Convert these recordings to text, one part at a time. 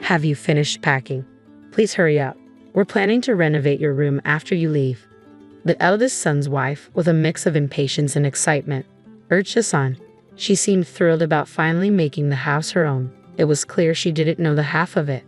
Have you finished packing? Please hurry up. We're planning to renovate your room after you leave. The eldest son's wife, with a mix of impatience and excitement, urged us on. She seemed thrilled about finally making the house her own. It was clear she didn't know the half of it.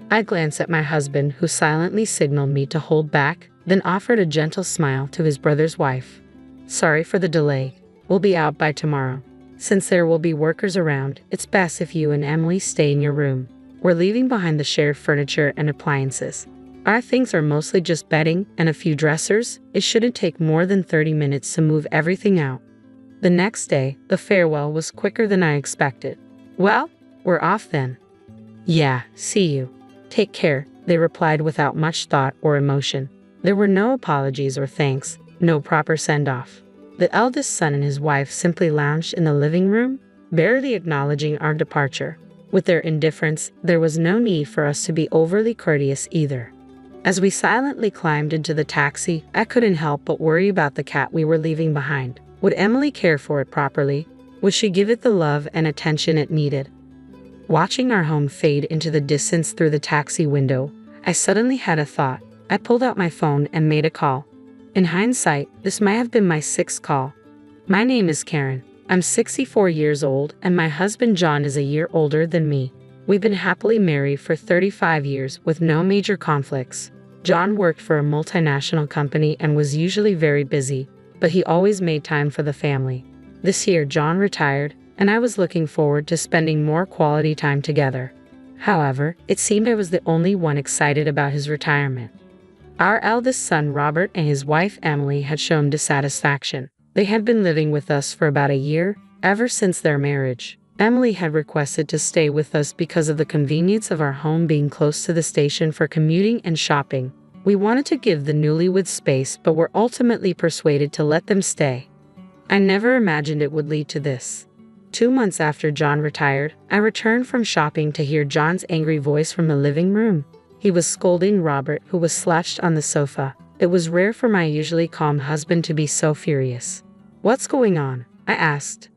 I glanced at my husband, who silently signaled me to hold back, then offered a gentle smile to his brother's wife. Sorry for the delay. We'll be out by tomorrow. Since there will be workers around, it's best if you and Emily stay in your room. We're leaving behind the shared furniture and appliances. Our things are mostly just bedding and a few dressers. It shouldn't take more than 30 minutes to move everything out. The next day, the farewell was quicker than I expected. Well, we're off then. Yeah, see you. Take care, they replied without much thought or emotion. There were no apologies or thanks, no proper send-off. The eldest son and his wife simply lounged in the living room, barely acknowledging our departure. With their indifference, there was no need for us to be overly courteous either. As we silently climbed into the taxi, I couldn't help but worry about the cat we were leaving behind. Would Emily care for it properly? Would she give it the love and attention it needed? Watching our home fade into the distance through the taxi window, I suddenly had a thought. I pulled out my phone and made a call. In hindsight, this might have been my 6th call. My name is Karen. I'm 64 years old, and my husband John is a year older than me. We've been happily married for 35 years with no major conflicts. John worked for a multinational company and was usually very busy, but he always made time for the family. This year, John retired, and I was looking forward to spending more quality time together. However, it seemed I was the only one excited about his retirement. Our eldest son, Robert, and his wife, Emily, had shown dissatisfaction. They had been living with us for about a year, ever since their marriage. Emily had requested to stay with us because of the convenience of our home being close to the station for commuting and shopping. We wanted to give the newlyweds space, but were ultimately persuaded to let them stay. I never imagined it would lead to this. 2 months after John retired, I returned from shopping to hear John's angry voice from the living room. He was scolding Robert, who was slouched on the sofa. It was rare for my usually calm husband to be so furious. What's going on? I asked.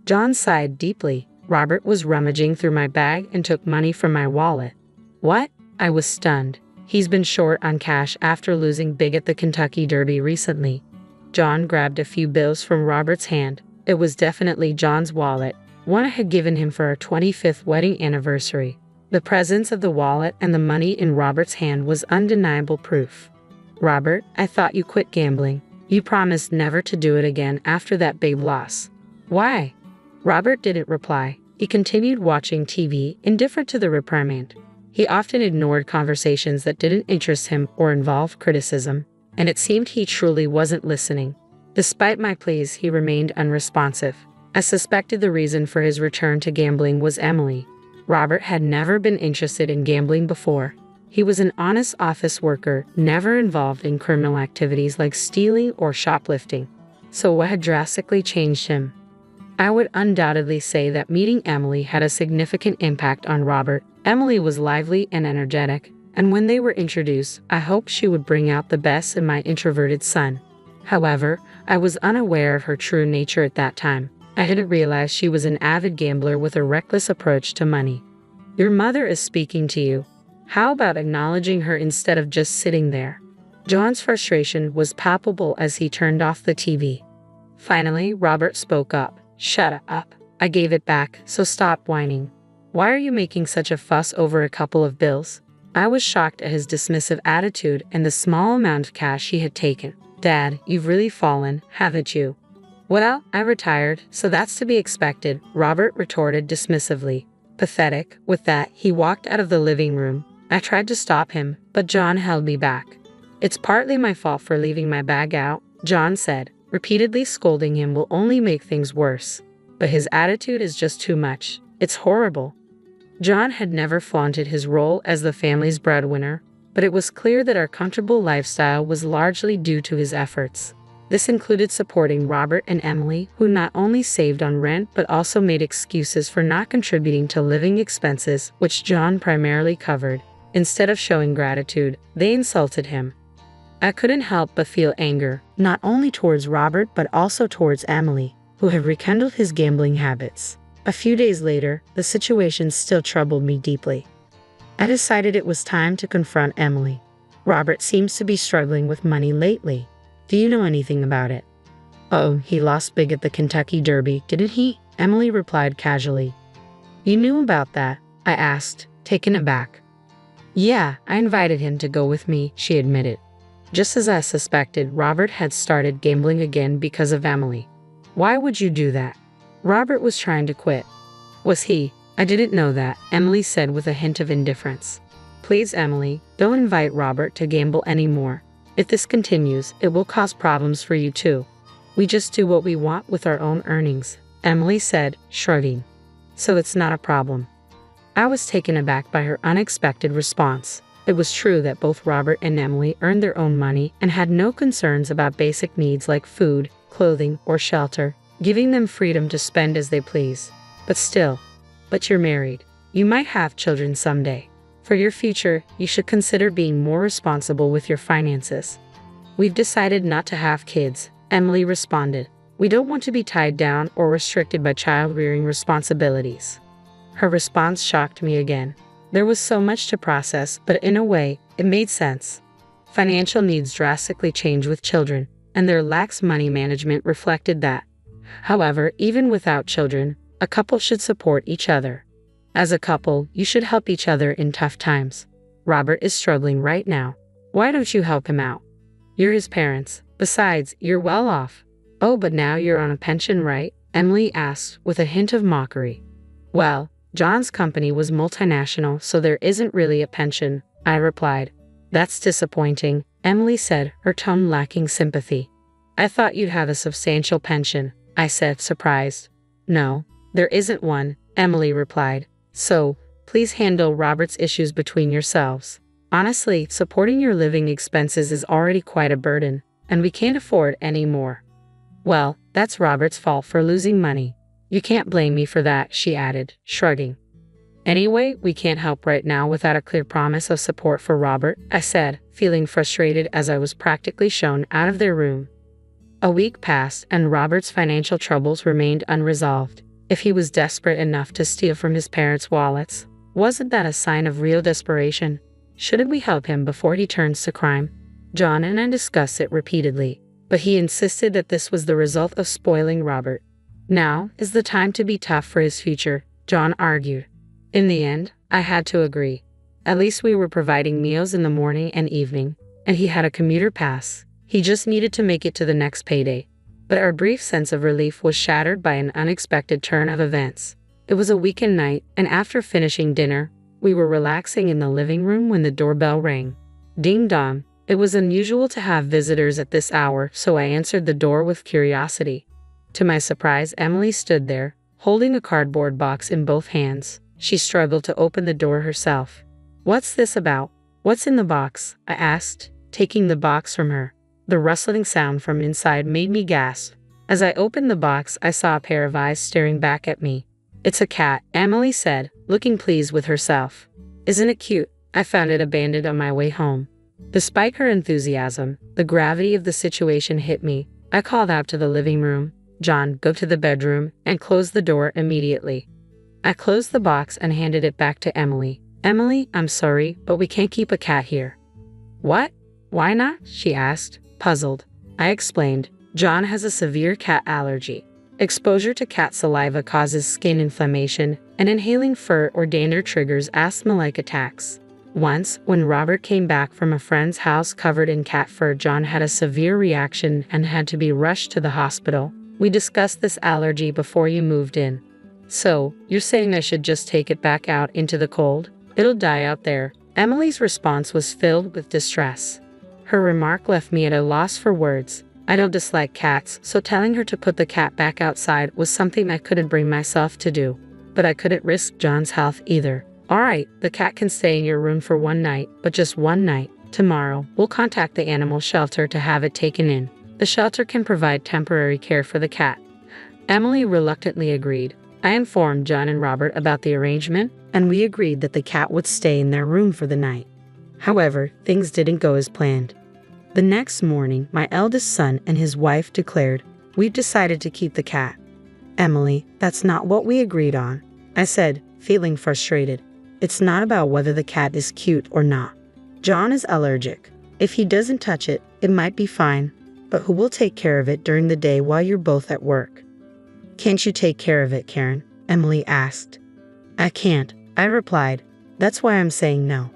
John sighed deeply. Robert was rummaging through my bag and took money from my wallet. What? I was stunned. He's been short on cash after losing big at the Kentucky Derby recently. John grabbed a few bills from Robert's hand. It was definitely John's wallet, one I had given him for our 25th wedding anniversary. The presence of the wallet and the money in Robert's hand was undeniable proof. Robert, I thought you quit gambling. You promised never to do it again after that big loss. Why? Robert didn't reply. He continued watching TV, indifferent to the reprimand. He often ignored conversations that didn't interest him or involve criticism, and it seemed he truly wasn't listening. Despite my pleas, he remained unresponsive. I suspected the reason for his return to gambling was Emily. Robert had never been interested in gambling before. He was an honest office worker, never involved in criminal activities like stealing or shoplifting. So what had drastically changed him? I would undoubtedly say that meeting Emily had a significant impact on Robert. Emily was lively and energetic, and when they were introduced, I hoped she would bring out the best in my introverted son. However, I was unaware of her true nature at that time. I hadn't realized she was an avid gambler with a reckless approach to money. Your mother is speaking to you. How about acknowledging her instead of just sitting there? John's frustration was palpable as he turned off the TV. Finally, Robert spoke up. Shut up. I gave it back, so stop whining. Why are you making such a fuss over a couple of bills? I was shocked at his dismissive attitude and the small amount of cash he had taken. Dad, you've really fallen, haven't you? Well, I retired, so that's to be expected, Robert retorted dismissively. Pathetic. With that, he walked out of the living room. I tried to stop him, but John held me back. It's partly my fault for leaving my bag out, John said. Repeatedly scolding him will only make things worse. But his attitude is just too much. It's horrible. John had never flaunted his role as the family's breadwinner, but it was clear that our comfortable lifestyle was largely due to his efforts. This included supporting Robert and Emily, who not only saved on rent but also made excuses for not contributing to living expenses, which John primarily covered. Instead of showing gratitude, they insulted him. I couldn't help but feel anger, not only towards Robert but also towards Emily, who had rekindled his gambling habits. A few days later, the situation still troubled me deeply. I decided it was time to confront Emily. Robert seems to be struggling with money lately. Do you know anything about it? Oh, he lost big at the Kentucky Derby, didn't he? Emily replied casually. You knew about that? I asked, taken aback. Yeah, I invited him to go with me, she admitted. Just as I suspected, Robert had started gambling again because of Emily. Why would you do that? Robert was trying to quit. Was he? I didn't know that, Emily said with a hint of indifference. Please, Emily, don't invite Robert to gamble anymore. If this continues, it will cause problems for you too. We just do what we want with our own earnings, Emily said, shrugging. So it's not a problem. I was taken aback by her unexpected response. It was true that both Robert and Emily earned their own money and had no concerns about basic needs like food, clothing, or shelter, giving them freedom to spend as they please. But you're married. You might have children someday. For your future, you should consider being more responsible with your finances. We've decided not to have kids, Emily responded. We don't want to be tied down or restricted by child-rearing responsibilities. Her response shocked me again. There was so much to process, but in a way, it made sense. Financial needs drastically change with children, and their lax money management reflected that. However, even without children, a couple should support each other. As a couple, you should help each other in tough times. Robert is struggling right now. Why don't you help him out? You're his parents. Besides, you're well off. Oh, but now you're on a pension, right? Emily asked with a hint of mockery. Well, John's company was multinational, so there isn't really a pension, I replied. That's disappointing, Emily said, her tone lacking sympathy. I thought you'd have a substantial pension, I said, surprised. No, there isn't one, Emily replied. So, please handle Robert's issues between yourselves. Honestly, supporting your living expenses is already quite a burden, and we can't afford any more. Well, that's Robert's fault for losing money. You can't blame me for that, she added, shrugging. Anyway, we can't help right now without a clear promise of support for Robert, I said, feeling frustrated as I was practically shown out of their room. A week passed, and Robert's financial troubles remained unresolved. If he was desperate enough to steal from his parents' wallets, wasn't that a sign of real desperation? Shouldn't we help him before he turns to crime? John and I discussed it repeatedly, but he insisted that this was the result of spoiling Robert. Now is the time to be tough for his future, John argued. In the end, I had to agree. At least we were providing meals in the morning and evening, and he had a commuter pass. He just needed to make it to the next payday. But our brief sense of relief was shattered by an unexpected turn of events. It was a weekend night, and after finishing dinner, we were relaxing in the living room when the doorbell rang. Ding dong. It was unusual to have visitors at this hour, so I answered the door with curiosity. To my surprise, Emily stood there, holding a cardboard box in both hands. She struggled to open the door herself. What's this about? What's in the box? I asked, taking the box from her. The rustling sound from inside made me gasp. As I opened the box, I saw a pair of eyes staring back at me. It's a cat, Emily said, looking pleased with herself. Isn't it cute? I found it abandoned on my way home. Despite her enthusiasm, the gravity of the situation hit me. I called out to the living room, John, go to the bedroom, and close the door immediately. I closed the box and handed it back to Emily. Emily, I'm sorry, but we can't keep a cat here. What? Why not? She asked, puzzled. I explained, John has a severe cat allergy. Exposure to cat saliva causes skin inflammation, and inhaling fur or dander triggers asthma-like attacks. Once, when Robert came back from a friend's house covered in cat fur, John had a severe reaction and had to be rushed to the hospital. We discussed this allergy before you moved in. So, you're saying I should just take it back out into the cold? It'll die out there. Emily's response was filled with distress. Her remark left me at a loss for words. I don't dislike cats, so telling her to put the cat back outside was something I couldn't bring myself to do. But I couldn't risk John's health either. Alright, the cat can stay in your room for one night, but just one night. Tomorrow, we'll contact the animal shelter to have it taken in. The shelter can provide temporary care for the cat. Emily reluctantly agreed. I informed John and Robert about the arrangement, and we agreed that the cat would stay in their room for the night. However, things didn't go as planned. The next morning, my eldest son and his wife declared, "We've decided to keep the cat." Emily, that's not what we agreed on, I said, feeling frustrated. It's not about whether the cat is cute or not. John is allergic. If he doesn't touch it, it might be fine, but who will take care of it during the day while you're both at work? Can't you take care of it, Karen? Emily asked. I can't, I replied. That's why I'm saying no.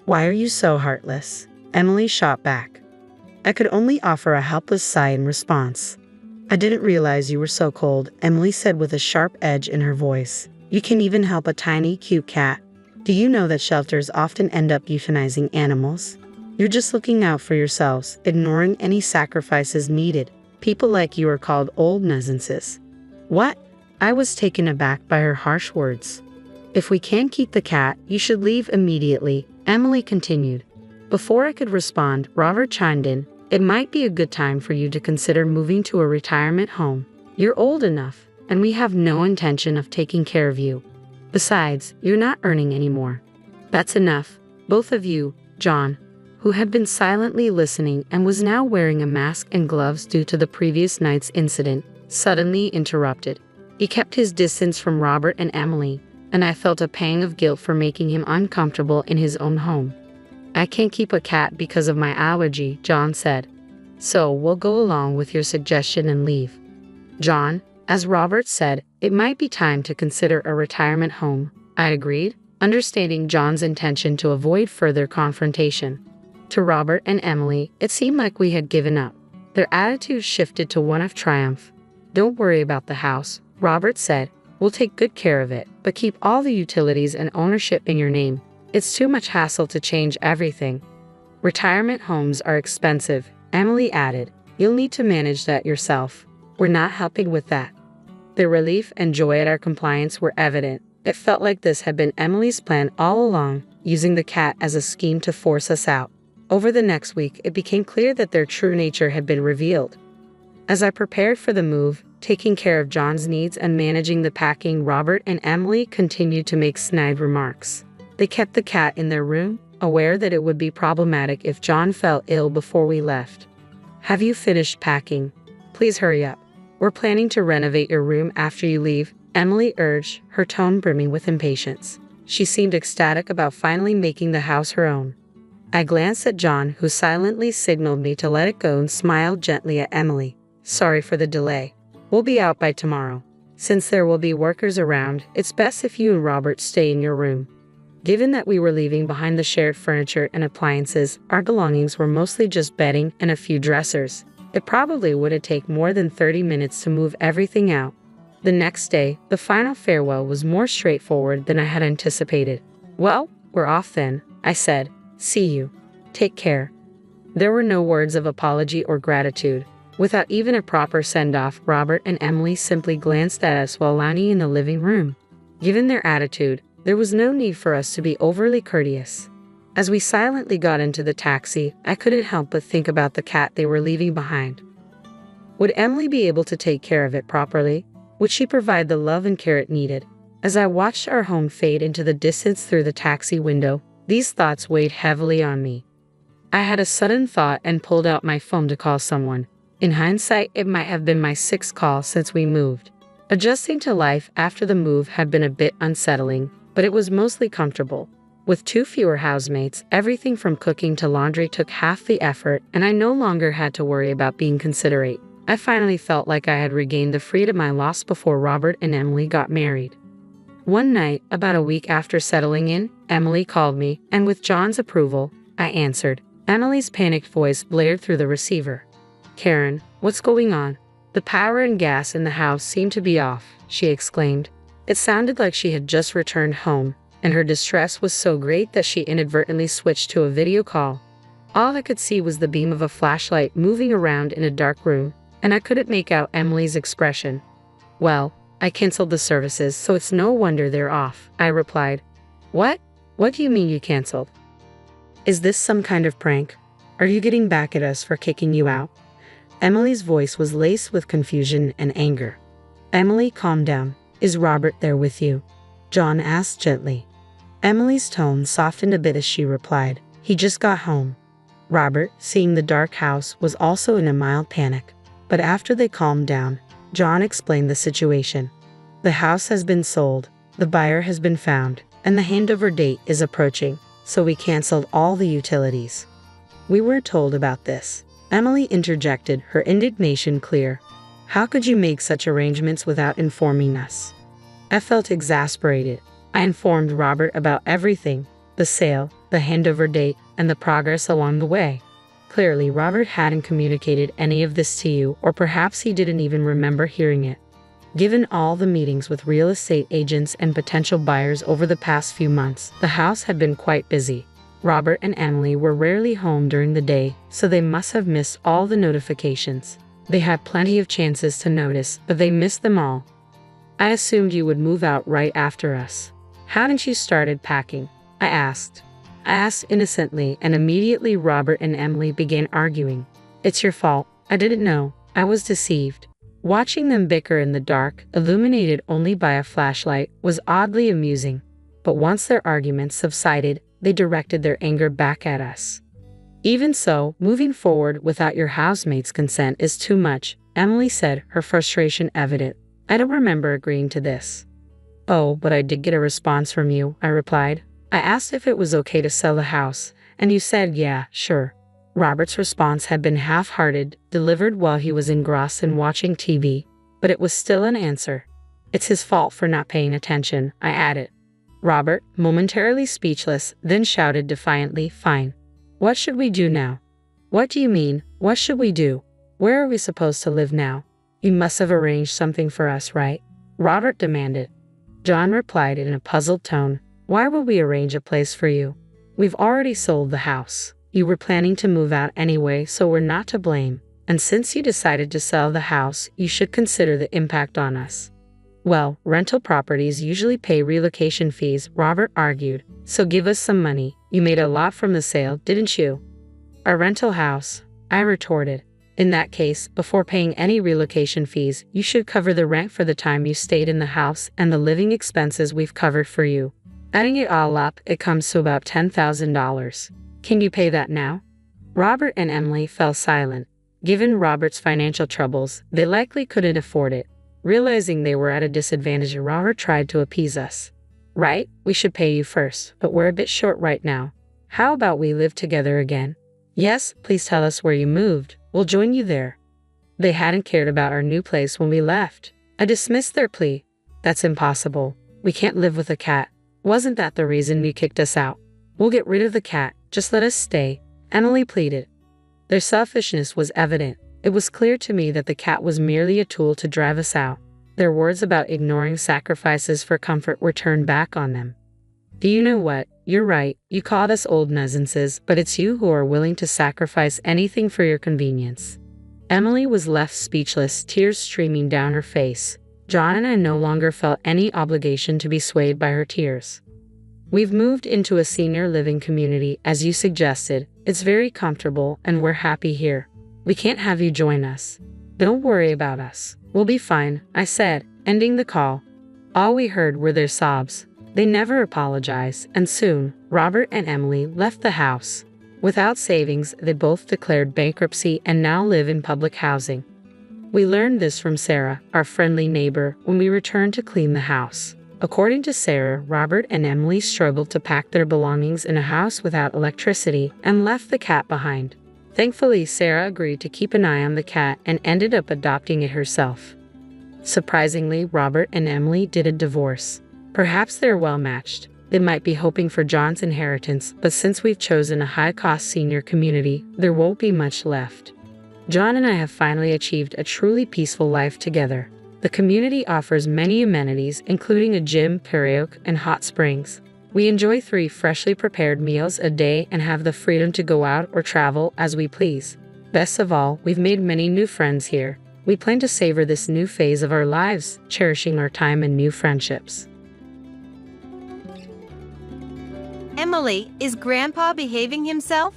Why are you so heartless? Emily shot back. I could only offer a helpless sigh in response. I didn't realize you were so cold, Emily said with a sharp edge in her voice. You can even help a tiny, cute cat. Do you know that shelters often end up euthanizing animals? You're just looking out for yourselves, ignoring any sacrifices needed. People like you are called old nuisances. What? I was taken aback by her harsh words. If we can't keep the cat, you should leave immediately, Emily continued. Before I could respond, Robert chimed in. It might be a good time for you to consider moving to a retirement home. You're old enough, and we have no intention of taking care of you. Besides, you're not earning anymore. That's enough. Both of you, John, who had been silently listening and was now wearing a mask and gloves due to the previous night's incident, suddenly interrupted. He kept his distance from Robert and Emily, and I felt a pang of guilt for making him uncomfortable in his own home. I can't keep a cat because of my allergy, John said. So we'll go along with your suggestion and leave. John, as Robert said, it might be time to consider a retirement home. I agreed, understanding John's intention to avoid further confrontation. To Robert and Emily, it seemed like we had given up. Their attitude shifted to one of triumph. Don't worry about the house, Robert said. We'll take good care of it, but keep all the utilities and ownership in your name. It's too much hassle to change everything. Retirement homes are expensive, Emily added. You'll need to manage that yourself. We're not helping with that. The relief and joy at our compliance were evident. It felt like this had been Emily's plan all along, using the cat as a scheme to force us out. Over the next week, it became clear that their true nature had been revealed. As I prepared for the move, taking care of John's needs and managing the packing, Robert and Emily continued to make snide remarks. They kept the cat in their room, aware that it would be problematic if John fell ill before we left. Have you finished packing? Please hurry up. We're planning to renovate your room after you leave, Emily urged, her tone brimming with impatience. She seemed ecstatic about finally making the house her own. I glanced at John, who silently signaled me to let it go, and smiled gently at Emily. Sorry for the delay. We'll be out by tomorrow. Since there will be workers around, it's best if you and Robert stay in your room. Given that we were leaving behind the shared furniture and appliances, our belongings were mostly just bedding and a few dressers. It probably would have taken more than 30 minutes to move everything out. The next day, the final farewell was more straightforward than I had anticipated. Well, we're off then, I said. See you. Take care. There were no words of apology or gratitude. Without even a proper send-off, Robert and Emily simply glanced at us while lounging in the living room. Given their attitude, there was no need for us to be overly courteous. As we silently got into the taxi, I couldn't help but think about the cat they were leaving behind. Would Emily be able to take care of it properly? Would she provide the love and care it needed? As I watched our home fade into the distance through the taxi window, these thoughts weighed heavily on me. I had a sudden thought and pulled out my phone to call someone. In hindsight, it might have been my 6th call since we moved. Adjusting to life after the move had been a bit unsettling, but it was mostly comfortable. With 2 fewer housemates, everything from cooking to laundry took half the effort, and I no longer had to worry about being considerate. I finally felt like I had regained the freedom I lost before Robert and Emily got married. One night, about a week after settling in, Emily called me, and with John's approval, I answered. Emily's panicked voice blared through the receiver. Karen, what's going on? The power and gas in the house seemed to be off, she exclaimed. It sounded like she had just returned home, and her distress was so great that she inadvertently switched to a video call. All I could see was the beam of a flashlight moving around in a dark room, and I couldn't make out Emily's expression. Well, I canceled the services, so it's no wonder they're off, I replied. What? What do you mean you canceled? Is this some kind of prank? Are you getting back at us for kicking you out? Emily's voice was laced with confusion and anger. Emily, calm down. Is Robert there with you? John asked gently. Emily's tone softened a bit as she replied, He just got home. Robert, seeing the dark house, was also in a mild panic. But after they calmed down, John explained the situation. The house has been sold. The buyer has been found. and the handover date is approaching, so we canceled all the utilities. We were told about this. Emily interjected, her indignation clear. How could you make such arrangements without informing us? I felt exasperated. I informed Robert about everything, the sale, the handover date, and the progress along the way. Clearly, Robert hadn't communicated any of this to you, or perhaps he didn't even remember hearing it. Given all the meetings with real estate agents and potential buyers over the past few months, the house had been quite busy. Robert and Emily were rarely home during the day, so they must have missed all the notifications. They had plenty of chances to notice, but they missed them all. I assumed you would move out right after us. Hadn't you started packing? I asked. I asked innocently, and immediately Robert and Emily began arguing. It's your fault. I didn't know. I was deceived. Watching them bicker in the dark, illuminated only by a flashlight, was oddly amusing. But once their arguments subsided, they directed their anger back at us. Even so, moving forward without your housemate's consent is too much, Emily said, her frustration evident. I don't remember agreeing to this. Oh, but I did get a response from you, I replied. I asked if it was okay to sell the house, and you said yeah, sure. Robert's response had been half-hearted, delivered while he was engrossed in watching TV, but it was still an answer. It's his fault for not paying attention, I added. Robert, momentarily speechless, then shouted defiantly, fine. What should we do now? What do you mean, what should we do? Where are we supposed to live now? You must have arranged something for us, right? Robert demanded. John replied in a puzzled tone, why would we arrange a place for you? We've already sold the house. You were planning to move out anyway, so we're not to blame. And since you decided to sell the house, you should consider the impact on us. Well, rental properties usually pay relocation fees, Robert argued, so give us some money. You made a lot from the sale, didn't you? A rental house, I retorted. In that case, before paying any relocation fees, you should cover the rent for the time you stayed in the house and the living expenses we've covered for you. Adding it all up, it comes to about $10,000. Can you pay that now? Robert and Emily fell silent. Given Robert's financial troubles, they likely couldn't afford it. Realizing they were at a disadvantage, Robert tried to appease us. Right, we should pay you first, but we're a bit short right now. How about we live together again? Yes, please tell us where you moved. We'll join you there. They hadn't cared about our new place when we left. I dismissed their plea. That's impossible. We can't live with a cat. Wasn't that the reason you kicked us out? We'll get rid of the cat. Just let us stay, Emily pleaded. Their selfishness was evident. It was clear to me that the cat was merely a tool to drive us out. Their words about ignoring sacrifices for comfort were turned back on them. Do you know what? You're right. You called us old nuisances, but it's you who are willing to sacrifice anything for your convenience. Emily was left speechless, tears streaming down her face. John and I no longer felt any obligation to be swayed by her tears. We've moved into a senior living community, as you suggested. It's very comfortable, and we're happy here. We can't have you join us. Don't worry about us. We'll be fine, I said, ending the call. All we heard were their sobs. They never apologized, and soon, Robert and Emily left the house. Without savings, they both declared bankruptcy and now live in public housing. We learned this from Sarah, our friendly neighbor, when we returned to clean the house. According to Sarah, Robert and Emily struggled to pack their belongings in a house without electricity and left the cat behind. Thankfully, Sarah agreed to keep an eye on the cat and ended up adopting it herself. Surprisingly, Robert and Emily didn't divorce. Perhaps they're well matched. They might be hoping for John's inheritance, but since we've chosen a high-cost senior community, there won't be much left. John and I have finally achieved a truly peaceful life together. The community offers many amenities, including a gym, karaoke, and hot springs. We enjoy 3 freshly prepared meals a day and have the freedom to go out or travel as we please. Best of all, we've made many new friends here. We plan to savor this new phase of our lives, cherishing our time and new friendships. Emily, is Grandpa behaving himself?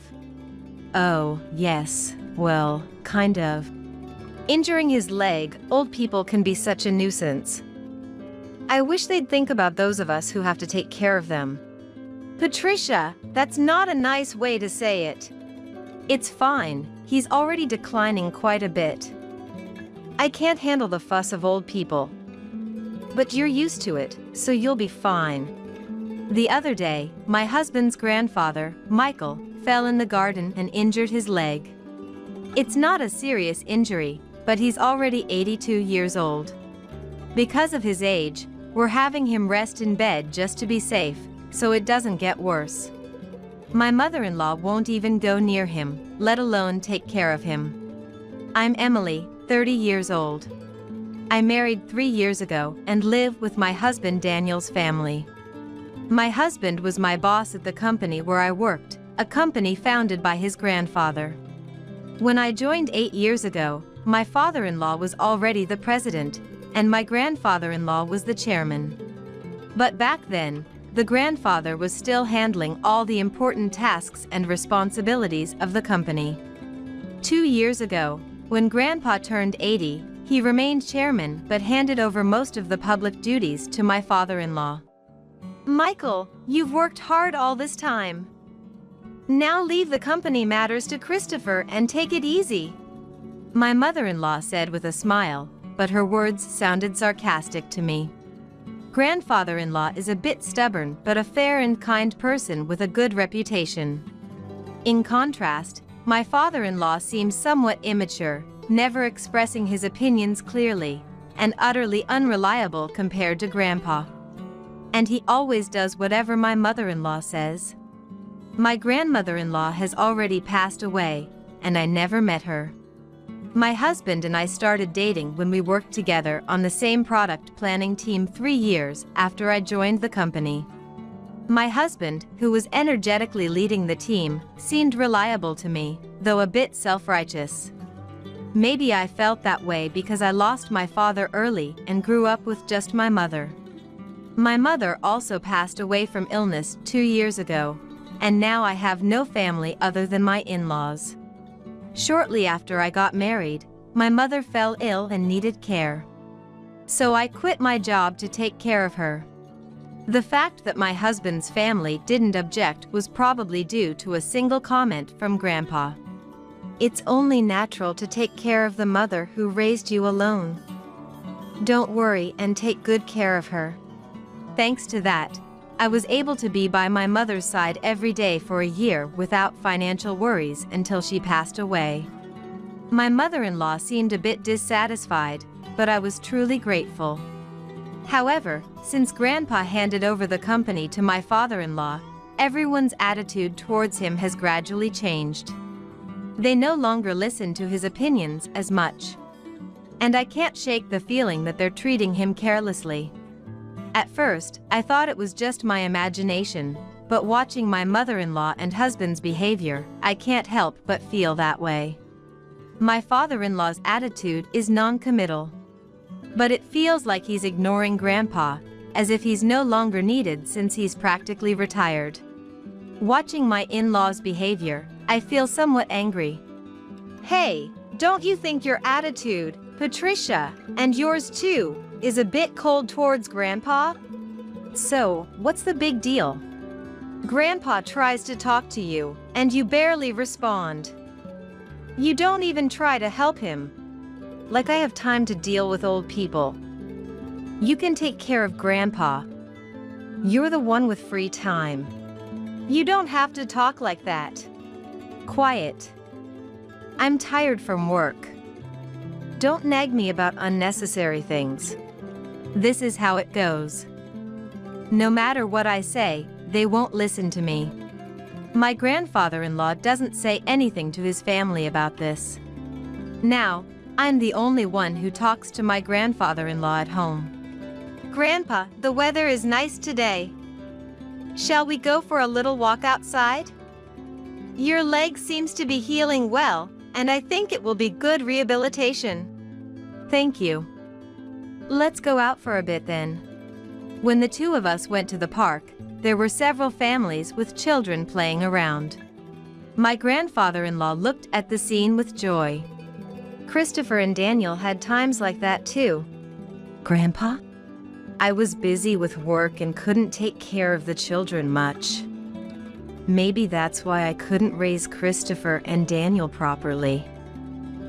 Oh, yes. Well, kind of. Injuring his leg, old people can be such a nuisance. I wish they'd think about those of us who have to take care of them. Patricia, that's not a nice way to say it. It's fine. He's already declining quite a bit. I can't handle the fuss of old people. But you're used to it, so you'll be fine. The other day, my husband's grandfather, Michael, fell in the garden and injured his leg. It's not a serious injury, but he's already 82 years old. Because of his age, we're having him rest in bed just to be safe, so it doesn't get worse. My mother-in-law won't even go near him, let alone take care of him. I'm Emily, 30 years old. I married 3 years ago and live with my husband Daniel's family. My husband was my boss at the company where I worked, a company founded by his grandfather. When I joined 8 years ago, my father-in-law was already the president, and my grandfather-in-law was the chairman. But back then, the grandfather was still handling all the important tasks and responsibilities of the company. 2 years ago, when Grandpa turned 80, he remained chairman but handed over most of the public duties to my father-in-law. Michael, you've worked hard all this time. Now leave the company matters to Christopher and take it easy. My mother-in-law said with a smile, but her words sounded sarcastic to me. Grandfather-in-law is a bit stubborn but a fair and kind person with a good reputation. In contrast, my father-in-law seems somewhat immature, never expressing his opinions clearly, and utterly unreliable compared to Grandpa. And he always does whatever my mother-in-law says. My grandmother-in-law has already passed away, and I never met her. My husband and I started dating when we worked together on the same product planning team 3 years after I joined the company. My husband, who was energetically leading the team, seemed reliable to me, though a bit self-righteous. Maybe I felt that way because I lost my father early and grew up with just my mother. My mother also passed away from illness 2 years ago, and now I have no family other than my in-laws. Shortly after I got married, my mother fell ill and needed care. So I quit my job to take care of her. The fact that my husband's family didn't object was probably due to a single comment from Grandpa. It's only natural to take care of the mother who raised you alone. Don't worry and take good care of her. Thanks to that, I was able to be by my mother's side every day for a year without financial worries until she passed away. My mother-in-law seemed a bit dissatisfied, but I was truly grateful. However, since Grandpa handed over the company to my father-in-law, everyone's attitude towards him has gradually changed. They no longer listen to his opinions as much. And I can't shake the feeling that they're treating him carelessly. At first, I thought it was just my imagination, but watching my mother-in-law and husband's behavior, I can't help but feel that way. My father-in-law's attitude is non-committal. But it feels like he's ignoring Grandpa, as if he's no longer needed since he's practically retired. Watching my in-laws' behavior, I feel somewhat angry. Hey, don't you think your attitude, Patricia, and yours too, is a bit cold towards Grandpa? So, what's the big deal? Grandpa tries to talk to you, and you barely respond. You don't even try to help him. Like I have time to deal with old people. You can take care of Grandpa. You're the one with free time. You don't have to talk like that. Quiet. I'm tired from work. Don't nag me about unnecessary things. This is how it goes. No matter what I say, they won't listen to me. My grandfather-in-law doesn't say anything to his family about this. Now, I'm the only one who talks to my grandfather-in-law at home. Grandpa, the weather is nice today. Shall we go for a little walk outside? Your leg seems to be healing well, and I think it will be good rehabilitation. Thank you. Let's go out for a bit then. When the two of us went to the park, there were several families with children playing around. My grandfather-in-law looked at the scene with joy. Christopher and Daniel had times like that too. Grandpa? I was busy with work and couldn't take care of the children much. Maybe that's why I couldn't raise Christopher and Daniel properly.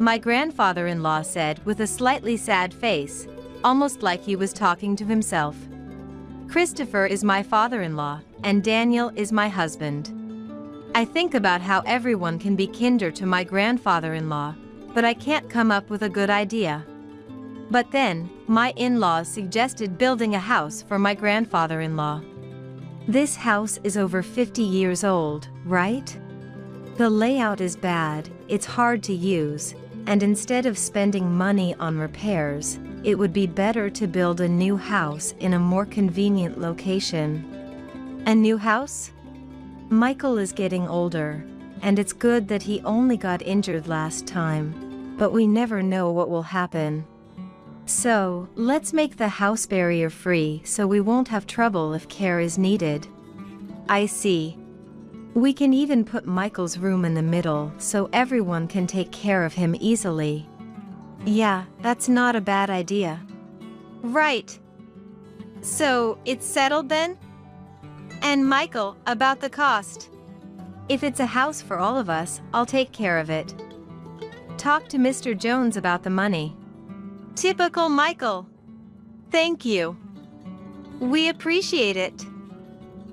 My grandfather-in-law said with a slightly sad face, almost like he was talking to himself. Christopher is my father-in-law, and Daniel is my husband. I think about how everyone can be kinder to my grandfather-in-law, but I can't come up with a good idea. But then, my in-laws suggested building a house for my grandfather-in-law. This house is over 50 years old, right? The layout is bad, it's hard to use, and instead of spending money on repairs, it would be better to build a new house in a more convenient location. A new house? Michael is getting older, and it's good that he only got injured last time, but we never know what will happen. So, let's make the house barrier-free so we won't have trouble if care is needed. I see. We can even put Michael's room in the middle so everyone can take care of him easily. Yeah, that's not a bad idea. Right. So, it's settled then? And Michael, about the cost? If it's a house for all of us, I'll take care of it. Talk to Mr. Jones about the money. Typical Michael. Thank you. We appreciate it.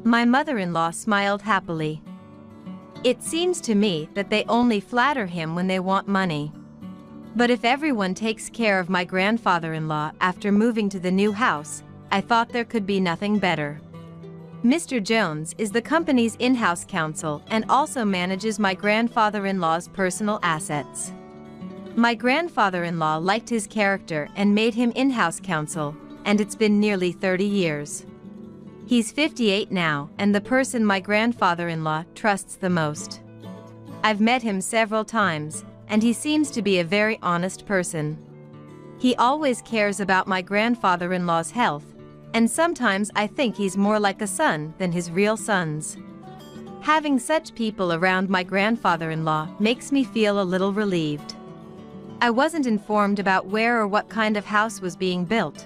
My mother-in-law smiled happily. It seems to me that they only flatter him when they want money. But if everyone takes care of my grandfather-in-law after moving to the new house, I thought there could be nothing better. Mr. Jones is the company's in-house counsel and also manages my grandfather-in-law's personal assets. My grandfather-in-law liked his character and made him in-house counsel, and it's been nearly 30 years. He's 58 now and the person my grandfather-in-law trusts the most. I've met him several times, and he seems to be a very honest person. He always cares about my grandfather-in-law's health, and sometimes I think he's more like a son than his real sons. Having such people around my grandfather-in-law makes me feel a little relieved. I wasn't informed about where or what kind of house was being built.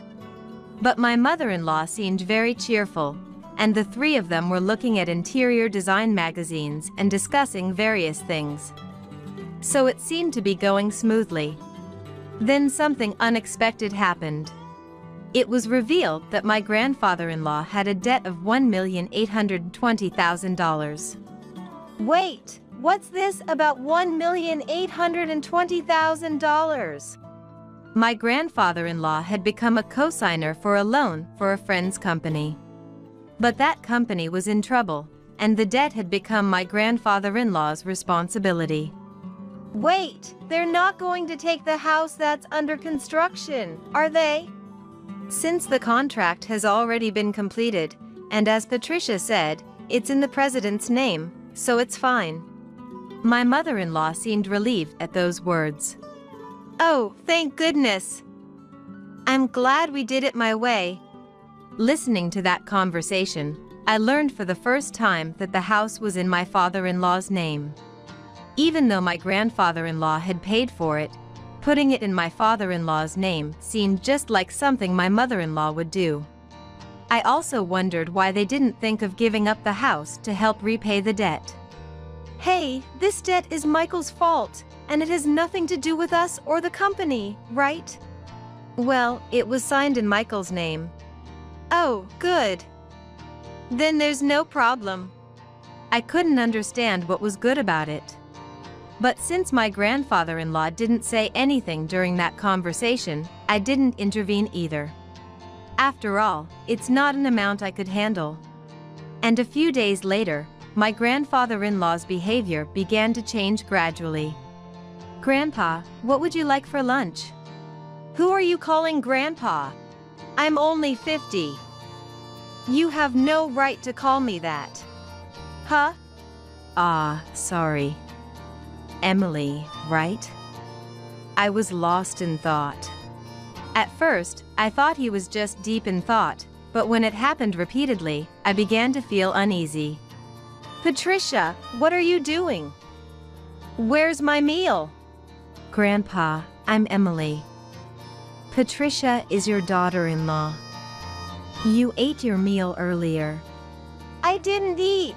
But my mother-in-law seemed very cheerful, and the three of them were looking at interior design magazines and discussing various things. So it seemed to be going smoothly. Then something unexpected happened. It was revealed that my grandfather-in-law had a debt of $1,820,000. Wait, what's this about $1,820,000? My grandfather-in-law had become a co-signer for a loan for a friend's company. But that company was in trouble, and the debt had become my grandfather-in-law's responsibility. Wait, they're not going to take the house that's under construction, are they? Since the contract has already been completed, and as Patricia said, it's in the president's name, so it's fine. My mother-in-law seemed relieved at those words. Oh, thank goodness. I'm glad we did it my way. Listening to that conversation, I learned for the first time that the house was in my father-in-law's name. Even though my grandfather-in-law had paid for it, putting it in my father-in-law's name seemed just like something my mother-in-law would do. I also wondered why they didn't think of giving up the house to help repay the debt. Hey, this debt is Michael's fault, and it has nothing to do with us or the company, right? Well, it was signed in Michael's name. Oh, good. Then there's no problem. I couldn't understand what was good about it. But since my grandfather-in-law didn't say anything during that conversation, I didn't intervene either. After all, it's not an amount I could handle. And a few days later, my grandfather-in-law's behavior began to change gradually. Grandpa, what would you like for lunch? Who are you calling Grandpa? I'm only 50. You have no right to call me that. Huh? Sorry. Emily, right? I was lost in thought. At first, I thought he was just deep in thought, but when it happened repeatedly, I began to feel uneasy. Patricia, what are you doing? Where's my meal? Grandpa, I'm Emily. Patricia is your daughter-in-law. You ate your meal earlier. I didn't eat.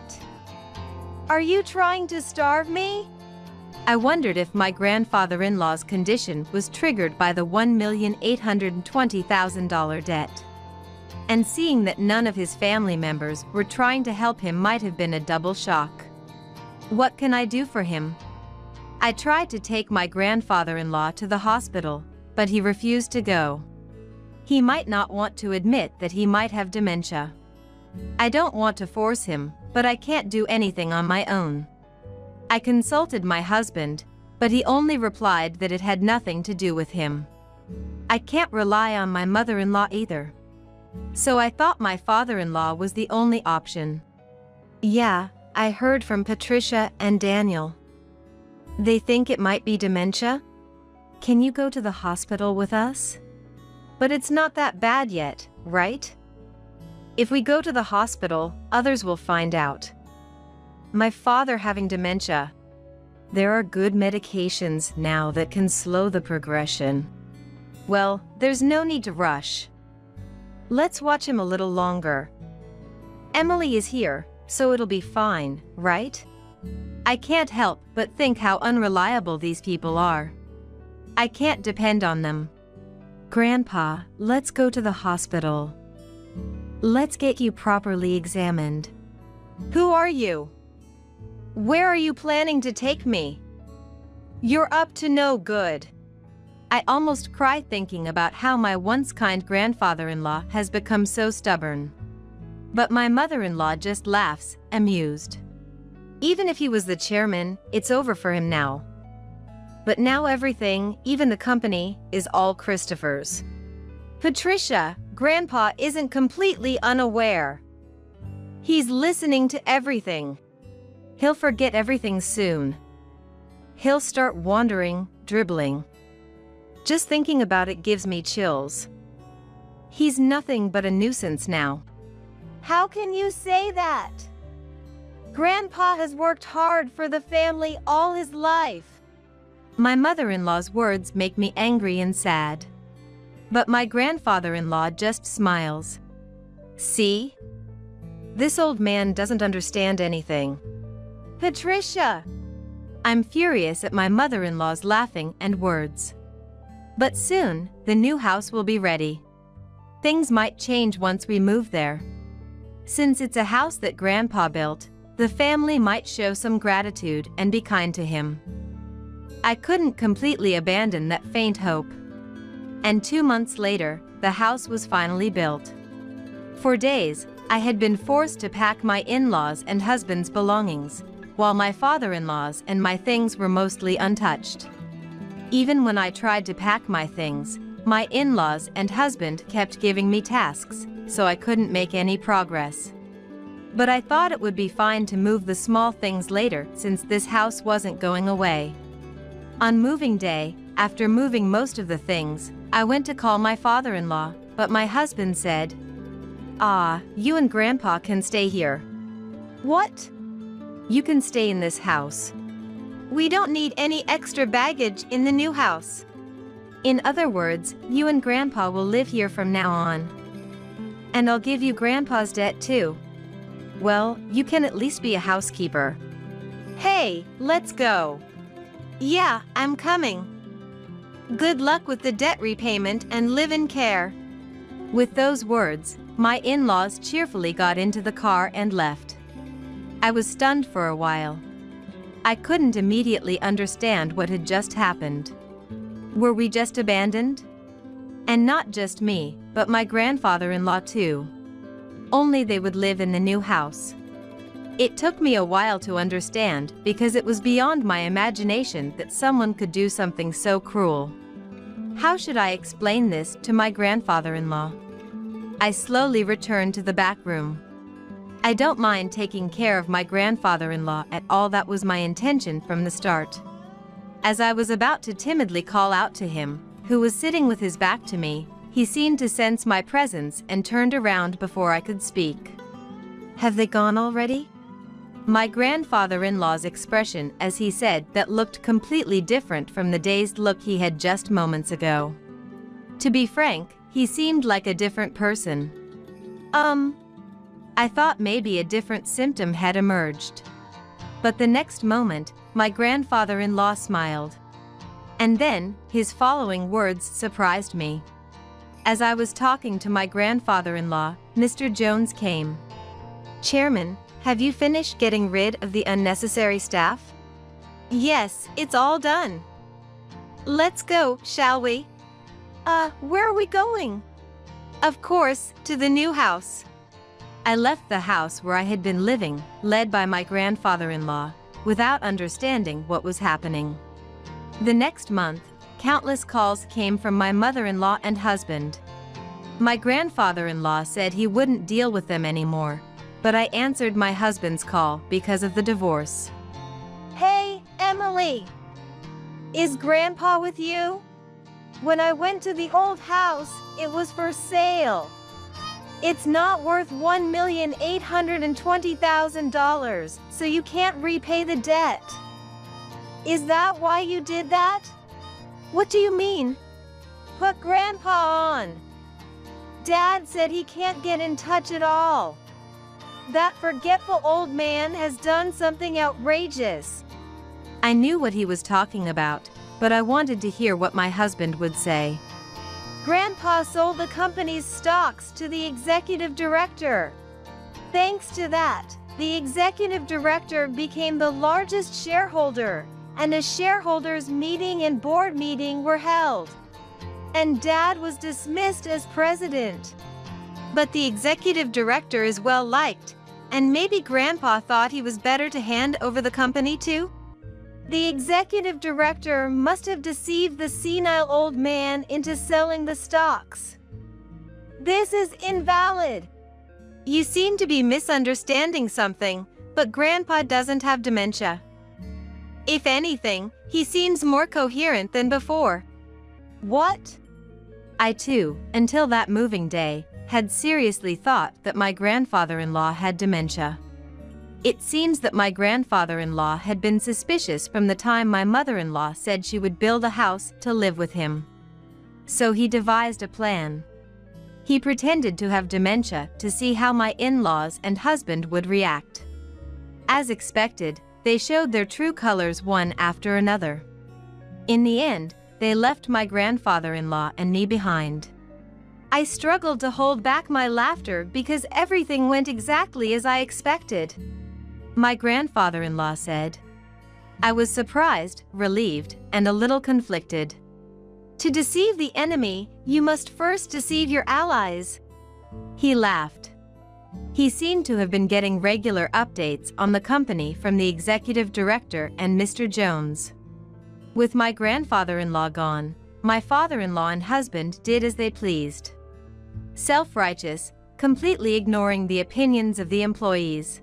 Are you trying to starve me? I wondered if my grandfather-in-law's condition was triggered by the $1,820,000 debt. and seeing that none of his family members were trying to help him might have been a double shock. What can I do for him? I tried to take my grandfather-in-law to the hospital, but he refused to go. He might not want to admit that he might have dementia. I don't want to force him, but I can't do anything on my own. I consulted my husband, but he only replied that it had nothing to do with him. I can't rely on my mother-in-law either. So I thought my father-in-law was the only option. Yeah, I heard from Patricia and Daniel. They think it might be dementia? Can you go to the hospital with us? But it's not that bad yet, right? If we go to the hospital, others will find out. My father having dementia. There are good medications now that can slow the progression. Well, there's no need to rush. Let's watch him a little longer. Emily is here, so it'll be fine, right? I can't help but think how unreliable these people are. I can't depend on them. Grandpa, let's go to the hospital. Let's get you properly examined. Who are you? Where are you planning to take me? You're up to no good. I almost cry thinking about how my once kind grandfather-in-law has become so stubborn. But my mother-in-law just laughs, amused. Even if he was the chairman, it's over for him now. But now everything, even the company, is all Christopher's. Patricia, Grandpa isn't completely unaware. He's listening to everything. He'll forget everything soon. He'll start wandering, dribbling. Just thinking about it gives me chills. He's nothing but a nuisance now. How can you say that? Grandpa has worked hard for the family all his life. My mother-in-law's words make me angry and sad. But my grandfather-in-law just smiles. See? This old man doesn't understand anything. Patricia! I'm furious at my mother-in-law's laughing and words. But soon, the new house will be ready. Things might change once we move there. Since it's a house that Grandpa built, the family might show some gratitude and be kind to him. I couldn't completely abandon that faint hope. And 2 months later, the house was finally built. For days, I had been forced to pack my in-laws and husband's belongings, while my father-in-law's and my things were mostly untouched. Even when I tried to pack my things, my in-laws and husband kept giving me tasks, so I couldn't make any progress. But I thought it would be fine to move the small things later since this house wasn't going away. On moving day, after moving most of the things, I went to call my father-in-law, but my husband said, you and Grandpa can stay here. What? You can stay in this house. We don't need any extra baggage in the new house. In other words, you and Grandpa will live here from now on. And I'll give you Grandpa's debt too. Well, you can at least be a housekeeper. Hey, let's go. Yeah, I'm coming. Good luck with the debt repayment and live in care. With those words, my in-laws cheerfully got into the car and left. I was stunned for a while. I couldn't immediately understand what had just happened. Were we just abandoned? And not just me, but my grandfather-in-law too. Only they would live in the new house. It took me a while to understand because it was beyond my imagination that someone could do something so cruel. How should I explain this to my grandfather-in-law? I slowly returned to the back room. I don't mind taking care of my grandfather-in-law at all. That was my intention from the start. As I was about to timidly call out to him, who was sitting with his back to me, he seemed to sense my presence and turned around before I could speak. Have they gone already? My grandfather-in-law's expression as he said that looked completely different from the dazed look he had just moments ago. To be frank, he seemed like a different person. I thought maybe a different symptom had emerged. But the next moment, my grandfather-in-law smiled. And then, his following words surprised me. As I was talking to my grandfather-in-law, Mr. Jones came. "Chairman, have you finished getting rid of the unnecessary staff?" "Yes, it's all done." "Let's go, shall we?" Where are we going?" "Of course, to the new house." I left the house where I had been living, led by my grandfather-in-law, without understanding what was happening. The next month, countless calls came from my mother-in-law and husband. My grandfather-in-law said he wouldn't deal with them anymore, but I answered my husband's call because of the divorce. "Hey, Emily! Is Grandpa with you? When I went to the old house, it was for sale. It's not worth $1,820,000, so you can't repay the debt. Is that why you did that?" "What do you mean?" "Put Grandpa on. Dad said he can't get in touch at all. That forgetful old man has done something outrageous." I knew what he was talking about, but I wanted to hear what my husband would say. "Grandpa sold the company's stocks to the executive director. Thanks to that, the executive director became the largest shareholder, and a shareholders' meeting and board meeting were held. And Dad was dismissed as president." "But the executive director is well liked, and maybe Grandpa thought he was better to hand over the company to?" "The executive director must have deceived the senile old man into selling the stocks. This is invalid." "You seem to be misunderstanding something, but Grandpa doesn't have dementia. If anything, he seems more coherent than before." "What?" I too, until that moving day, had seriously thought that my grandfather-in-law had dementia. It seems that my grandfather-in-law had been suspicious from the time my mother-in-law said she would build a house to live with him. So he devised a plan. He pretended to have dementia to see how my in-laws and husband would react. As expected, they showed their true colors one after another. In the end, they left my grandfather-in-law and me behind. I struggled to hold back my laughter because everything went exactly as I expected. My grandfather-in-law said. I was surprised, relieved, and a little conflicted. "To deceive the enemy, you must first deceive your allies." He laughed. He seemed to have been getting regular updates on the company from the executive director and Mr. Jones. With my grandfather-in-law gone, my father-in-law and husband did as they pleased. Self-righteous, completely ignoring the opinions of the employees.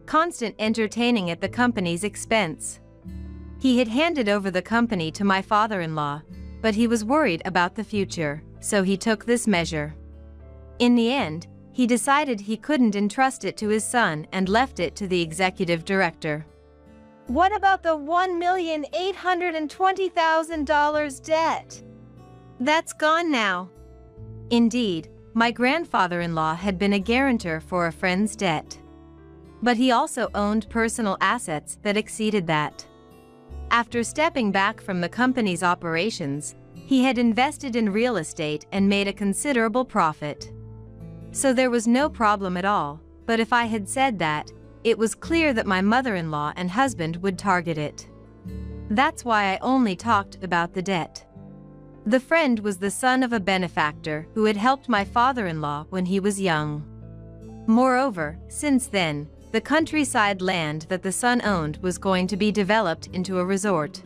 Constant entertaining at the company's expense. He had handed over the company to my father-in-law, but he was worried about the future, so he took this measure. In the end, he decided he couldn't entrust it to his son and left it to the executive director. "What about the $1,820,000 debt?" "That's gone now." Indeed, my grandfather-in-law had been a guarantor for a friend's debt. But he also owned personal assets that exceeded that. After stepping back from the company's operations, he had invested in real estate and made a considerable profit. So there was no problem at all, but if I had said that, it was clear that my mother-in-law and husband would target it. That's why I only talked about the debt. The friend was the son of a benefactor who had helped my father-in-law when he was young. Moreover, since then, the countryside land that the son owned was going to be developed into a resort.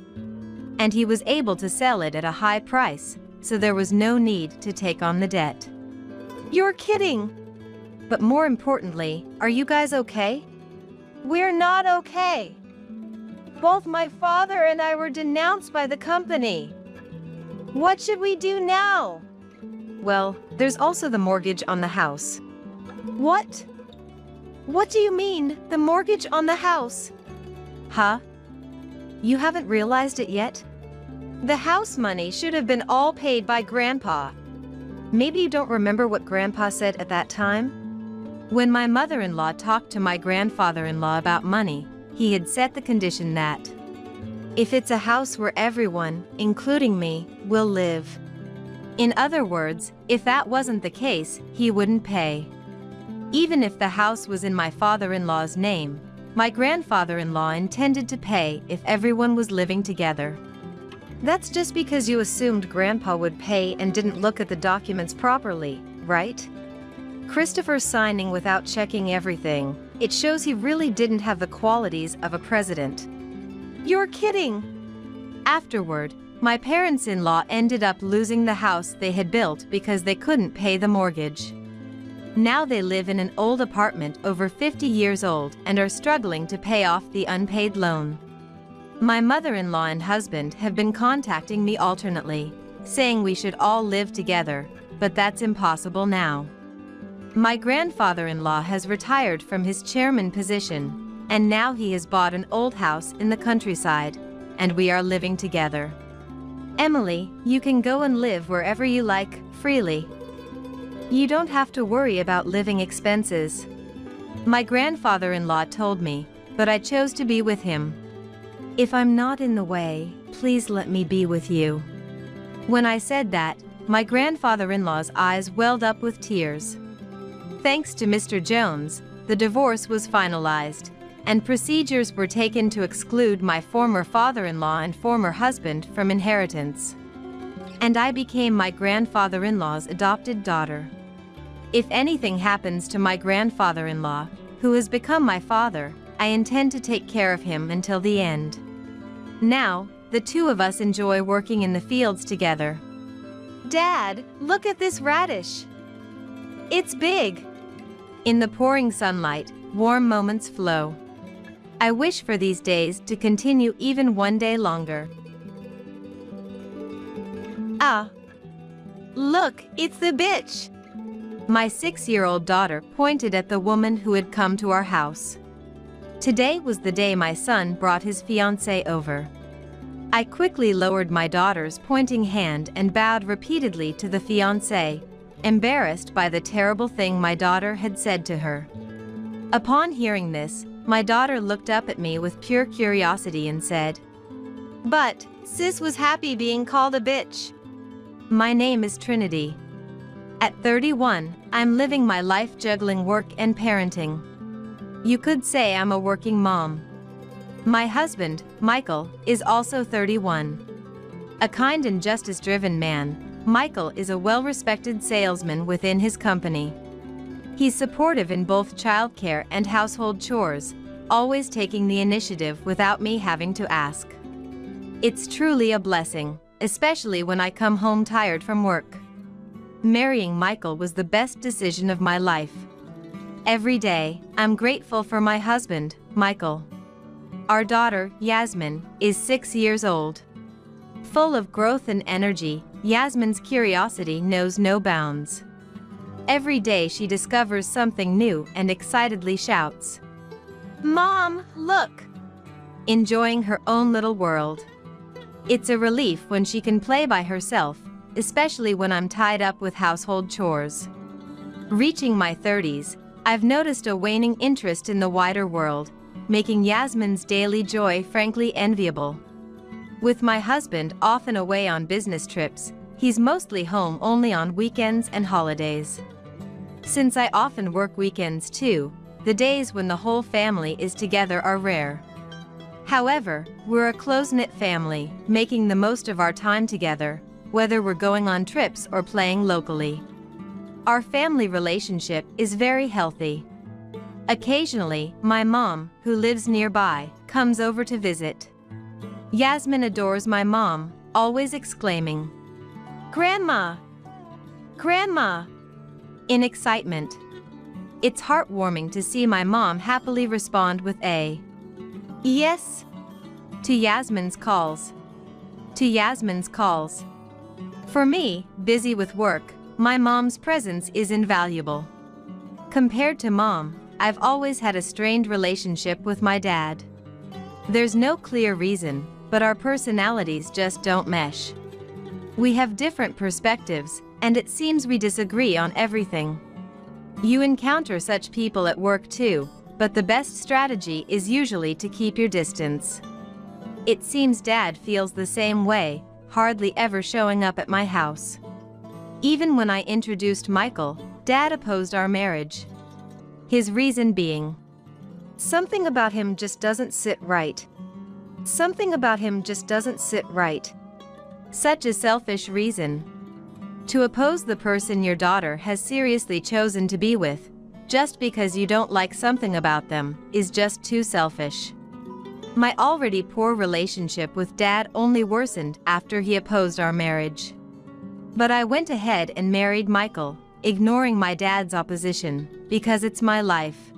And he was able to sell it at a high price, so there was no need to take on the debt. "You're kidding!" But more importantly, are you guys okay? "We're not okay. Both my father and I were denounced by the company. What should we do now?" Well, there's also the mortgage on the house." "What? What do you mean, the mortgage on the house?" Huh? You haven't realized it yet? The house money should have been all paid by Grandpa. Maybe you don't remember what Grandpa said at that time? When my mother-in-law talked to my grandfather-in-law about money, he had set the condition that if it's a house where everyone, including me, will live, In other words, if that wasn't the case, he wouldn't pay. Even if the house was in my father-in-law's name, my grandfather-in-law intended to pay if everyone was living together. That's just because you assumed Grandpa would pay and didn't look at the documents properly, right? Christopher signing without checking everything. It shows he really didn't have the qualities of a president. You're kidding! Afterward, my parents-in-law ended up losing the house they had built because they couldn't pay the mortgage. Now they live in an old apartment over 50 years old and are struggling to pay off the unpaid loan. My mother-in-law and husband have been contacting me alternately, saying we should all live together, but that's impossible now. My grandfather-in-law has retired from his chairman position, and now he has bought an old house in the countryside, and we are living together. Emily, you can go and live wherever you like, freely. You don't have to worry about living expenses. My grandfather-in-law told me, but I chose to be with him. If I'm not in the way, please let me be with you. When I said that, my grandfather-in-law's eyes welled up with tears. Thanks to Mr. Jones, the divorce was finalized, and procedures were taken to exclude my former father-in-law and former husband from inheritance. And I became my grandfather-in-law's adopted daughter. If anything happens to my grandfather-in-law, who has become my father, I intend to take care of him until the end. Now, the two of us enjoy working in the fields together. Dad, look at this radish. It's big. In the pouring sunlight, warm moments flow. I wish for these days to continue even one day longer. Ah! Look, it's the bitch! My 6-year-old daughter pointed at the woman who had come to our house. Today was the day my son brought his fiancée over. I quickly lowered my daughter's pointing hand and bowed repeatedly to the fiancé, embarrassed by the terrible thing my daughter had said to her. Upon hearing this, my daughter looked up at me with pure curiosity and said, "But, sis was happy being called a bitch." My name is Trinity. At 31, I'm living my life juggling work and parenting. You could say I'm a working mom. My husband, Michael, is also 31. A kind and justice-driven man, Michael is a well-respected salesman within his company. He's supportive in both childcare and household chores, always taking the initiative without me having to ask. It's truly a blessing, especially when I come home tired from work. Marrying Michael was the best decision of my life. Every day, I'm grateful for my husband, Michael. Our daughter, Yasmin, is 6 years old. Full of growth and energy, Yasmin's curiosity knows no bounds. Every day she discovers something new and excitedly shouts, "Mom, look!" enjoying her own little world. It's a relief when she can play by herself, especially when I'm tied up with household chores. Reaching my 30s, I've noticed a waning interest in the wider world, making Yasmin's daily joy frankly enviable. With my husband often away on business trips, he's mostly home only on weekends and holidays. Since I often work weekends too, the days when the whole family is together are rare. However, we're a close-knit family, making the most of our time together, whether we're going on trips or playing locally. Our family relationship is very healthy. Occasionally, my mom, who lives nearby, comes over to visit. Yasmin adores my mom, always exclaiming, "Grandma! Grandma!" in excitement. It's heartwarming to see my mom happily respond with a "Yes" to Yasmin's calls. For me, busy with work, my mom's presence is invaluable. Compared to Mom, I've always had a strained relationship with my dad. There's no clear reason, but our personalities just don't mesh. We have different perspectives, and it seems we disagree on everything. You encounter such people at work too, but the best strategy is usually to keep your distance. It seems Dad feels the same way, hardly ever showing up at my house. Even when I introduced Michael, Dad opposed our marriage. His reason being, something about him just doesn't sit right. Something about him just doesn't sit right. Such a selfish reason. To oppose the person your daughter has seriously chosen to be with, just because you don't like something about them, is just too selfish. My already poor relationship with Dad only worsened after he opposed our marriage. But I went ahead and married Michael, ignoring my dad's opposition, because it's my life.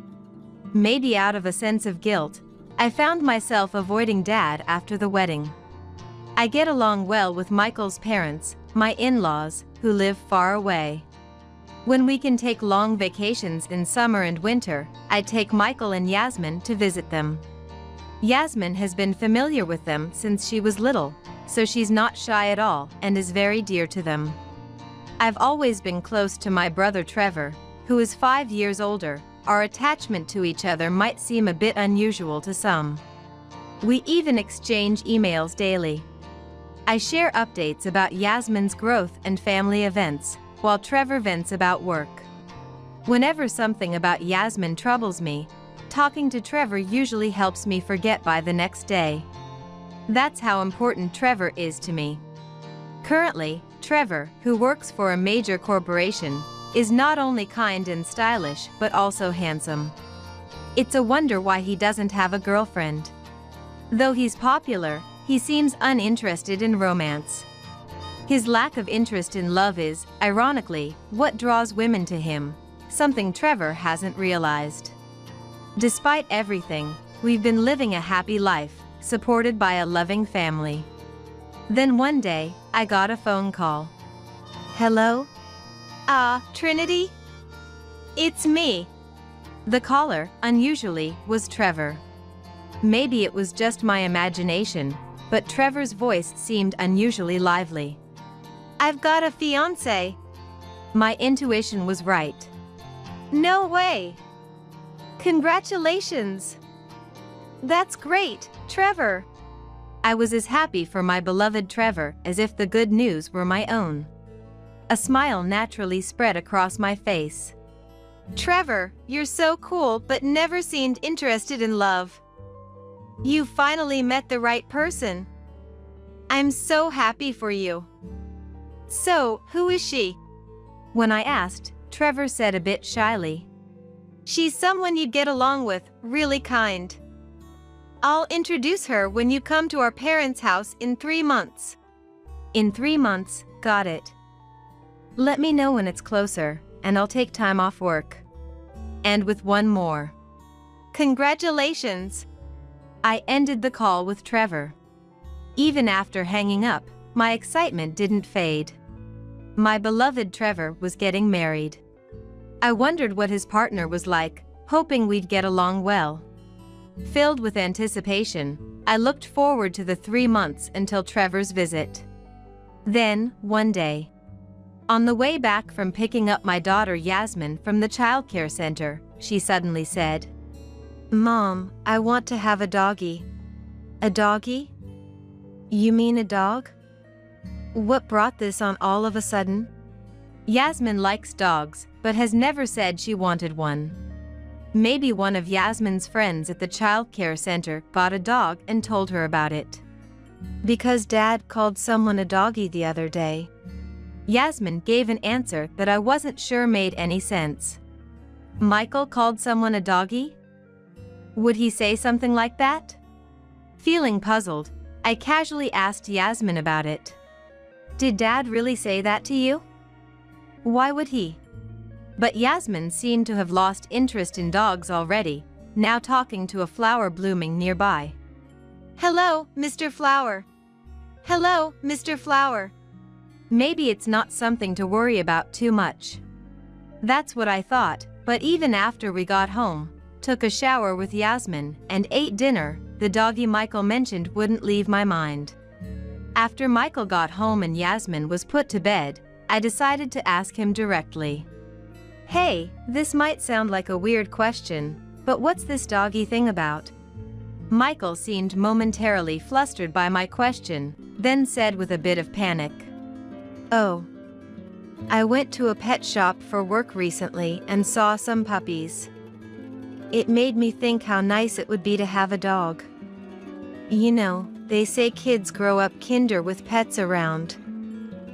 Maybe out of a sense of guilt, I found myself avoiding Dad after the wedding. I get along well with Michael's parents, my in-laws, who live far away. When we can take long vacations in summer and winter, I take Michael and Yasmin to visit them. Yasmin has been familiar with them since she was little, so she's not shy at all and is very dear to them. I've always been close to my brother Trevor, who is 5 years older. Our attachment to each other might seem a bit unusual to some. We even exchange emails daily. I share updates about Yasmin's growth and family events, while Trevor vents about work. Whenever something about Yasmin troubles me, talking to Trevor usually helps me forget by the next day. That's how important Trevor is to me. Currently, Trevor, who works for a major corporation, is not only kind and stylish but also handsome. It's a wonder why he doesn't have a girlfriend. Though he's popular, he seems uninterested in romance. His lack of interest in love is, ironically, what draws women to him, something Trevor hasn't realized. Despite everything, we've been living a happy life, supported by a loving family. Then one day, I got a phone call. Hello? Trinity? It's me. The caller, unusually, was Trevor. Maybe it was just my imagination, but Trevor's voice seemed unusually lively. I've got a fiancé. My intuition was right. No way. Congratulations. That's great, Trevor. I was as happy for my beloved Trevor as if the good news were my own. A smile naturally spread across my face. Trevor, you're so cool but never seemed interested in love. You finally met the right person. I'm so happy for you. So, who is she? When I asked, Trevor said a bit shyly, She's someone you'd get along with, really kind. I'll introduce her when you come to our parents' house in 3 months. In 3 months, got it. Let me know when it's closer, and I'll take time off work. And with one more. Congratulations. I ended the call with Trevor. Even after hanging up, my excitement didn't fade. My beloved Trevor was getting married. I wondered what his partner was like, hoping we'd get along well. Filled with anticipation, I looked forward to the 3 months until Trevor's visit. Then, one day, on the way back from picking up my daughter Yasmin from the childcare center, she suddenly said, Mom, I want to have a doggy. A doggy? You mean a dog? What brought this on all of a sudden? Yasmin likes dogs, but has never said she wanted one. Maybe one of Yasmin's friends at the childcare center got a dog and told her about it. Because Dad called someone a doggy the other day. Yasmin gave an answer that I wasn't sure made any sense. Michael called someone a doggy? Would he say something like that? Feeling puzzled, I casually asked Yasmin about it. Did Dad really say that to you? Why would he? But Yasmin seemed to have lost interest in dogs already, now talking to a flower blooming nearby. Hello, Mr. Flower. Hello, Mr. Flower. Maybe it's not something to worry about too much. That's what I thought, but even after we got home, took a shower with Yasmin, and ate dinner, the doggy Michael mentioned wouldn't leave my mind. After Michael got home and Yasmin was put to bed, I decided to ask him directly. Hey, this might sound like a weird question, but what's this doggy thing about? Michael seemed momentarily flustered by my question, then said with a bit of panic, Oh. I went to a pet shop for work recently and saw some puppies. It made me think how nice it would be to have a dog. You know, they say kids grow up kinder with pets around.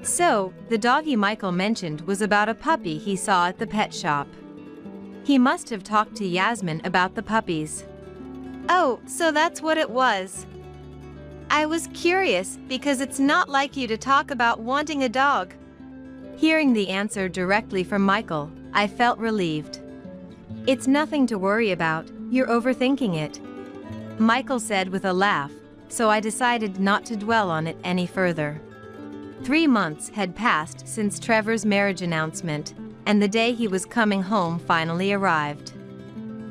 So, the doggy Michael mentioned was about a puppy he saw at the pet shop. He must have talked to Yasmin about the puppies. Oh, so that's what it was. I was curious because it's not like you to talk about wanting a dog. Hearing the answer directly from Michael, I felt relieved. It's nothing to worry about, you're overthinking it, Michael said with a laugh, so I decided not to dwell on it any further. 3 months had passed since Trevor's marriage announcement, and the day he was coming home finally arrived.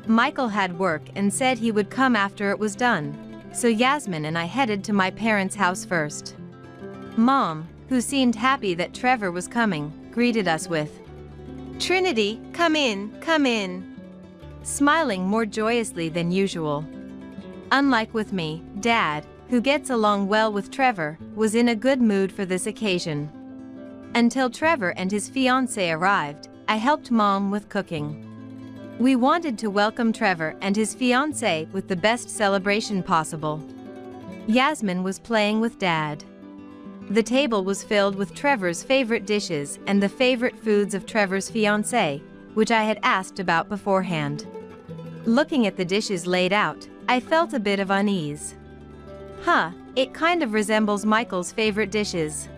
Michael had work and said he would come after it was done, so Yasmin and I headed to my parents' house first. Mom, who seemed happy that Trevor was coming, greeted us with, "Trinity, come in, come in," smiling more joyously than usual. Unlike with me, Dad, who gets along well with Trevor, was in a good mood for this occasion. Until Trevor and his fiancée arrived, I helped Mom with cooking. We wanted to welcome Trevor and his fiancée with the best celebration possible. Yasmin was playing with Dad. The table was filled with Trevor's favorite dishes and the favorite foods of Trevor's fiancée, which I had asked about beforehand. Looking at the dishes laid out, I felt a bit of unease. It kind of resembles Michael's favorite dishes.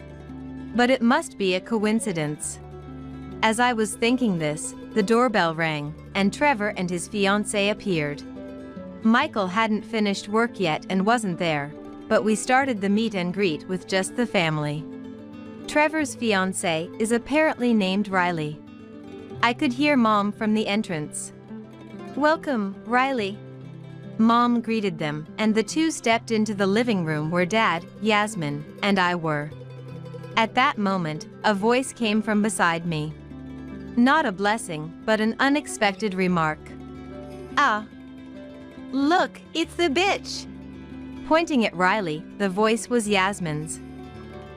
But it must be a coincidence. As I was thinking this, the doorbell rang, and Trevor and his fiancée appeared. Michael hadn't finished work yet and wasn't there, but we started the meet and greet with just the family. Trevor's fiancée is apparently named Riley. I could hear Mom from the entrance. "Welcome, Riley." Mom greeted them, and the two stepped into the living room where Dad, Yasmin, and I were. At that moment, a voice came from beside me. Not a blessing, but an unexpected remark. "Ah, look, it's the bitch." Pointing at Riley, the voice was Yasmin's,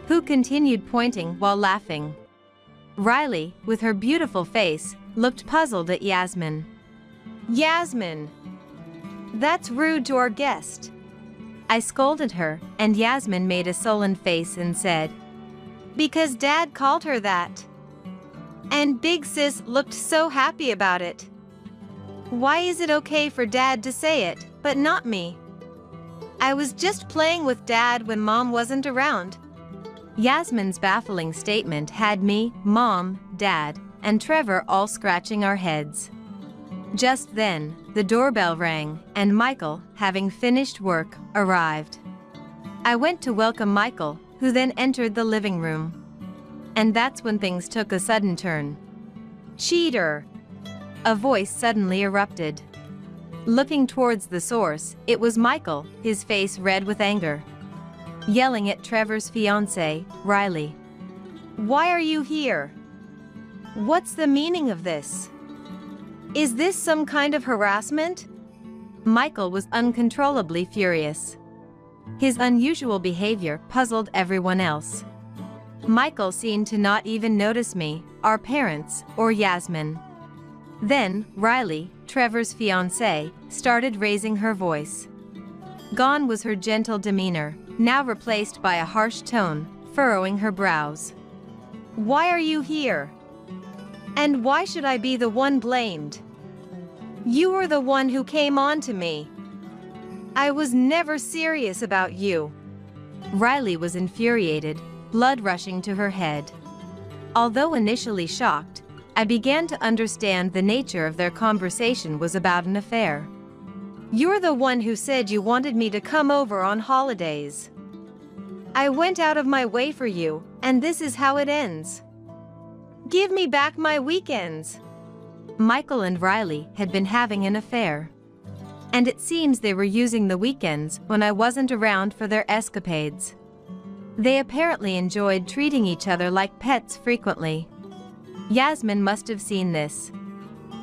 who continued pointing while laughing. Riley, with her beautiful face, looked puzzled at Yasmin. "Yasmin, that's rude to our guest." I scolded her, and Yasmin made a sullen face and said, "Because Dad called her that. And Big Sis looked so happy about it. Why is it okay for Dad to say it, but not me? I was just playing with Dad when Mom wasn't around." Yasmin's baffling statement had me, Mom, Dad, and Trevor all scratching our heads. Just then, the doorbell rang, and Michael, having finished work, arrived. I went to welcome Michael, who then entered the living room. And that's when things took a sudden turn. "Cheater!" A voice suddenly erupted. Looking towards the source, it was Michael, his face red with anger, yelling at Trevor's fiancée, Riley. "Why are you here? What's the meaning of this? Is this some kind of harassment?" Michael was uncontrollably furious. His unusual behavior puzzled everyone else. Michael seemed to not even notice me, our parents, or Yasmin. Then, Riley, Trevor's fiancée, started raising her voice. Gone was her gentle demeanor, now replaced by a harsh tone, furrowing her brows. "Why are you here? And why should I be the one blamed? You were the one who came on to me. I was never serious about you." Riley was infuriated, blood rushing to her head. Although initially shocked, I began to understand the nature of their conversation was about an affair. "You're the one who said you wanted me to come over on holidays. I went out of my way for you, and this is how it ends. Give me back my weekends." Michael and Riley had been having an affair. And it seems they were using the weekends when I wasn't around for their escapades. They apparently enjoyed treating each other like pets frequently. Yasmin must have seen this.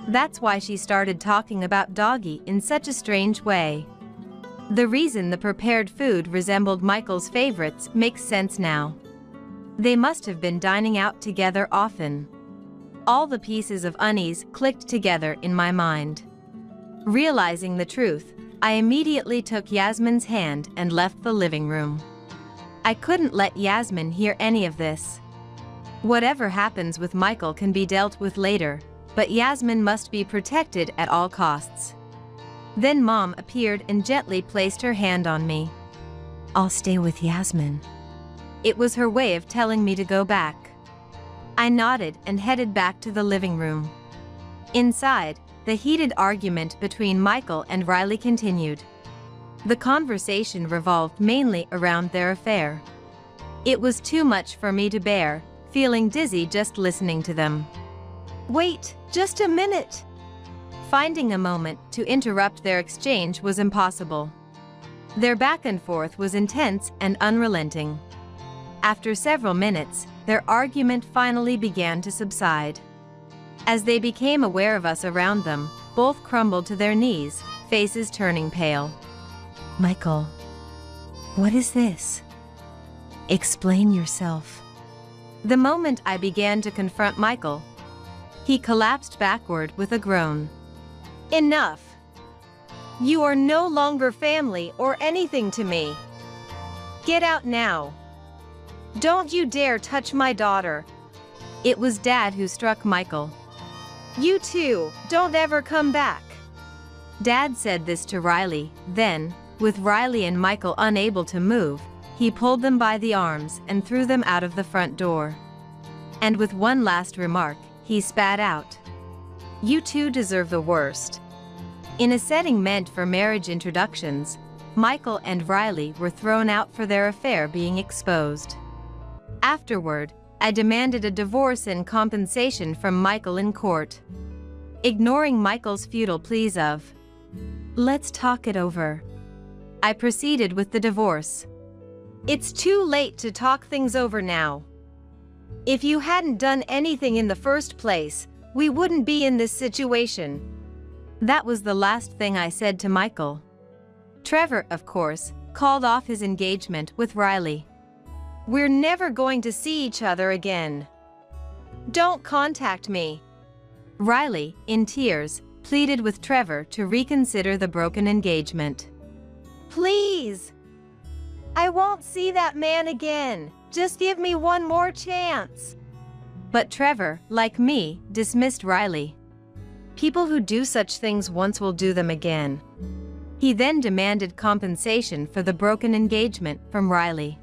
That's why she started talking about Doggy in such a strange way. The reason the prepared food resembled Michael's favorites makes sense now. They must have been dining out together often. All the pieces of unease clicked together in my mind. Realizing the truth, I immediately took Yasmin's hand and left the living room. I couldn't let Yasmin hear any of this. Whatever happens with Michael can be dealt with later, but Yasmin must be protected at all costs. Then Mom appeared and gently placed her hand on me. "I'll stay with Yasmin." It was her way of telling me to go back. I nodded and headed back to the living room. Inside, the heated argument between Michael and Riley continued. The conversation revolved mainly around their affair. It was too much for me to bear, feeling dizzy just listening to them. Wait, just a minute. Finding a moment to interrupt their exchange was impossible. Their back and forth was intense and unrelenting. After several minutes, their argument finally began to subside. As they became aware of us around them, both crumbled to their knees, faces turning pale. "Michael, what is this? Explain yourself." The moment I began to confront Michael, he collapsed backward with a groan. Enough. You are no longer family or anything to me. Get out now. Don't you dare touch my daughter. It was Dad who struck Michael. You two, don't ever come back. Dad said this to Riley, then, with Riley and Michael unable to move, he pulled them by the arms and threw them out of the front door. And with one last remark, he spat out, "You two deserve the worst." In a setting meant for marriage introductions, Michael and Riley were thrown out for their affair being exposed. Afterward, I demanded a divorce and compensation from Michael in court. Ignoring Michael's futile pleas of, "Let's talk it over," I proceeded with the divorce. It's too late to talk things over now. If you hadn't done anything in the first place, we wouldn't be in this situation. That was the last thing I said to Michael. Trevor, of course, called off his engagement with Riley. We're never going to see each other again. Don't contact me. Riley, in tears, pleaded with Trevor to reconsider the broken engagement. Please. I won't see that man again. Just give me one more chance. But Trevor, like me, dismissed Riley. People who do such things once will do them again. He then demanded compensation for the broken engagement from Riley.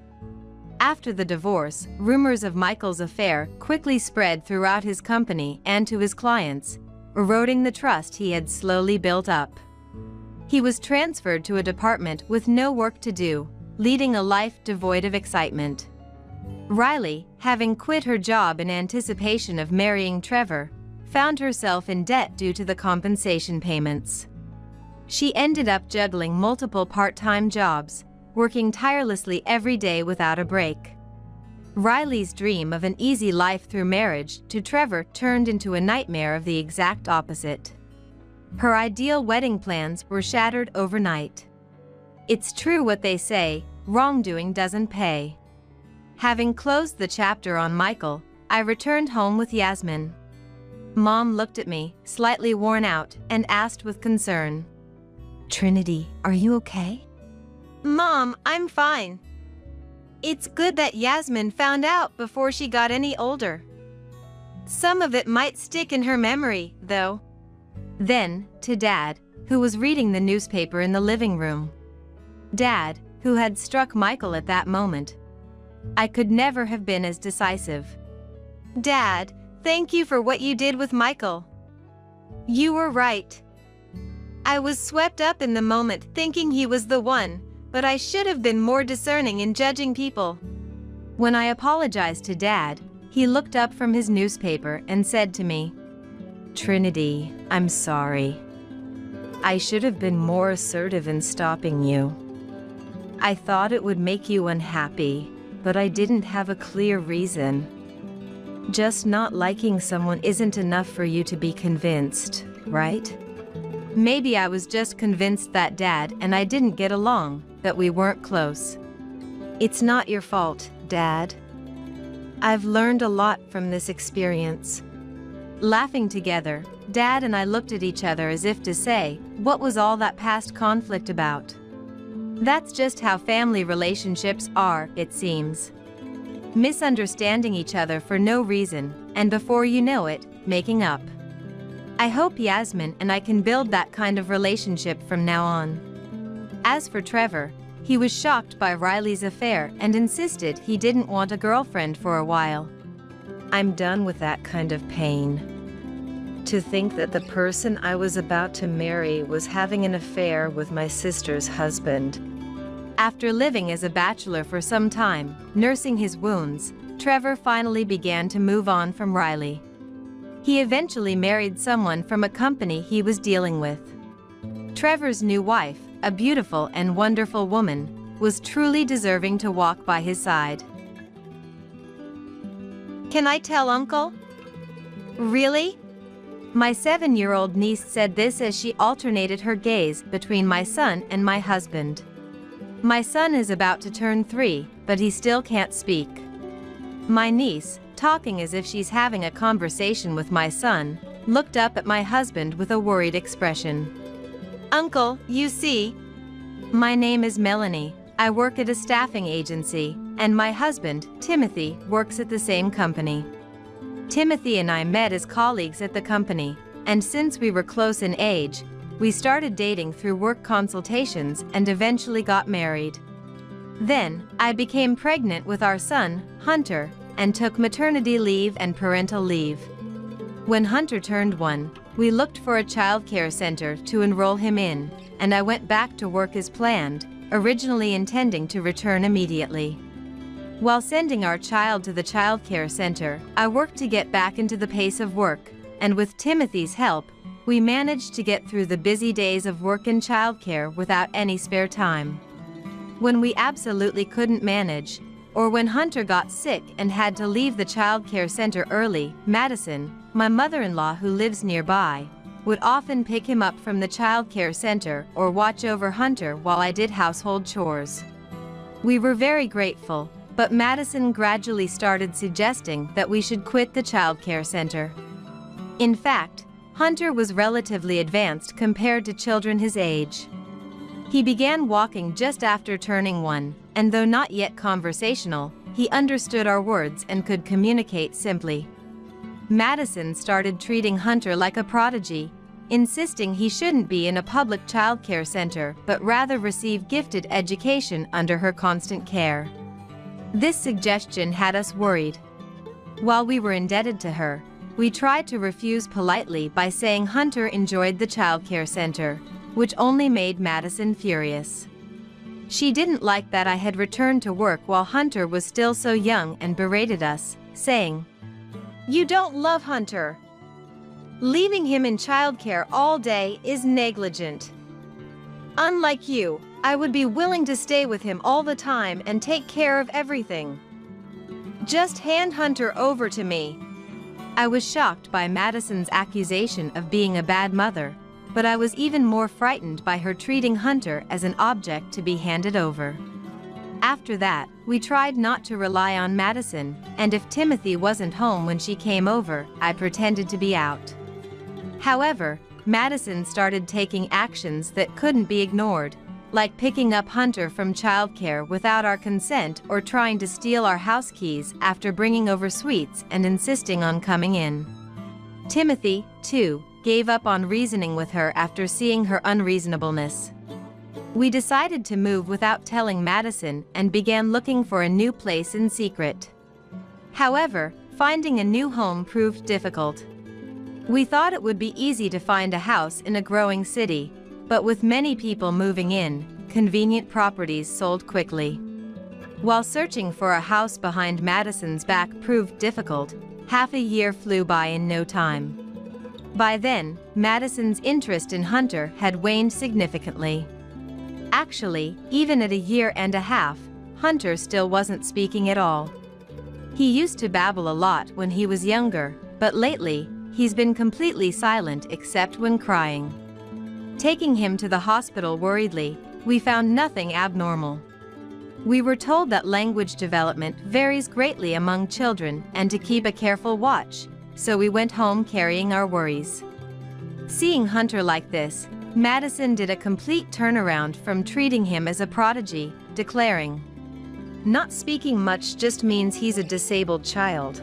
After the divorce, rumors of Michael's affair quickly spread throughout his company and to his clients, eroding the trust he had slowly built up. He was transferred to a department with no work to do, leading a life devoid of excitement. Riley, having quit her job in anticipation of marrying Trevor, found herself in debt due to the compensation payments. She ended up juggling multiple part-time jobs, working tirelessly every day without a break. Riley's dream of an easy life through marriage to Trevor turned into a nightmare of the exact opposite. Her ideal wedding plans were shattered overnight. It's true what they say, wrongdoing doesn't pay. Having closed the chapter on Michael, I returned home with Yasmin. Mom looked at me, slightly worn out, and asked with concern, "Trinity, are you okay?" Mom, I'm fine. It's good that Yasmin found out before she got any older. Some of it might stick in her memory, though. Then, to Dad, who was reading the newspaper in the living room. Dad, who had struck Michael at that moment. I could never have been as decisive. Dad, thank you for what you did with Michael. You were right. I was swept up in the moment thinking he was the one, but I should have been more discerning in judging people. When I apologized to Dad, he looked up from his newspaper and said to me, "Trinity, I'm sorry. I should have been more assertive in stopping you. I thought it would make you unhappy, but I didn't have a clear reason. Just not liking someone isn't enough for you to be convinced, right? Maybe I was just convinced that Dad and I didn't get along, that we weren't close. It's not your fault, Dad." I've learned a lot from this experience. Laughing together, Dad and I looked at each other as if to say, what was all that past conflict about? That's just how family relationships are, it seems. Misunderstanding each other for no reason, and before you know it, making up. I hope Yasmin and I can build that kind of relationship from now on. As for Trevor, he was shocked by Riley's affair and insisted he didn't want a girlfriend for a while. I'm done with that kind of pain. To think that the person I was about to marry was having an affair with my sister's husband. After living as a bachelor for some time, nursing his wounds, Trevor finally began to move on from Riley. He eventually married someone from a company he was dealing with. Trevor's new wife, a beautiful and wonderful woman, was truly deserving to walk by his side. Can I tell Uncle? Really? My 7-year-old niece said this as she alternated her gaze between my son and my husband. My son is about to turn 3, but he still can't speak. My niece, talking as if she's having a conversation with my son, looked up at my husband with a worried expression. Uncle, you see. My name is Melanie. I work at a staffing agency, and my husband, Timothy, works at the same company. Timothy and I met as colleagues at the company, and since we were close in age, we started dating through work consultations and eventually got married. Then, I became pregnant with our son, Hunter, and took maternity leave and parental leave. When Hunter turned 1, we looked for a childcare center to enroll him in, and I went back to work as planned, originally intending to return immediately. While sending our child to the childcare center, I worked to get back into the pace of work, and with Timothy's help, we managed to get through the busy days of work and childcare without any spare time. When we absolutely couldn't manage, or when Hunter got sick and had to leave the childcare center early, Madison, my mother-in-law who lives nearby, would often pick him up from the childcare center or watch over Hunter while I did household chores. We were very grateful, but Madison gradually started suggesting that we should quit the childcare center. In fact, Hunter was relatively advanced compared to children his age. He began walking just after turning 1, and though not yet conversational, he understood our words and could communicate simply. Madison started treating Hunter like a prodigy, insisting he shouldn't be in a public childcare center but rather receive gifted education under her constant care. This suggestion had us worried. While we were indebted to her, we tried to refuse politely by saying Hunter enjoyed the childcare center, which only made Madison furious. She didn't like that I had returned to work while Hunter was still so young and berated us, saying, "You don't love Hunter. Leaving him in childcare all day is negligent. Unlike you, I would be willing to stay with him all the time and take care of everything. Just hand Hunter over to me." I was shocked by Madison's accusation of being a bad mother, but I was even more frightened by her treating Hunter as an object to be handed over. After that, we tried not to rely on Madison, and if Timothy wasn't home when she came over, I pretended to be out. However, Madison started taking actions that couldn't be ignored, like picking up Hunter from childcare without our consent or trying to steal our house keys after bringing over sweets and insisting on coming in. Timothy, too, gave up on reasoning with her after seeing her unreasonableness. We decided to move without telling Madison and began looking for a new place in secret. However, finding a new home proved difficult. We thought it would be easy to find a house in a growing city, but with many people moving in, convenient properties sold quickly. While searching for a house behind Madison's back proved difficult, half a year flew by in no time. By then, Madison's interest in Hunter had waned significantly. Actually, even at a year and a half, Hunter still wasn't speaking at all. He used to babble a lot when he was younger, but lately, he's been completely silent except when crying. Taking him to the hospital worriedly, we found nothing abnormal. We were told that language development varies greatly among children and to keep a careful watch, so we went home carrying our worries. Seeing Hunter like this, Madison did a complete turnaround from treating him as a prodigy, declaring, "Not speaking much just means he's a disabled child.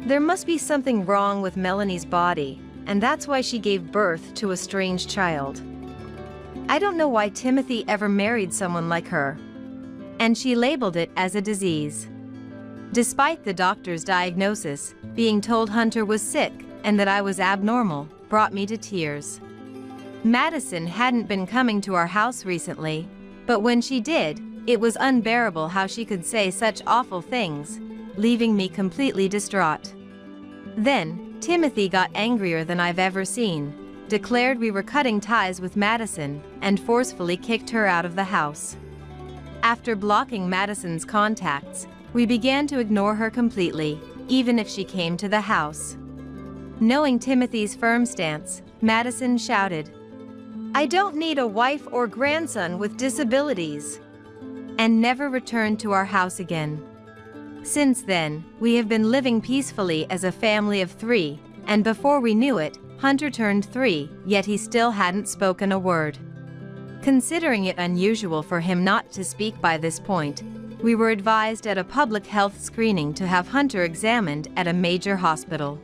There must be something wrong with Melanie's body, and that's why she gave birth to a strange child. I don't know why Timothy ever married someone like her." And she labeled it as a disease. Despite the doctor's diagnosis, being told Hunter was sick and that I was abnormal brought me to tears. Madison hadn't been coming to our house recently, but when she did, it was unbearable how she could say such awful things, leaving me completely distraught. Then, Timothy got angrier than I've ever seen, declared we were cutting ties with Madison, and forcefully kicked her out of the house. After blocking Madison's contacts, we began to ignore her completely, even if she came to the house. Knowing Timothy's firm stance, Madison shouted, "I don't need a wife or grandson with disabilities," and never returned to our house again. Since then, we have been living peacefully as a family of 3, and before we knew it, Hunter turned 3, yet he still hadn't spoken a word. Considering it unusual for him not to speak by this point, we were advised at a public health screening to have Hunter examined at a major hospital.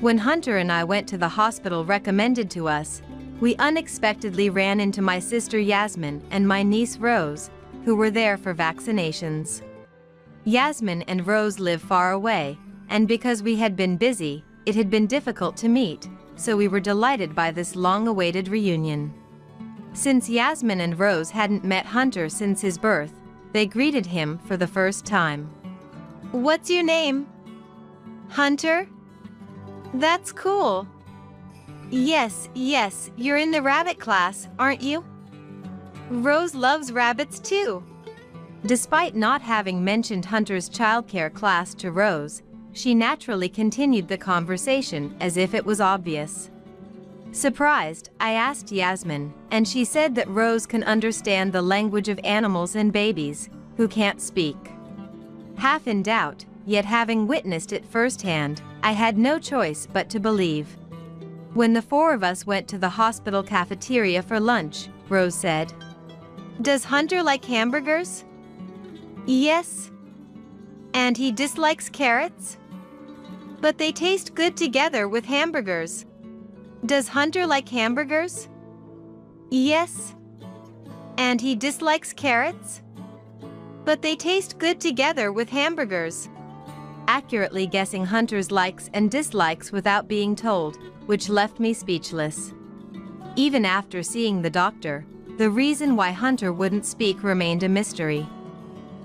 When Hunter and I went to the hospital recommended to us, we unexpectedly ran into my sister Yasmin and my niece Rose, who were there for vaccinations. Yasmin and Rose live far away, and because we had been busy, it had been difficult to meet, so we were delighted by this long-awaited reunion. Since Yasmin and Rose hadn't met Hunter since his birth, they greeted him for the first time. "What's your name?" "Hunter? That's cool." Yes, you're in the rabbit class, aren't you?" "Rose loves rabbits too." Despite not having mentioned Hunter's childcare class to Rose, she naturally continued the conversation as if it was obvious. Surprised, I asked Yasmin, and she said that Rose can understand the language of animals and babies, who can't speak. Half in doubt, yet having witnessed it firsthand, I had no choice but to believe. When the 4 of us went to the hospital cafeteria for lunch, Rose said, "Does Hunter like hamburgers?" "Yes." "And he dislikes carrots?" "But they taste good together with hamburgers." "Does Hunter like hamburgers?" "Yes." "And he dislikes carrots?" "But they taste good together with hamburgers." Accurately guessing Hunter's likes and dislikes without being told, which left me speechless. Even after seeing the doctor, the reason why Hunter wouldn't speak remained a mystery.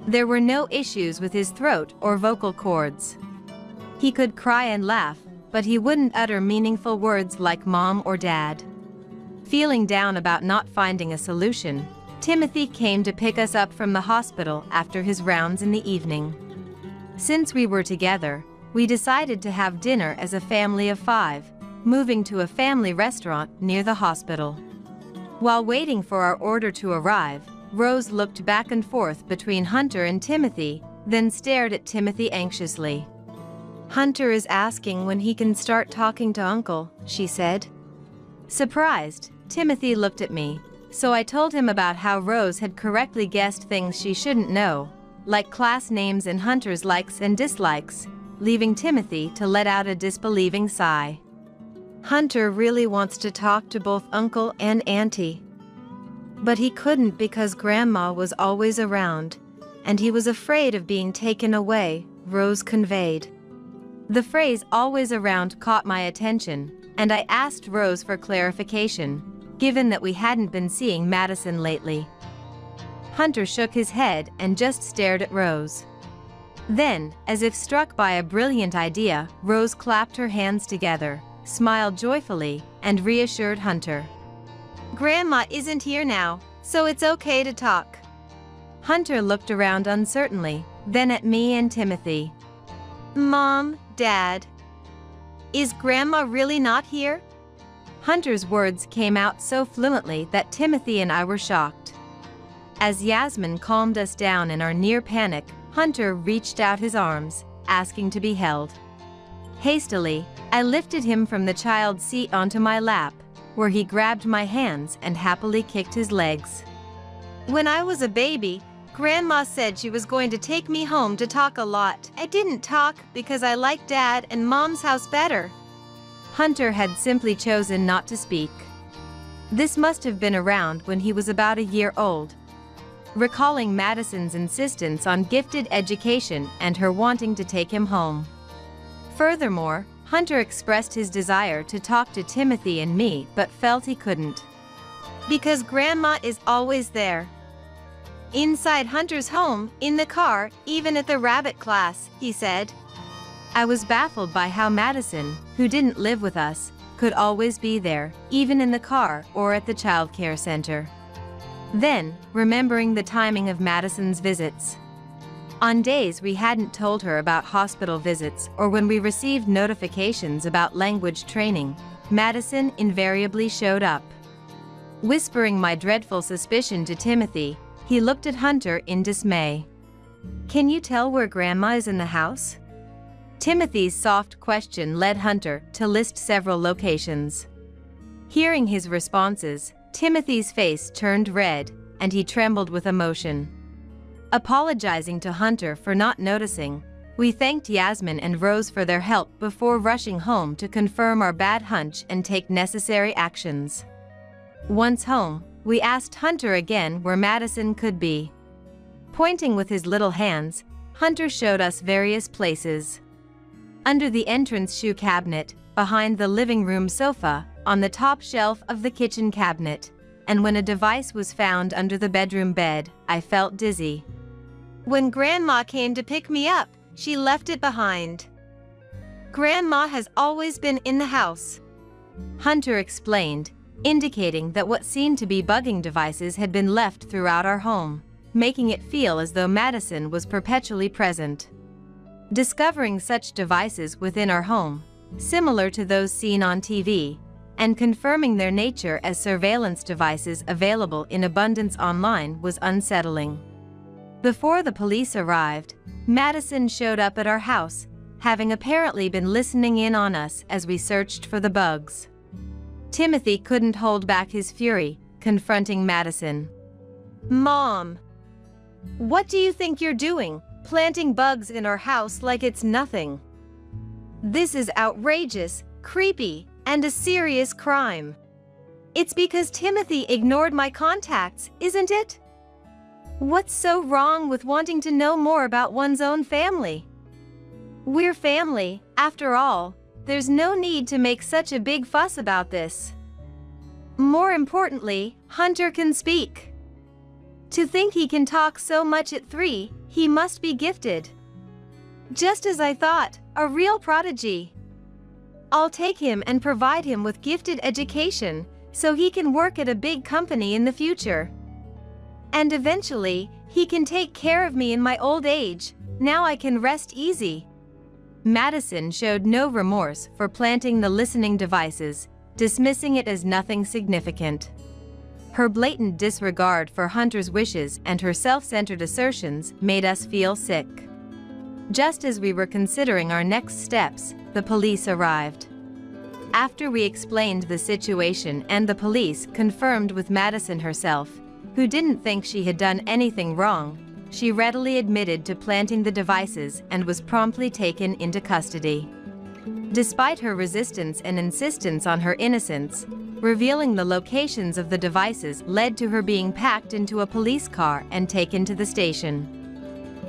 There were no issues with his throat or vocal cords. He could cry and laugh, but he wouldn't utter meaningful words like mom or dad. Feeling down about not finding a solution, Timothy came to pick us up from the hospital after his rounds in the evening. Since we were together, we decided to have dinner as a family of 5, moving to a family restaurant near the hospital. While waiting for our order to arrive, Rose looked back and forth between Hunter and Timothy, then stared at Timothy anxiously. "Hunter is asking when he can start talking to Uncle," she said. Surprised, Timothy looked at me, so I told him about how Rose had correctly guessed things she shouldn't know, like class names and Hunter's likes and dislikes, leaving Timothy to let out a disbelieving sigh. "Hunter really wants to talk to both Uncle and Auntie. But he couldn't because Grandma was always around, and he was afraid of being taken away," Rose conveyed. The phrase "always around" caught my attention, and I asked Rose for clarification, given that we hadn't been seeing Madison lately. Hunter shook his head and just stared at Rose. Then, as if struck by a brilliant idea, Rose clapped her hands together, smiled joyfully, and reassured Hunter. "Grandma isn't here now, so it's okay to talk." Hunter looked around uncertainly, then at me and Timothy. "Mom, Dad, is Grandma really not here?" Hunter's words came out so fluently that Timothy and I were shocked. As Yasmin calmed us down in our near panic, Hunter reached out his arms, asking to be held. Hastily, I lifted him from the child's seat onto my lap, where he grabbed my hands and happily kicked his legs. When I was a baby, Grandma said she was going to take me home to talk a lot. I didn't talk because I liked Dad and Mom's house better. Hunter had simply chosen not to speak. This must have been around when he was about a year old. Recalling Madison's insistence on gifted education and her wanting to take him home. Furthermore, Hunter expressed his desire to talk to Timothy and me but felt he couldn't. Because Grandma is always there. Inside Hunter's home, in the car, even at the rabbit class, he said. I was baffled by how Madison, who didn't live with us, could always be there, even in the car or at the childcare center. Then, remembering the timing of Madison's visits. On days we hadn't told her about hospital visits or when we received notifications about language training, Madison invariably showed up. Whispering my dreadful suspicion to Timothy, he looked at Hunter in dismay. "Can you tell where Grandma is in the house?" Timothy's soft question led Hunter to list several locations. Hearing his responses, Timothy's face turned red, and he trembled with emotion. Apologizing to Hunter for not noticing, we thanked Yasmin and Rose for their help before rushing home to confirm our bad hunch and take necessary actions. Once home, we asked Hunter again where Madison could be. Pointing with his little hands, Hunter showed us various places. Under the entrance shoe cabinet, behind the living room sofa, on the top shelf of the kitchen cabinet, and when a device was found under the bedroom bed, I felt dizzy. When Grandma came to pick me up, she left it behind. Grandma has always been in the house. Hunter explained, indicating that what seemed to be bugging devices had been left throughout our home, making it feel as though Madison was perpetually present. Discovering such devices within our home, similar to those seen on TV, and confirming their nature as surveillance devices available in abundance online was unsettling. Before the police arrived, Madison showed up at our house, having apparently been listening in on us as we searched for the bugs. Timothy couldn't hold back his fury, confronting Madison. "Mom, what do you think you're doing, planting bugs in our house like it's nothing? This is outrageous, creepy, and a serious crime. It's because Timothy ignored my contacts, isn't it? What's so wrong with wanting to know more about one's own family? We're family, after all. There's no need to make such a big fuss about this. More importantly, Hunter can speak. To think he can talk so much at 3, he must be gifted. Just as I thought, a real prodigy. I'll take him and provide him with gifted education, so he can work at a big company in the future. And eventually, he can take care of me in my old age. Now I can rest easy." Madison showed no remorse for planting the listening devices, dismissing it as nothing significant. Her blatant disregard for Hunter's wishes and her self-centered assertions made us feel sick. Just as we were considering our next steps, the police arrived. After we explained the situation and the police confirmed with Madison herself, who didn't think she had done anything wrong, she readily admitted to planting the devices and was promptly taken into custody. Despite her resistance and insistence on her innocence, revealing the locations of the devices led to her being packed into a police car and taken to the station.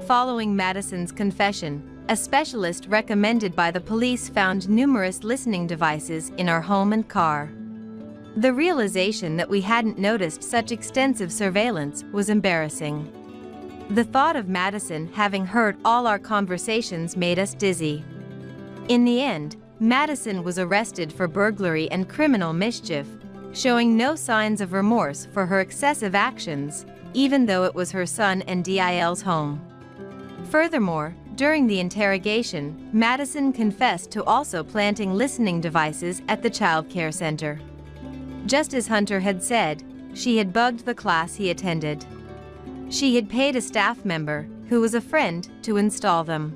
Following Madison's confession, a specialist recommended by the police found numerous listening devices in our home and car. The realization that we hadn't noticed such extensive surveillance was embarrassing. The thought of Madison having heard all our conversations made us dizzy. In the end, Madison was arrested for burglary and criminal mischief, showing no signs of remorse for her excessive actions, even though it was her son and DIL's home. Furthermore, during the interrogation, Madison confessed to also planting listening devices at the child care center. Just as Hunter had said, she had bugged the class he attended. She had paid a staff member, who was a friend, to install them.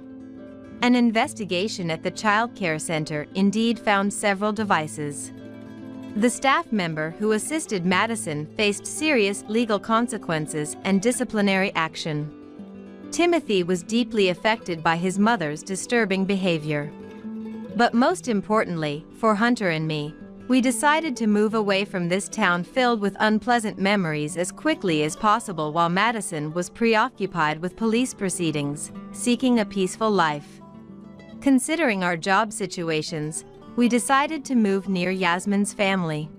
An investigation at the child care center indeed found several devices. The staff member who assisted Madison faced serious legal consequences and disciplinary action. Timothy was deeply affected by his mother's disturbing behavior. But most importantly, for Hunter and me, we decided to move away from this town filled with unpleasant memories as quickly as possible while Madison was preoccupied with police proceedings, seeking a peaceful life. Considering our job situations, we decided to move near Yasmin's family.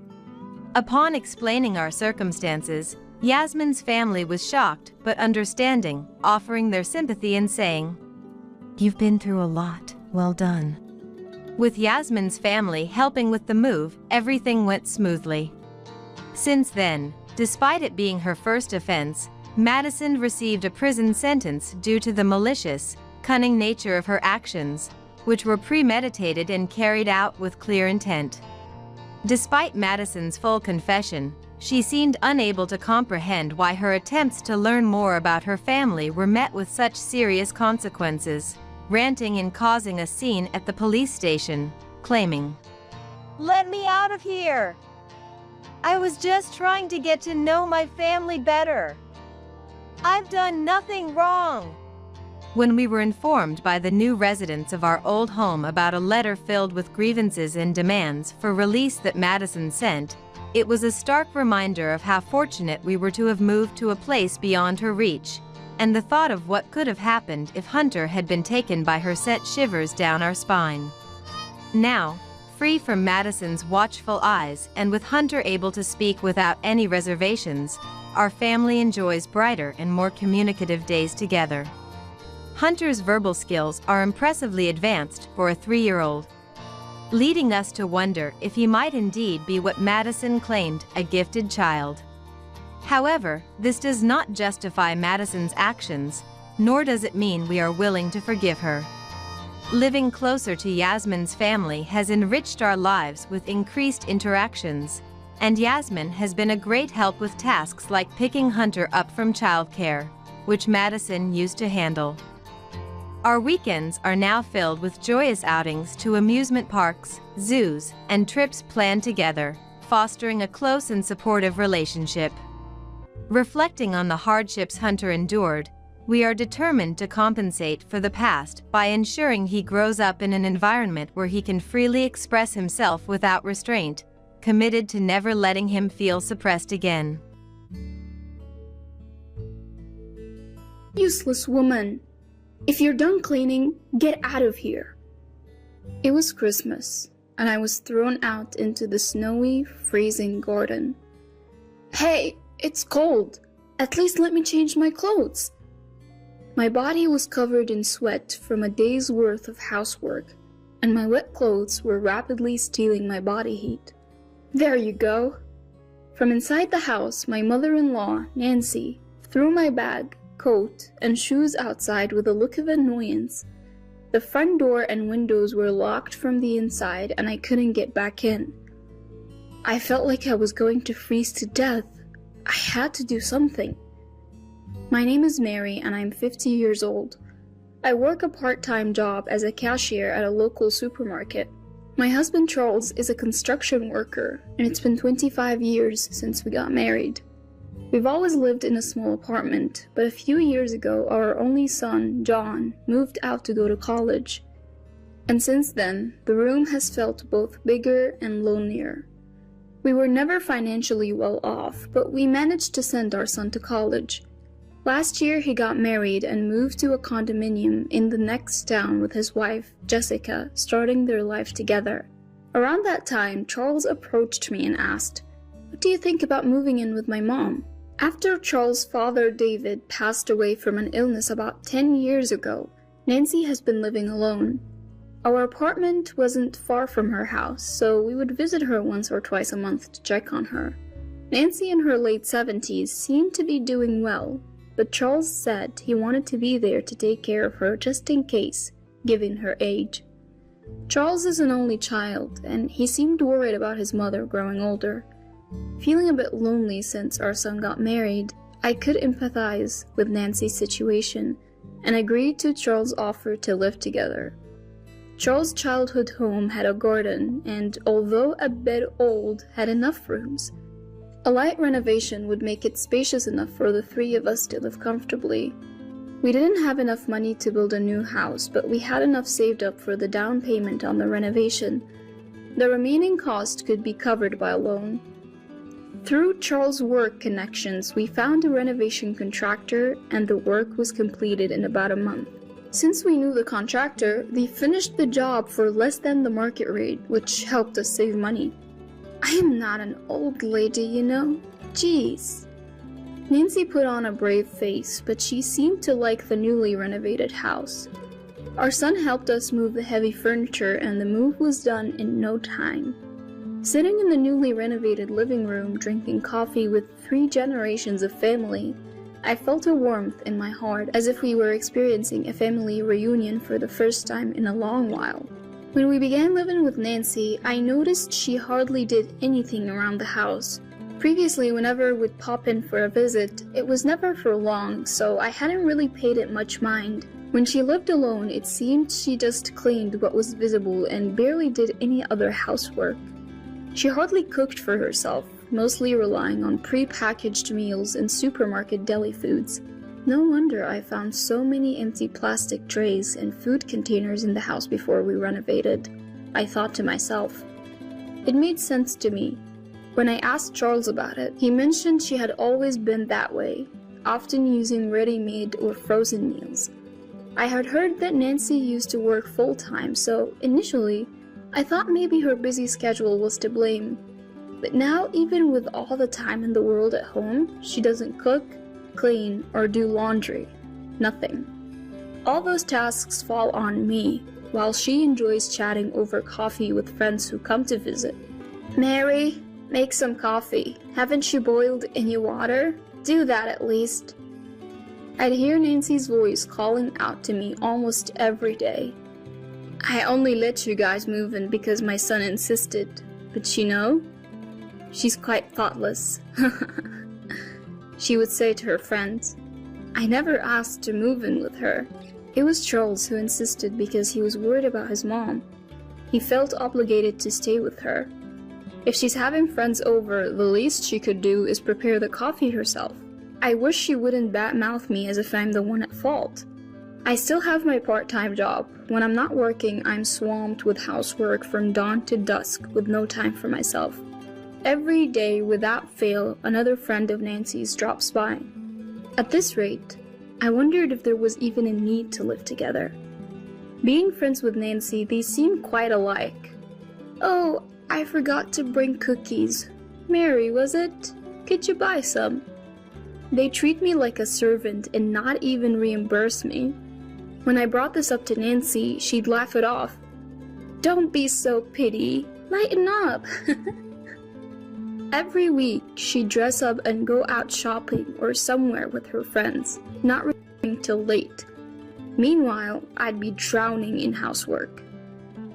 Upon explaining our circumstances, Yasmin's family was shocked but understanding, offering their sympathy and saying, "You've been through a lot, well done." With Yasmin's family helping with the move, everything went smoothly. Since then, despite it being her first offense, Madison received a prison sentence due to the malicious, cunning nature of her actions, which were premeditated and carried out with clear intent. Despite Madison's full confession, she seemed unable to comprehend why her attempts to learn more about her family were met with such serious consequences, ranting and causing a scene at the police station, claiming, Let me out of here! I was just trying to get to know my family better. I've done nothing wrong. When we were informed by the new residents of our old home about a letter filled with grievances and demands for release that Madison sent, it was a stark reminder of how fortunate we were to have moved to a place beyond her reach, and the thought of what could have happened if Hunter had been taken by her sent shivers down our spine. Now, free from Madison's watchful eyes and with Hunter able to speak without any reservations, our family enjoys brighter and more communicative days together. Hunter's verbal skills are impressively advanced for a 3-year-old, leading us to wonder if he might indeed be what Madison claimed, a gifted child. However, this does not justify Madison's actions, nor does it mean we are willing to forgive her. Living closer to Yasmin's family has enriched our lives with increased interactions, and Yasmin has been a great help with tasks like picking Hunter up from childcare, which Madison used to handle. Our weekends are now filled with joyous outings to amusement parks, zoos, and trips planned together, fostering a close and supportive relationship. Reflecting on the hardships Hunter endured, we are determined to compensate for the past by ensuring he grows up in an environment where he can freely express himself without restraint, committed to never letting him feel suppressed again. Useless woman! If you're done cleaning, get out of here. It was Christmas, and I was thrown out into the snowy, freezing garden. Hey, it's cold. At least let me change my clothes. My body was covered in sweat from a day's worth of housework, and my wet clothes were rapidly stealing my body heat. There you go. From inside the house, my mother-in-law, Nancy, threw my bag, coat, and shoes outside with a look of annoyance. The front door and windows were locked from the inside, and I couldn't get back in. I felt like I was going to freeze to death. I had to do something. My name is Mary, and I'm 50 years old. I work a part-time job as a cashier at a local supermarket. My husband Charles is a construction worker, and it's been 25 years since we got married. We've always lived in a small apartment, but a few years ago our only son, John, moved out to go to college. And since then, the room has felt both bigger and lonelier. We were never financially well off, but we managed to send our son to college. Last year he got married and moved to a condominium in the next town with his wife, Jessica, starting their life together. Around that time, Charles approached me and asked, "What do you think about moving in with my mom?" After Charles' father, David, passed away from an illness about 10 years ago, Nancy has been living alone. Our apartment wasn't far from her house, so we would visit her once or twice a month to check on her. Nancy in her late 70s seemed to be doing well, but Charles said he wanted to be there to take care of her just in case, given her age. Charles is an only child, and he seemed worried about his mother growing older. Feeling a bit lonely since our son got married, I could empathize with Nancy's situation and agreed to Charles' offer to live together. Charles' childhood home had a garden and, although a bit old, had enough rooms. A light renovation would make it spacious enough for the three of us to live comfortably. We didn't have enough money to build a new house, but we had enough saved up for the down payment on the renovation. The remaining cost could be covered by a loan. Through Charles' work connections, we found a renovation contractor and the work was completed in about a month. Since we knew the contractor, they finished the job for less than the market rate, which helped us save money. I am not an old lady, you know. Jeez. Nancy put on a brave face, but she seemed to like the newly renovated house. Our son helped us move the heavy furniture and the move was done in no time. Sitting in the newly renovated living room drinking coffee with 3 generations of family, I felt a warmth in my heart as if we were experiencing a family reunion for the first time in a long while. When we began living with Nancy, I noticed she hardly did anything around the house. Previously, whenever we'd pop in for a visit, it was never for long, so I hadn't really paid it much mind. When she lived alone, it seemed she just cleaned what was visible and barely did any other housework. She hardly cooked for herself, mostly relying on pre-packaged meals and supermarket deli foods. No wonder I found so many empty plastic trays and food containers in the house before we renovated, I thought to myself. It made sense to me. When I asked Charles about it, he mentioned she had always been that way, often using ready-made or frozen meals. I had heard that Nancy used to work full-time, so initially, I thought maybe her busy schedule was to blame. But now, even with all the time in the world at home, she doesn't cook, clean, or do laundry. Nothing. All those tasks fall on me, while she enjoys chatting over coffee with friends who come to visit. Mary, make some coffee. Haven't you boiled any water? Do that at least. I'd hear Nancy's voice calling out to me almost every day. I only let you guys move in because my son insisted, but you know, she's quite thoughtless. She would say to her friends, I never asked to move in with her. It was Charles who insisted because he was worried about his mom. He felt obligated to stay with her. If she's having friends over, the least she could do is prepare the coffee herself. I wish she wouldn't badmouth me as if I'm the one at fault. I still have my part-time job. When I'm not working, I'm swamped with housework from dawn to dusk with no time for myself. Every day, without fail, another friend of Nancy's drops by. At this rate, I wondered if there was even a need to live together. Being friends with Nancy, they seem quite alike. Oh, I forgot to bring cookies. Mary, was it? Could you buy some? They treat me like a servant and not even reimburse me. When I brought this up to Nancy, she'd laugh it off. Don't be so pity. Lighten up. Every week, she'd dress up and go out shopping or somewhere with her friends, not returning till late. Meanwhile, I'd be drowning in housework.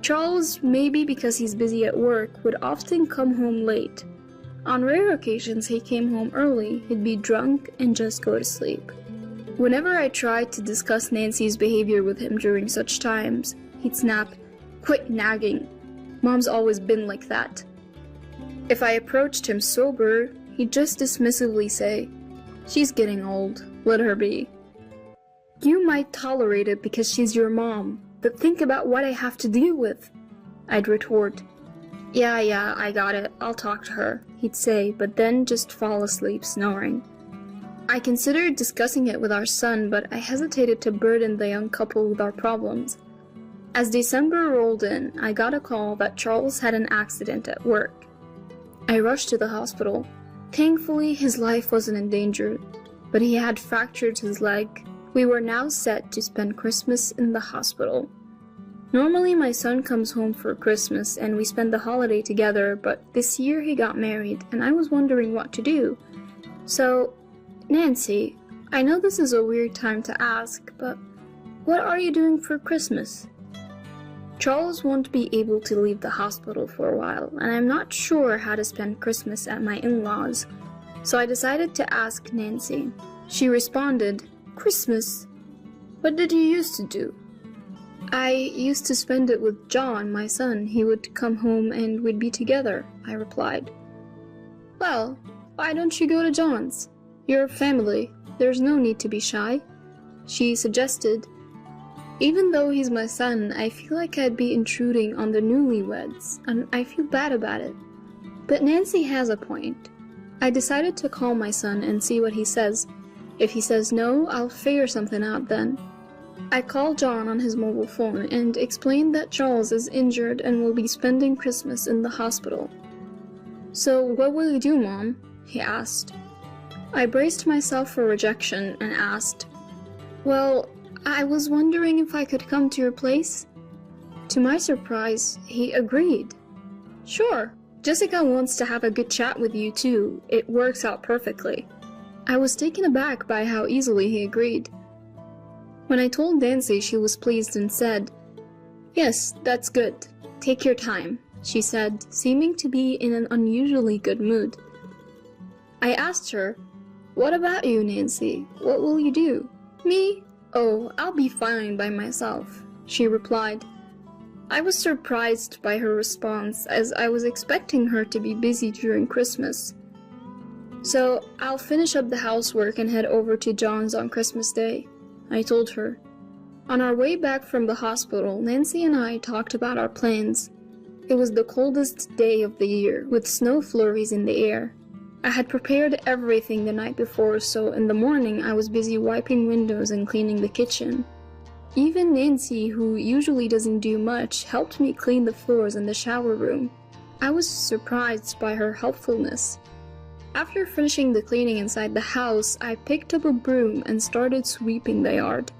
Charles, maybe because he's busy at work, would often come home late. On rare occasions he came home early, he'd be drunk and just go to sleep. Whenever I tried to discuss Nancy's behavior with him during such times, he'd snap, "Quit nagging. Mom's always been like that." If I approached him sober, he'd just dismissively say, "She's getting old, let her be." "You might tolerate it because she's your mom, but think about what I have to deal with," I'd retort. Yeah, I got it, I'll talk to her," he'd say, but then just fall asleep snoring. I considered discussing it with our son, but I hesitated to burden the young couple with our problems. As December rolled in, I got a call that Charles had an accident at work. I rushed to the hospital. Thankfully, his life wasn't endangered, but he had fractured his leg. We were now set to spend Christmas in the hospital. Normally, my son comes home for Christmas and we spend the holiday together, but this year he got married and I was wondering what to do. So, Nancy, I know this is a weird time to ask, but what are you doing for Christmas? Charles won't be able to leave the hospital for a while, and I'm not sure how to spend Christmas at my in-laws. So I decided to ask Nancy. She responded, "Christmas? What did you used to do?" "I used to spend it with John, my son. He would come home and we'd be together," I replied. "Well, why don't you go to John's? You're family. There's no need to be shy," she suggested. Even though he's my son, I feel like I'd be intruding on the newlyweds, and I feel bad about it. But Nancy has a point. I decided to call my son and see what he says. If he says no, I'll figure something out then. I called John on his mobile phone and explained that Charles is injured and will be spending Christmas in the hospital. "So what will you do, Mom?" he asked. I braced myself for rejection and asked, "Well, I was wondering if I could come to your place." To my surprise, he agreed. "Sure, Jessica wants to have a good chat with you too. It works out perfectly." I was taken aback by how easily he agreed. When I told Nancy, she was pleased and said, "Yes, that's good. Take your time," she said, seeming to be in an unusually good mood. I asked her, "What about you, Nancy? What will you do?" "Me? Oh, I'll be fine by myself," she replied. I was surprised by her response, as I was expecting her to be busy during Christmas. "So I'll finish up the housework and head over to John's on Christmas Day," I told her. On our way back from the hospital, Nancy and I talked about our plans. It was the coldest day of the year, with snow flurries in the air. I had prepared everything the night before, so in the morning I was busy wiping windows and cleaning the kitchen. Even Nancy, who usually doesn't do much, helped me clean the floors in the shower room. I was surprised by her helpfulness. After finishing the cleaning inside the house, I picked up a broom and started sweeping the yard.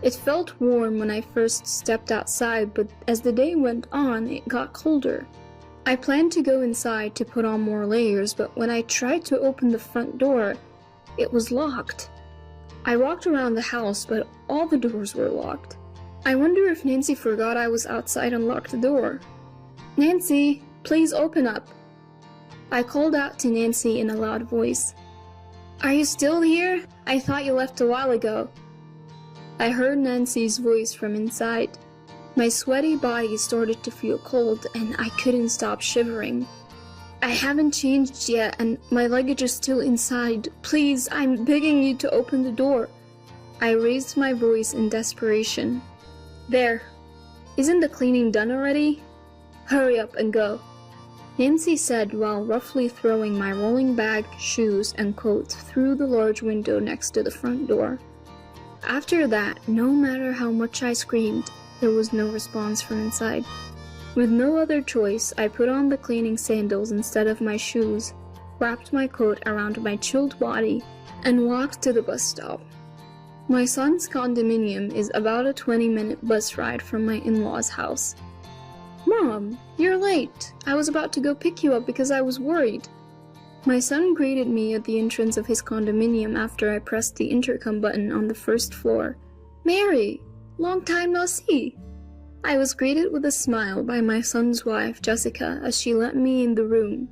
It felt warm when I first stepped outside, but as the day went on, it got colder. I planned to go inside to put on more layers, but when I tried to open the front door, it was locked. I walked around the house, but all the doors were locked. I wonder if Nancy forgot I was outside and locked the door. "Nancy, please open up." I called out to Nancy in a loud voice. "Are you still here? I thought you left a while ago." I heard Nancy's voice from inside. My sweaty body started to feel cold, and I couldn't stop shivering. "I haven't changed yet, and my luggage is still inside. Please, I'm begging you to open the door." I raised my voice in desperation. "There. Isn't the cleaning done already? Hurry up and go," Nancy said while roughly throwing my rolling bag, shoes, and coat through the large window next to the front door. After that, no matter how much I screamed, there was no response from inside. With no other choice, I put on the cleaning sandals instead of my shoes, wrapped my coat around my chilled body, and walked to the bus stop. My son's condominium is about a 20-minute bus ride from my in-laws' house. "Mom, you're late. I was about to go pick you up because I was worried." My son greeted me at the entrance of his condominium after I pressed the intercom button on the first floor. "Mary, long time no see." I was greeted with a smile by my son's wife, Jessica, as she let me in the room.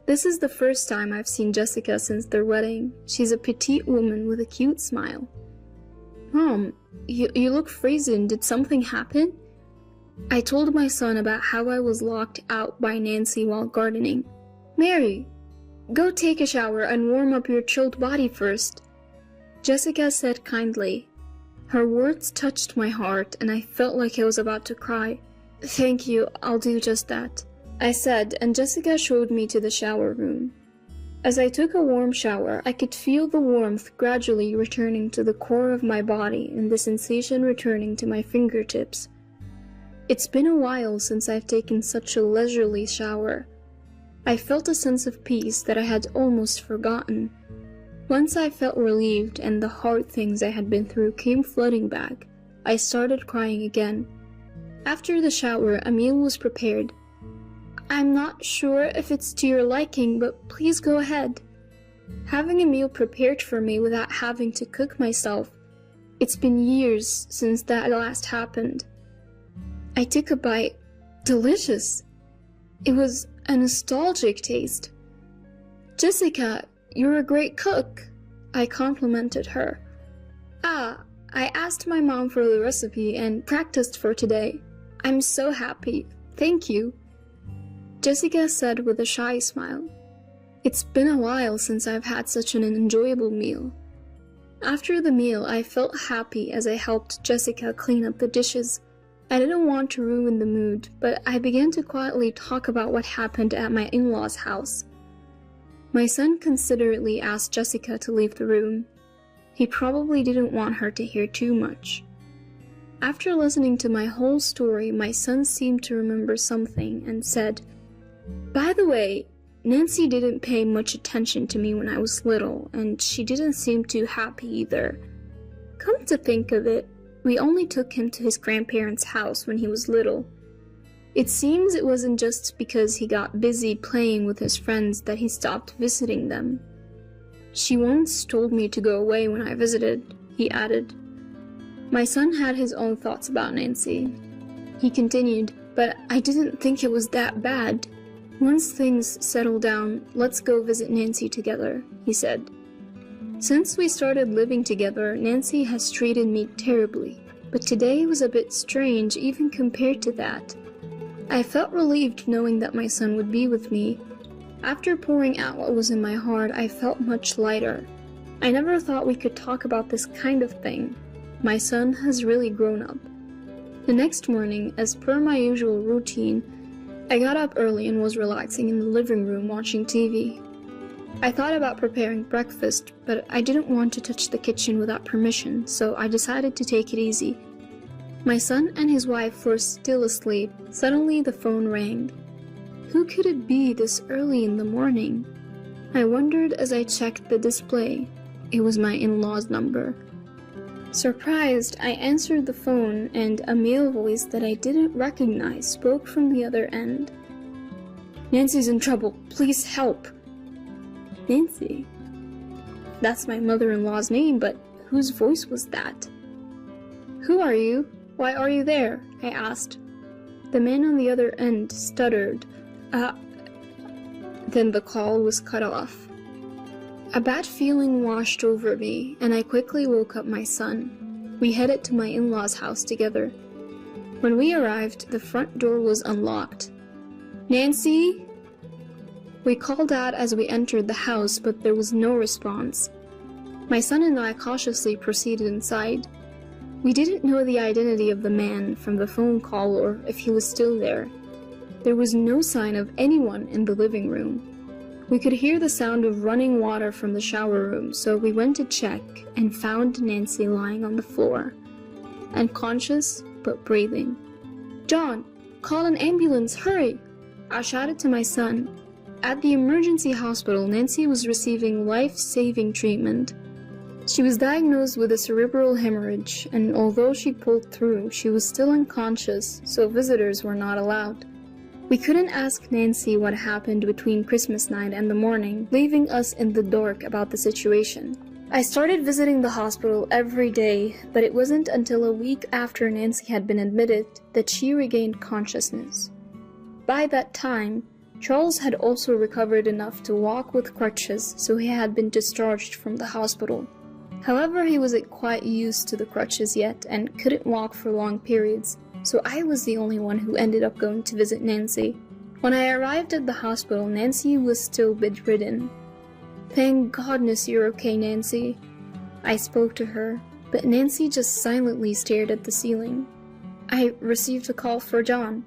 This is the first time I've seen Jessica since their wedding. She's a petite woman with a cute smile. "Mom, you look frozen. Did something happen?" I told my son about how I was locked out by Nancy while gardening. "Mary, go take a shower and warm up your chilled body first," Jessica said kindly. Her words touched my heart, and I felt like I was about to cry. "Thank you, I'll do just that," I said, and Jessica showed me to the shower room. As I took a warm shower, I could feel the warmth gradually returning to the core of my body and the sensation returning to my fingertips. It's been a while since I've taken such a leisurely shower. I felt a sense of peace that I had almost forgotten. Once I felt relieved and the hard things I had been through came flooding back, I started crying again. After the shower, a meal was prepared. "I'm not sure if it's to your liking, but please go ahead." Having a meal prepared for me without having to cook myself, it's been years since that last happened. I took a bite. Delicious. It was a nostalgic taste. "Jessica, you're a great cook," I complimented her. "Ah, I asked my mom for the recipe and practiced for today. I'm so happy. Thank you," Jessica said with a shy smile. "It's been a while since I've had such an enjoyable meal." After the meal, I felt happy as I helped Jessica clean up the dishes. I didn't want to ruin the mood, but I began to quietly talk about what happened at my in-laws' house. My son considerately asked Jessica to leave the room. He probably didn't want her to hear too much. After listening to my whole story, my son seemed to remember something and said, "By the way, Nancy didn't pay much attention to me when I was little, and she didn't seem too happy either. Come to think of it, we only took him to his grandparents' house when he was little. It seems it wasn't just because he got busy playing with his friends that he stopped visiting them. She once told me to go away when I visited," he added. My son had his own thoughts about Nancy. He continued, "But I didn't think it was that bad. Once things settle down, let's go visit Nancy together," he said. Since we started living together, Nancy has treated me terribly, but today was a bit strange even compared to that. I felt relieved knowing that my son would be with me. After pouring out what was in my heart, I felt much lighter. I never thought we could talk about this kind of thing. My son has really grown up. The next morning, as per my usual routine, I got up early and was relaxing in the living room watching TV. I thought about preparing breakfast, but I didn't want to touch the kitchen without permission, so I decided to take it easy. My son and his wife were still asleep. Suddenly the phone rang. Who could it be this early in the morning? I wondered as I checked the display. It was my in-law's number. Surprised, I answered the phone, and a male voice that I didn't recognize spoke from the other end. "Nancy's in trouble. Please help." Nancy? That's my mother-in-law's name, but whose voice was that? "Who are you? Why are you there?" I asked. The man on the other end stuttered, Then the call was cut off. A bad feeling washed over me, and I quickly woke up my son. We headed to my in-laws' house together. When we arrived, the front door was unlocked. "Nancy?" We called out as we entered the house, but there was no response. My son and I cautiously proceeded inside. We didn't know the identity of the man from the phone call or if he was still there. There was no sign of anyone in the living room. We could hear the sound of running water from the shower room, so we went to check and found Nancy lying on the floor, unconscious but breathing. "John, call an ambulance, hurry!" I shouted to my son. At the emergency hospital, Nancy was receiving life-saving treatment. She was diagnosed with a cerebral hemorrhage, and although she pulled through, she was still unconscious, so visitors were not allowed. We couldn't ask Nancy what happened between Christmas night and the morning, leaving us in the dark about the situation. I started visiting the hospital every day, but it wasn't until a week after Nancy had been admitted that she regained consciousness. By that time, Charles had also recovered enough to walk with crutches, so he had been discharged from the hospital. However, he wasn't quite used to the crutches yet and couldn't walk for long periods, so I was the only one who ended up going to visit Nancy. When I arrived at the hospital, Nancy was still bedridden. "Thank goodness you're okay, Nancy." I spoke to her, but Nancy just silently stared at the ceiling. "I received a call for John."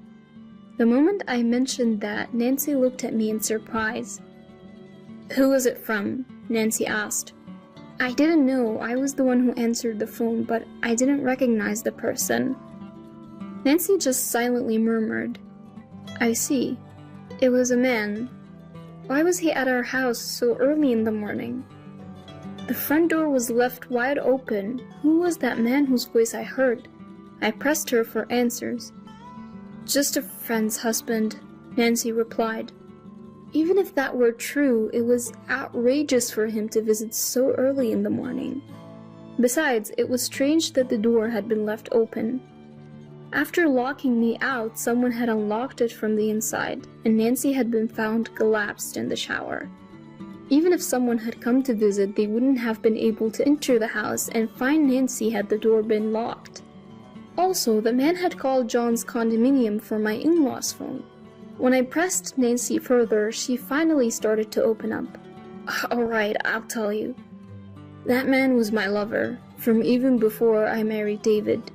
The moment I mentioned that, Nancy looked at me in surprise. "Who was it from?" Nancy asked. I didn't know. I was the one who answered the phone, but I didn't recognize the person. Nancy just silently murmured, "I see. It was a man. Why was he at our house so early in the morning?" The front door was left wide open. Who was that man whose voice I heard? I pressed her for answers. "Just a friend's husband," Nancy replied. Even if that were true, it was outrageous for him to visit so early in the morning. Besides, it was strange that the door had been left open. After locking me out, someone had unlocked it from the inside, and Nancy had been found collapsed in the shower. Even if someone had come to visit, they wouldn't have been able to enter the house and find Nancy had the door been locked. Also, the man had called John's condominium for my in-laws' phone. When I pressed Nancy further, she finally started to open up. Alright, I'll tell you. That man was my lover, from even before I married David.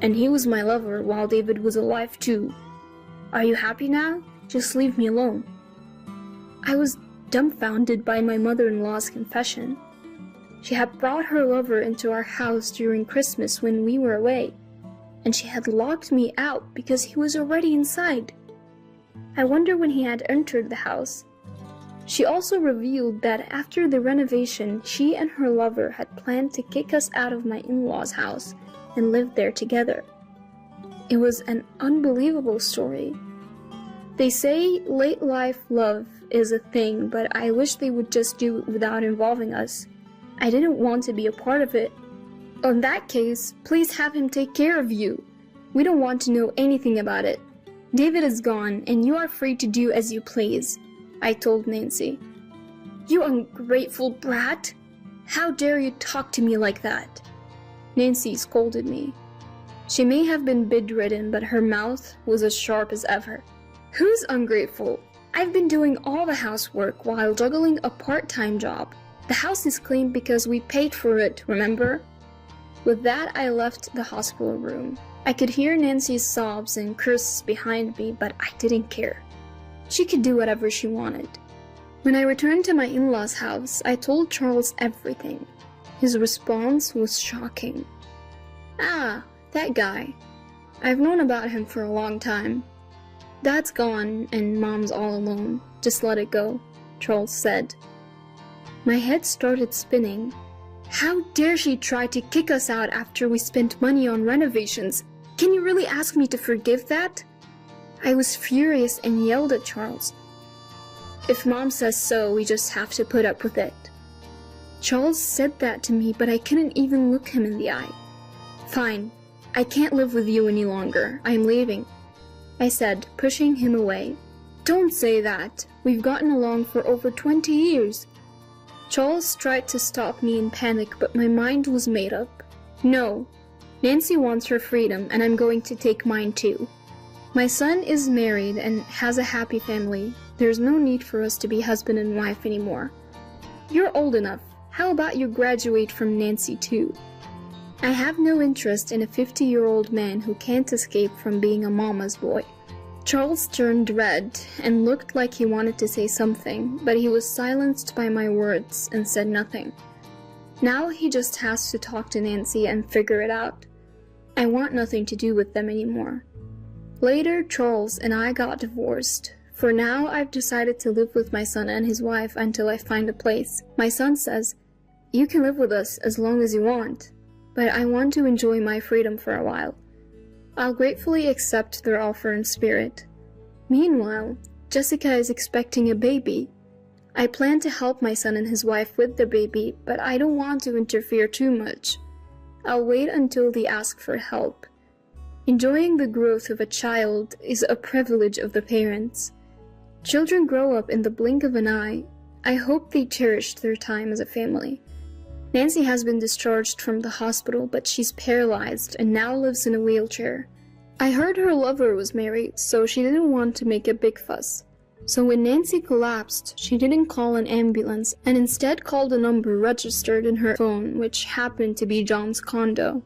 And he was my lover while David was alive too. Are you happy now? Just leave me alone. I was dumbfounded by my mother-in-law's confession. She had brought her lover into our house during Christmas when we were away, and she had locked me out because he was already inside. I wonder when he had entered the house. She also revealed that after the renovation, she and her lover had planned to kick us out of my in-laws' house and live there together. It was an unbelievable story. They say late life love is a thing, but I wish they would just do it without involving us. I didn't want to be a part of it. In that case, please have him take care of you. We don't want to know anything about it. David is gone, and you are free to do as you please, I told Nancy. You ungrateful brat! How dare you talk to me like that? Nancy scolded me. She may have been bedridden, but her mouth was as sharp as ever. Who's ungrateful? I've been doing all the housework while juggling a part-time job. The house is clean because we paid for it, remember? With that, I left the hospital room. I could hear Nancy's sobs and curses behind me, but I didn't care. She could do whatever she wanted. When I returned to my in-laws' house, I told Charles everything. His response was shocking. Ah, that guy. I've known about him for a long time. Dad's gone and Mom's all alone. Just let it go, Charles said. My head started spinning. How dare she try to kick us out after we spent money on renovations? Can you really ask me to forgive that? I was furious and yelled at Charles. If Mom says so, we just have to put up with it. Charles said that to me, but I couldn't even look him in the eye. Fine, I can't live with you any longer. I'm leaving, I said, pushing him away. Don't say that. We've gotten along for over 20 years. Charles tried to stop me in panic, but my mind was made up. No, Nancy wants her freedom, and I'm going to take mine too. My son is married and has a happy family. There's no need for us to be husband and wife anymore. You're old enough. How about you graduate from Nancy too? I have no interest in a 50-year-old man who can't escape from being a mama's boy. Charles turned red and looked like he wanted to say something, but he was silenced by my words and said nothing. Now he just has to talk to Nancy and figure it out. I want nothing to do with them anymore. Later, Charles and I got divorced. For now, I've decided to live with my son and his wife until I find a place. My son says, "You can live with us as long as you want, but I want to enjoy my freedom for a while." I'll gratefully accept their offer in spirit. Meanwhile, Jessica is expecting a baby. I plan to help my son and his wife with the baby, but I don't want to interfere too much. I'll wait until they ask for help. Enjoying the growth of a child is a privilege of the parents. Children grow up in the blink of an eye. I hope they cherished their time as a family. Nancy has been discharged from the hospital, but she's paralyzed and now lives in a wheelchair. I heard her lover was married, so she didn't want to make a big fuss. So when Nancy collapsed, she didn't call an ambulance and instead called a number registered in her phone, which happened to be John's condo.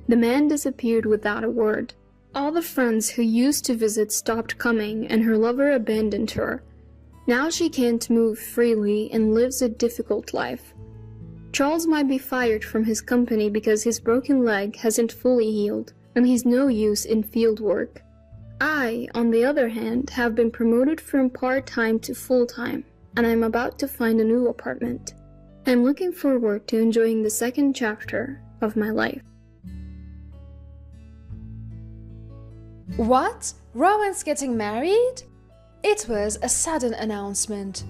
The man disappeared without a word. All the friends who used to visit stopped coming, and her lover abandoned her. Now she can't move freely and lives a difficult life. Charles might be fired from his company because his broken leg hasn't fully healed, and he's no use in field work. I, on the other hand, have been promoted from part-time to full-time, and I'm about to find a new apartment. I'm looking forward to enjoying the second chapter of my life. What? Rowan's getting married? It was a sudden announcement.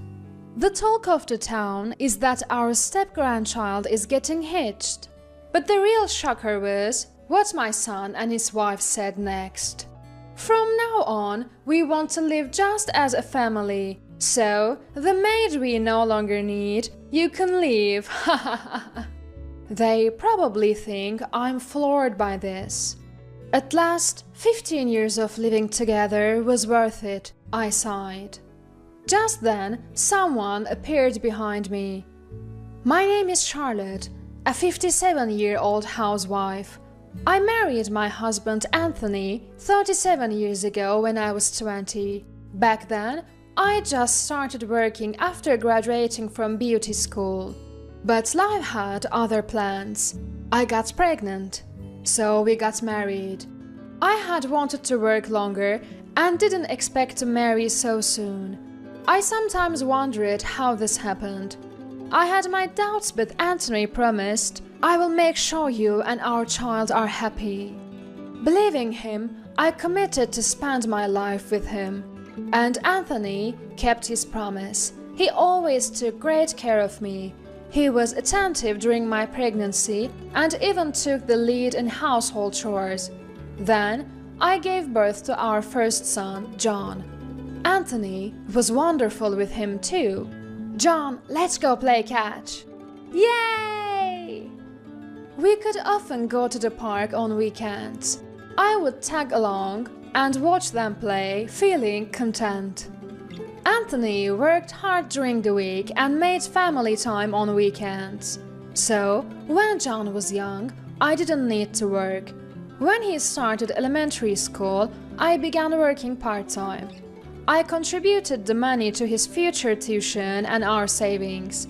The talk of the town is that our step-grandchild is getting hitched. But the real shocker was what my son and his wife said next. From now on, we want to live just as a family. So, the maid we no longer need, you can leave. They probably think I'm floored by this. At last, 15 years of living together was worth it, I sighed. Just then, someone appeared behind me. My name is Charlotte, a 57-year-old housewife. I married my husband Anthony 37 years ago when I was 20. Back then, I just started working after graduating from beauty school. But life had other plans. I got pregnant, so we got married. I had wanted to work longer and didn't expect to marry so soon. I sometimes wondered how this happened. I had my doubts, but Anthony promised, "I will make sure you and our child are happy." Believing him, I committed to spend my life with him. And Anthony kept his promise. He always took great care of me. He was attentive during my pregnancy and even took the lead in household chores. Then, I gave birth to our first son, John. Anthony was wonderful with him too. "John, let's go play catch." Yay! We could often go to the park on weekends. I would tag along and watch them play, feeling content. Anthony worked hard during the week and made family time on weekends. So, when John was young, I didn't need to work. When he started elementary school, I began working part-time. I contributed the money to his future tuition and our savings.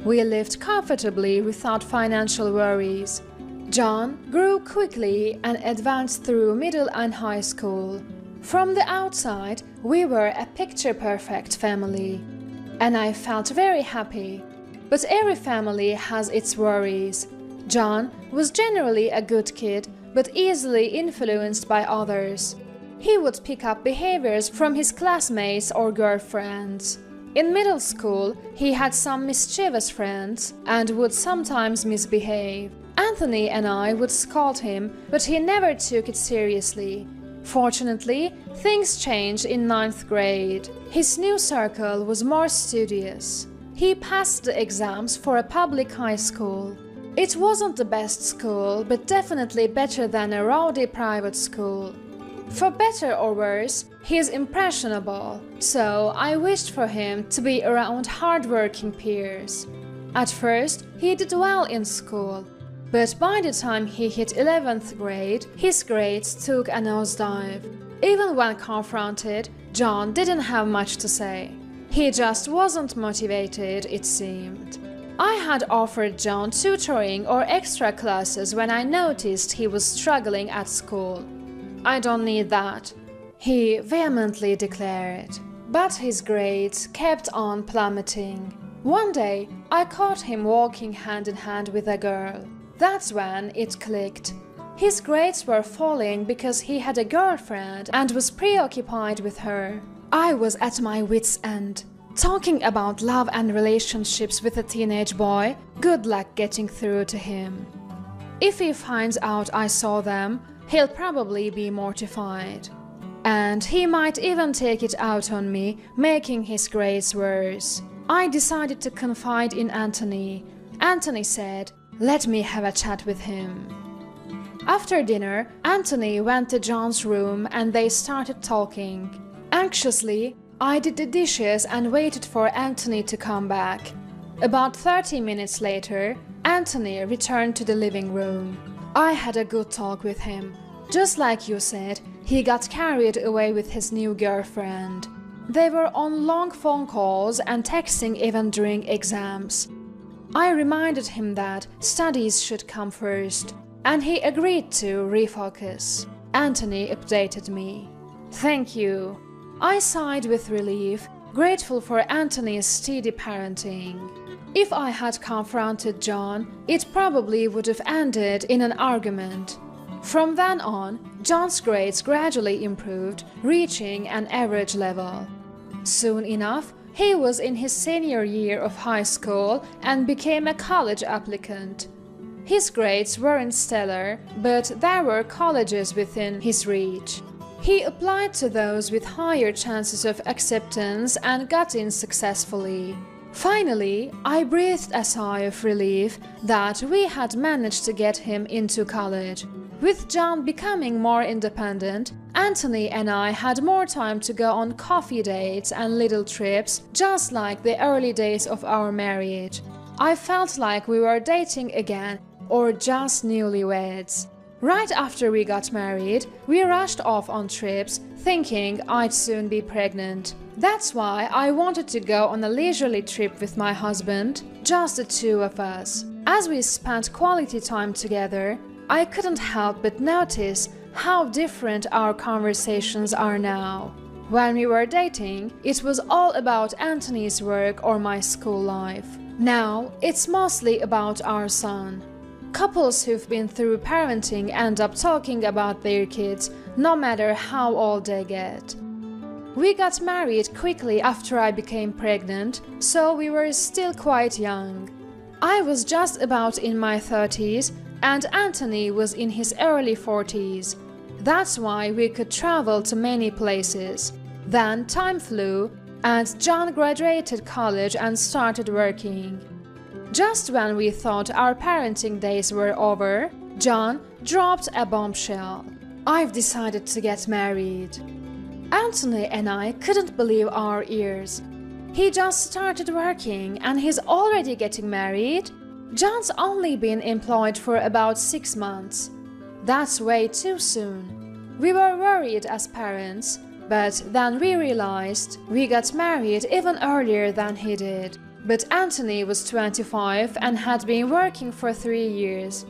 We lived comfortably without financial worries. John grew quickly and advanced through middle and high school. From the outside, we were a picture-perfect family, and I felt very happy. But every family has its worries. John was generally a good kid, but easily influenced by others. He would pick up behaviors from his classmates or girlfriends. In middle school, he had some mischievous friends and would sometimes misbehave. Anthony and I would scold him, but he never took it seriously. Fortunately, things changed in 9th grade. His new circle was more studious. He passed the exams for a public high school. It wasn't the best school, but definitely better than a rowdy private school. For better or worse, he is impressionable, so I wished for him to be around hard-working peers. At first, he did well in school, but by the time he hit 11th grade, his grades took a nosedive. Even when confronted, John didn't have much to say. He just wasn't motivated, it seemed. I had offered John tutoring or extra classes when I noticed he was struggling at school. "I don't need that," he vehemently declared. But his grades kept on plummeting. One day, I caught him walking hand in hand with a girl. That's when it clicked. His grades were falling because he had a girlfriend and was preoccupied with her. I was at my wit's end. Talking about love and relationships with a teenage boy, good luck getting through to him. If he finds out I saw them, he'll probably be mortified. And he might even take it out on me, making his grades worse. I decided to confide in Anthony. Anthony said, "Let me have a chat with him." After dinner, Anthony went to John's room and they started talking. Anxiously, I did the dishes and waited for Anthony to come back. About 30 minutes later, Anthony returned to the living room. I had a good talk with him. Just like you said, he got carried away with his new girlfriend. They were on long phone calls and texting even during exams. I reminded him that studies should come first, and he agreed to refocus. Anthony updated me. "Thank you." I sighed with relief, grateful for Anthony's steady parenting. If I had confronted John, it probably would have ended in an argument. From then on, John's grades gradually improved, reaching an average level. Soon enough, he was in his senior year of high school and became a college applicant. His grades weren't stellar, but there were colleges within his reach. He applied to those with higher chances of acceptance and got in successfully. Finally, I breathed a sigh of relief that we had managed to get him into college. With John becoming more independent, Anthony and I had more time to go on coffee dates and little trips, just like the early days of our marriage. I felt like we were dating again, or just newlyweds. Right after we got married, we rushed off on trips, thinking I'd soon be pregnant. That's why I wanted to go on a leisurely trip with my husband, just the two of us. As we spent quality time together, I couldn't help but notice how different our conversations are now. When we were dating, it was all about Anthony's work or my school life. Now, it's mostly about our son. Couples who've been through parenting end up talking about their kids, no matter how old they get. We got married quickly after I became pregnant, so we were still quite young. I was just about in my 30s, and Anthony was in his early 40s. That's why we could travel to many places. Then time flew, and John graduated college and started working. Just when we thought our parenting days were over, John dropped a bombshell. I've decided to get married. Anthony and I couldn't believe our ears. He just started working and he's already getting married? John's only been employed for about 6 months. That's way too soon. We were worried as parents, but then we realized we got married even earlier than he did. But Anthony was 25 and had been working for 3 years.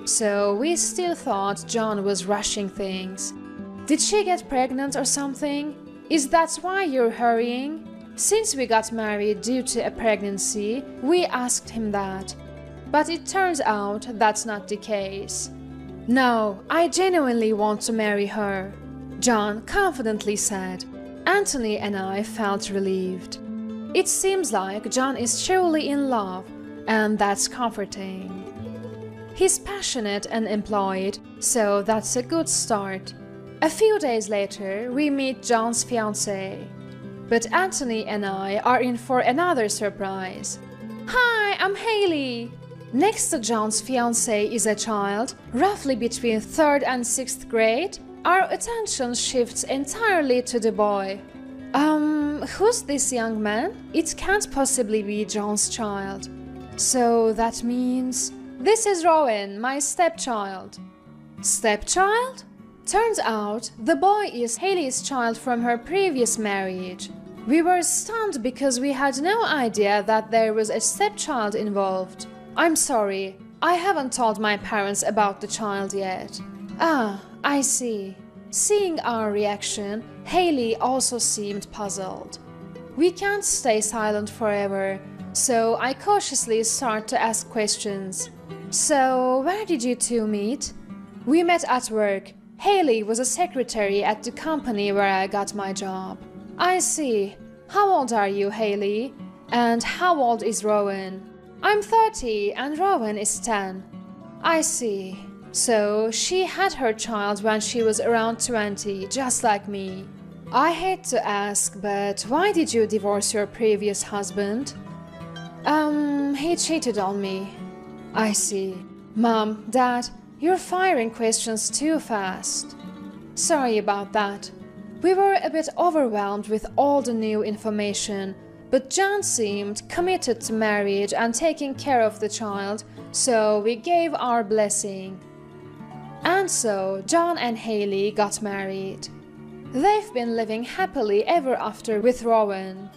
So we still thought John was rushing things. Did she get pregnant or something? Is that why you're hurrying? Since we got married due to a pregnancy, we asked him that. But it turns out that's not the case. No, I genuinely want to marry her, John confidently said. Anthony and I felt relieved. It seems like John is truly in love, and that's comforting. He's passionate and employed, so that's a good start. A few days later, we meet John's fiancée. But Anthony and I are in for another surprise. Hi, I'm Haley. Next to John's fiancée is a child, roughly between 3rd and 6th grade. Our attention shifts entirely to the boy. Who's this young man? It can't possibly be John's child. So that means... This is Rowan, my stepchild. Stepchild? Turns out, the boy is Haley's child from her previous marriage. We were stunned because we had no idea that there was a stepchild involved. I'm sorry, I haven't told my parents about the child yet. Ah, I see. Seeing our reaction, Haley also seemed puzzled. We can't stay silent forever, so I cautiously start to ask questions. So, where did you two meet? We met at work. Haley was a secretary at the company where I got my job. I see. How old are you, Haley? And how old is Rowan? I'm 30 and Rowan is 10. I see. So, she had her child when she was around 20, just like me. I hate to ask, but why did you divorce your previous husband? He cheated on me. I see. Mom, Dad, you're firing questions too fast. Sorry about that. We were a bit overwhelmed with all the new information, but John seemed committed to marriage and taking care of the child, so we gave our blessing. And so, John and Haley got married. They've been living happily ever after with Rowan.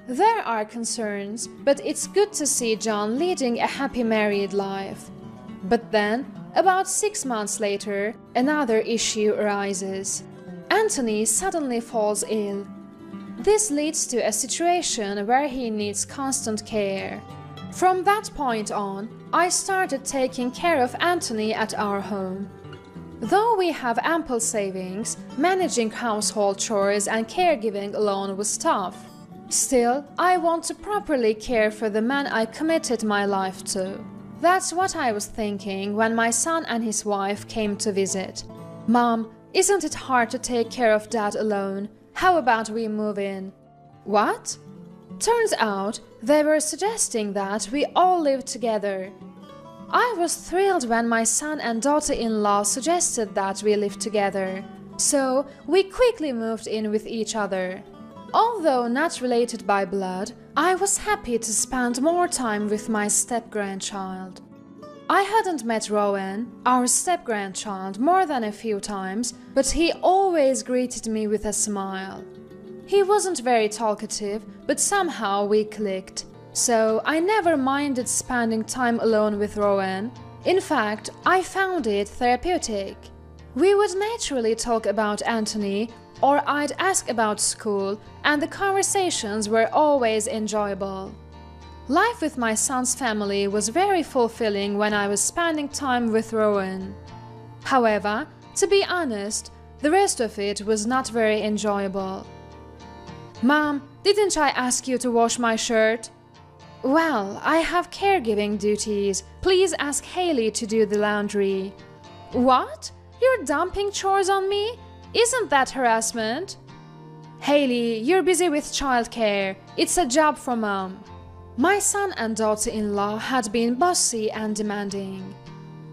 There are concerns, but it's good to see John leading a happy married life. But then, about 6 months later, another issue arises. Anthony suddenly falls ill. This leads to a situation where he needs constant care. From that point on, I started taking care of Anthony at our home. Though we have ample savings, managing household chores and caregiving alone was tough. Still, I want to properly care for the man I committed my life to. That's what I was thinking when my son and his wife came to visit. Mom, Isn't it hard to take care of Dad alone? How about we move in? What? Turns out they were suggesting that we all live together. I was thrilled when my son and daughter-in-law suggested that we live together, so we quickly moved in with each other. Although not related by blood, I was happy to spend more time with my step-grandchild. I hadn't met Rowan, our step-grandchild, more than a few times, but he always greeted me with a smile. He wasn't very talkative, but somehow we clicked, so I never minded spending time alone with Rowan. In fact, I found it therapeutic. We would naturally talk about Anthony, or I'd ask about school, and the conversations were always enjoyable. Life with my son's family was very fulfilling when I was spending time with Rowan. However, to be honest, the rest of it was not very enjoyable. Mom, didn't I ask you to wash my shirt? Well, I have caregiving duties. Please ask Haley to do the laundry. What? You're dumping chores on me? Isn't that harassment? Haley, you're busy with childcare. It's a job for Mom. My son and daughter-in-law had been bossy and demanding.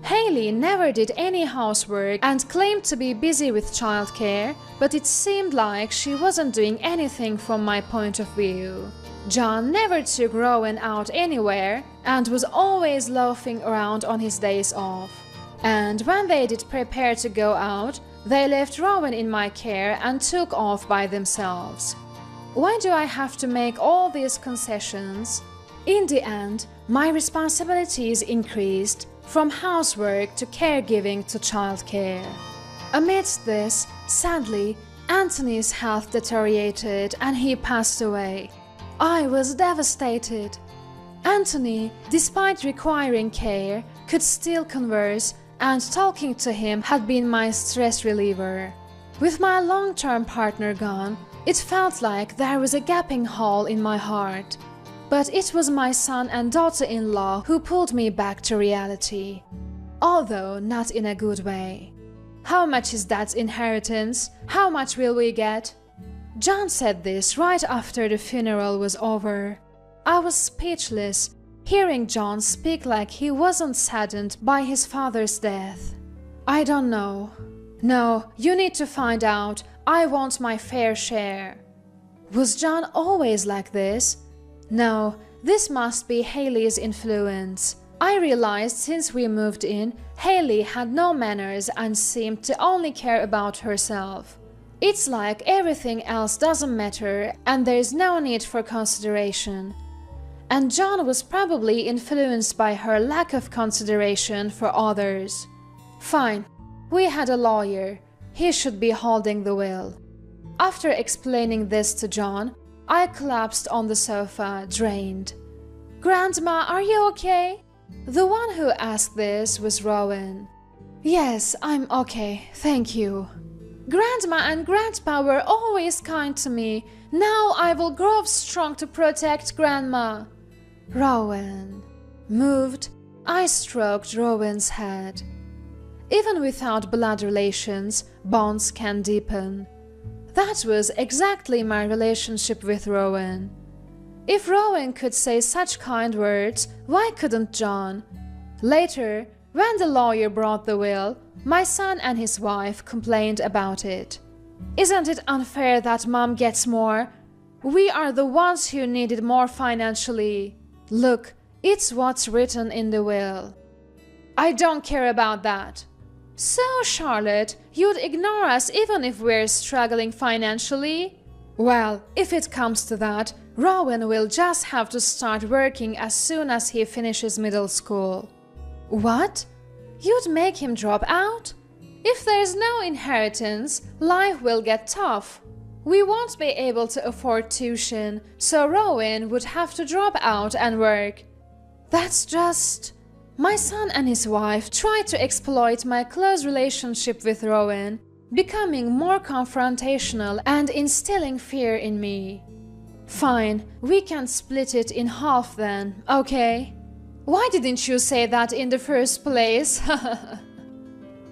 Haley never did any housework and claimed to be busy with childcare, but it seemed like she wasn't doing anything from my point of view. John never took Rowan out anywhere and was always loafing around on his days off. And when they did prepare to go out, they left Rowan in my care and took off by themselves. Why do I have to make all these concessions? In the end, my responsibilities increased from housework to caregiving to childcare. Amidst this, sadly, Anthony's health deteriorated and he passed away. I was devastated. Anthony, despite requiring care, could still converse, and talking to him had been my stress reliever. With my long-term partner gone, it felt like there was a gaping hole in my heart. But it was my son and daughter-in-law who pulled me back to reality, although not in a good way. How much is Dad's inheritance? How much will we get? John said this right after the funeral was over. I was speechless, hearing John speak like he wasn't saddened by his father's death. I don't know. No, you need to find out. I want my fair share. Was John always like this? No, this must be Haley's influence. I realized since we moved in, Haley had no manners and seemed to only care about herself. It's like everything else doesn't matter and there's no need for consideration. And John was probably influenced by her lack of consideration for others. Fine, we had a lawyer. He should be holding the will. After explaining this to John, I collapsed on the sofa, drained. Grandma, are you okay? The one who asked this was Rowan. Yes, I'm okay, thank you. Grandma and Grandpa were always kind to me. Now I will grow strong to protect Grandma. Rowan. Moved, I stroked Rowan's head. Even without blood relations, bonds can deepen. That was exactly my relationship with Rowan. If Rowan could say such kind words, why couldn't John? Later, when the lawyer brought the will, my son and his wife complained about it. Isn't it unfair that Mom gets more? We are the ones who needed more financially. Look, it's what's written in the will. I don't care about that. So, Charlotte, you'd ignore us even if we're struggling financially? Well, if it comes to that, Rowan will just have to start working as soon as he finishes middle school. What? You'd make him drop out? If there's no inheritance, life will get tough. We won't be able to afford tuition, so Rowan would have to drop out and work. That's just... My son and his wife tried to exploit my close relationship with Rowan, becoming more confrontational and instilling fear in me. Fine, we can split it in half then, okay? Why didn't you say that in the first place?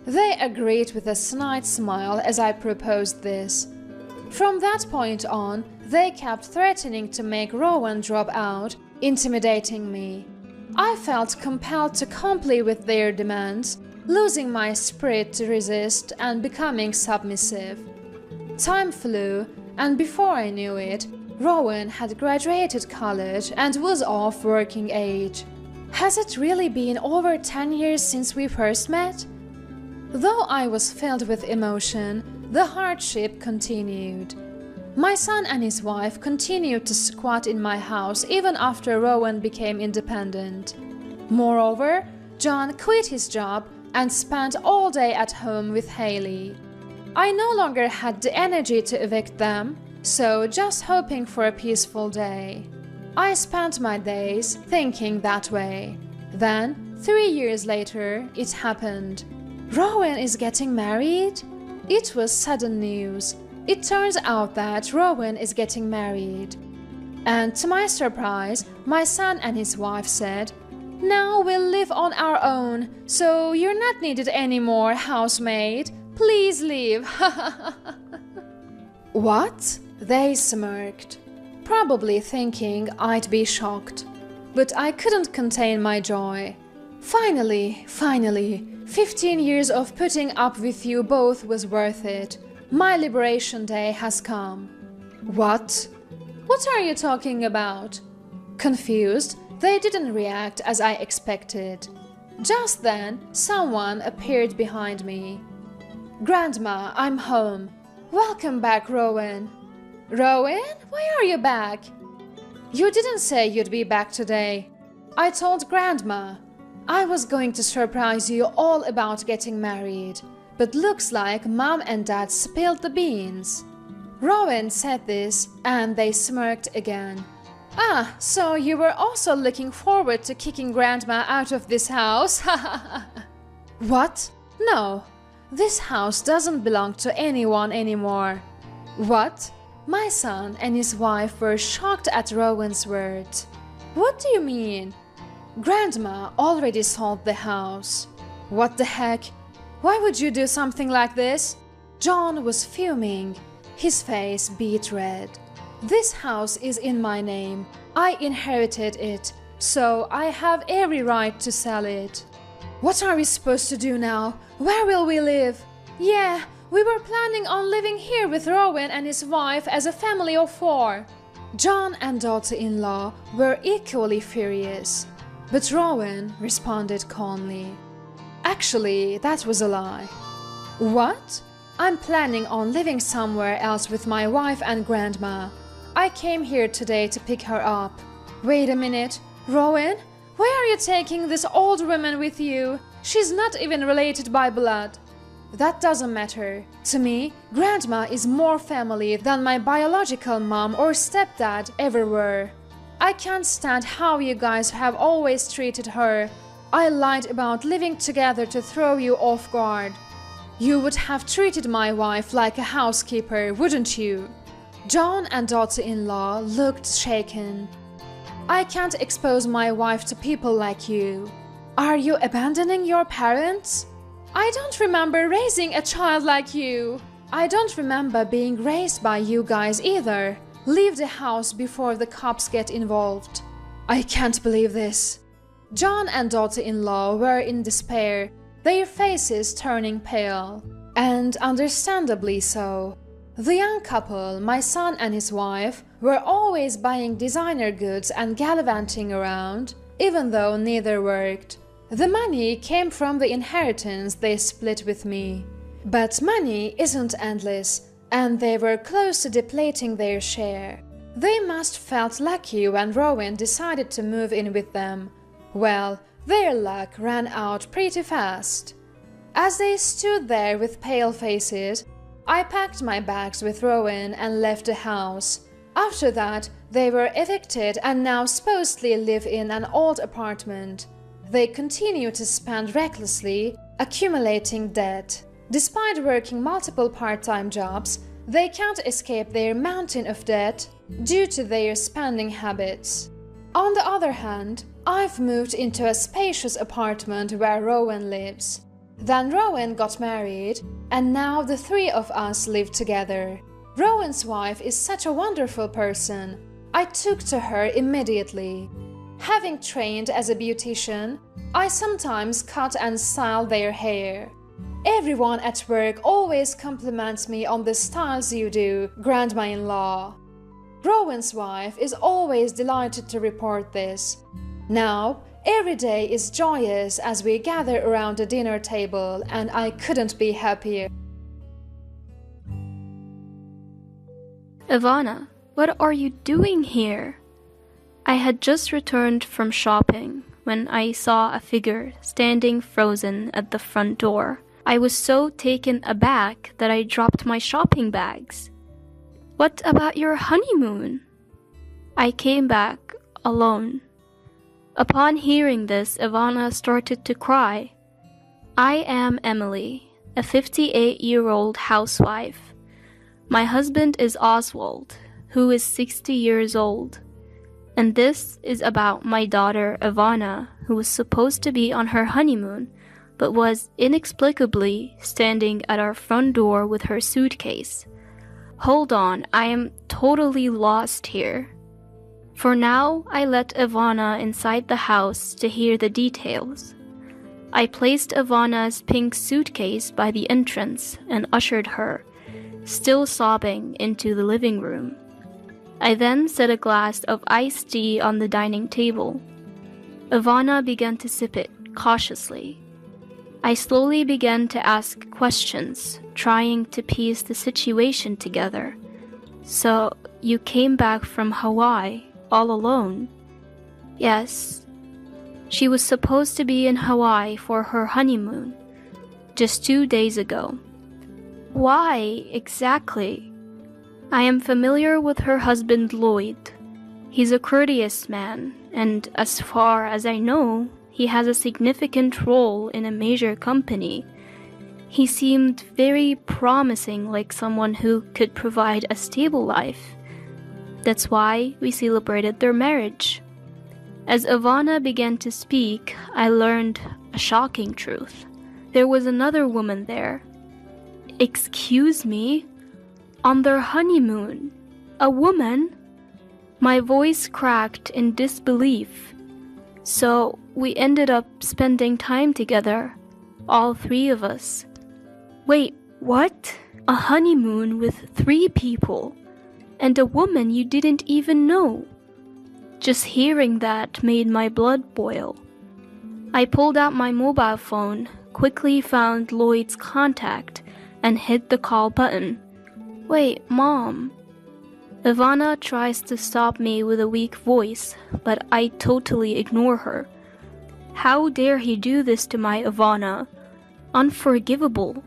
They agreed with a snide smile as I proposed this. From that point on, they kept threatening to make Rowan drop out, intimidating me. I felt compelled to comply with their demands, losing my spirit to resist and becoming submissive. Time flew, and before I knew it, Rowan had graduated college and was of working age. Has it really been over 10 years since we first met? Though I was filled with emotion, the hardship continued. My son and his wife continued to squat in my house even after Rowan became independent. Moreover, John quit his job and spent all day at home with Haley. I no longer had the energy to evict them, so just hoping for a peaceful day. I spent my days thinking that way. Then, 3 years later, it happened. Rowan is getting married? It was sudden news. It turns out that Rowan is getting married. And to my surprise, my son and his wife said, "Now we'll live on our own, so you're not needed anymore, housemaid. Please leave." What? They smirked, probably thinking I'd be shocked. But I couldn't contain my joy. Finally, 15 years of putting up with you both was worth it. My liberation day has come. What? What are you talking about? Confused, they didn't react as I expected. Just then, someone appeared behind me. "Grandma, I'm home. Welcome back, Rowan." "Rowan? Why are you back?" "You didn't say you'd be back today." I told Grandma. I was going to surprise you all about getting married, but looks like Mom and Dad spilled the beans. Rowan said this, and they smirked again. "Ah, so you were also looking forward to kicking Grandma out of this house?" "What? No. This house doesn't belong to anyone anymore." "What?" My son and his wife were shocked at Rowan's words. "What do you mean?" "Grandma already sold the house." "What the heck? Why would you do something like this?" John was fuming. His face beat red. "This house is in my name. I inherited it, so I have every right to sell it." "What are we supposed to do now? Where will we live?" "Yeah, we were planning on living here with Rowan and his wife as a family of 4. John and daughter-in-law were equally furious. But Rowan responded calmly. "Actually, that was a lie." "What?" "I'm planning on living somewhere else with my wife and Grandma. I came here today to pick her up." "Wait a minute. Rowan, why are you taking this old woman with you? She's not even related by blood." "That doesn't matter. To me, Grandma is more family than my biological mom or stepdad ever were. I can't stand how you guys have always treated her. I lied about living together to throw you off guard. You would have treated my wife like a housekeeper, wouldn't you?" John and daughter-in-law looked shaken. "I can't expose my wife to people like you. Are you abandoning your parents?" "I don't remember raising a child like you." "I don't remember being raised by you guys either. Leave the house before the cops get involved." "I can't believe this." John and daughter-in-law were in despair, their faces turning pale, and understandably so. The young couple, my son and his wife, were always buying designer goods and gallivanting around, even though neither worked. The money came from the inheritance they split with me. But money isn't endless, and they were close to depleting their share. They must felt lucky when Rowan decided to move in with them. Well, their luck ran out pretty fast. As they stood there with pale faces, I packed my bags with Rowan and left the house. After that, they were evicted and now supposedly live in an old apartment. They continue to spend recklessly, accumulating debt. Despite working multiple part-time jobs, they can't escape their mountain of debt due to their spending habits. On the other hand, I've moved into a spacious apartment where Rowan lives. Then Rowan got married, and now the three of us live together. Rowan's wife is such a wonderful person. I took to her immediately. Having trained as a beautician, I sometimes cut and style their hair. Everyone at work always compliments me on the styles you do, grandma-in-law. Rowan's wife is always delighted to report this. Now, every day is joyous as we gather around the dinner table, and I couldn't be happier. Ivana, what are you doing here? I had just returned from shopping when I saw a figure standing frozen at the front door. I was so taken aback that I dropped my shopping bags. What about your honeymoon? I came back alone. Upon hearing this, Ivana started to cry. I am Emily, a 58-year-old housewife. My husband is Oswald, who is 60 years old. And this is about my daughter Ivana, who was supposed to be on her honeymoon, but was inexplicably standing at our front door with her suitcase. Hold on, I am totally lost here. For now, I let Ivana inside the house to hear the details. I placed Ivana's pink suitcase by the entrance and ushered her, still sobbing, into the living room. I then set a glass of iced tea on the dining table. Ivana began to sip it cautiously. I slowly began to ask questions, trying to piece the situation together. So, you came back from Hawaii all alone? Yes. She was supposed to be in Hawaii for her honeymoon, just 2 days ago. Why exactly? I am familiar with her husband Lloyd. He's a courteous man, and as far as I know, he has a significant role in a major company. He seemed very promising, like someone who could provide a stable life. That's why we celebrated their marriage. As Ivana began to speak, I learned a shocking truth. There was another woman there. Excuse me? On their honeymoon? A woman? My voice cracked in disbelief. So we ended up spending time together, all three of us. Wait, what? A honeymoon with 3 people? And a woman you didn't even know? Just hearing that made my blood boil. I pulled out my mobile phone, quickly found Lloyd's contact, and hit the call button. Wait, Mom. Ivana tries to stop me with a weak voice, but I totally ignore her. How dare he do this to my Ivana? Unforgivable.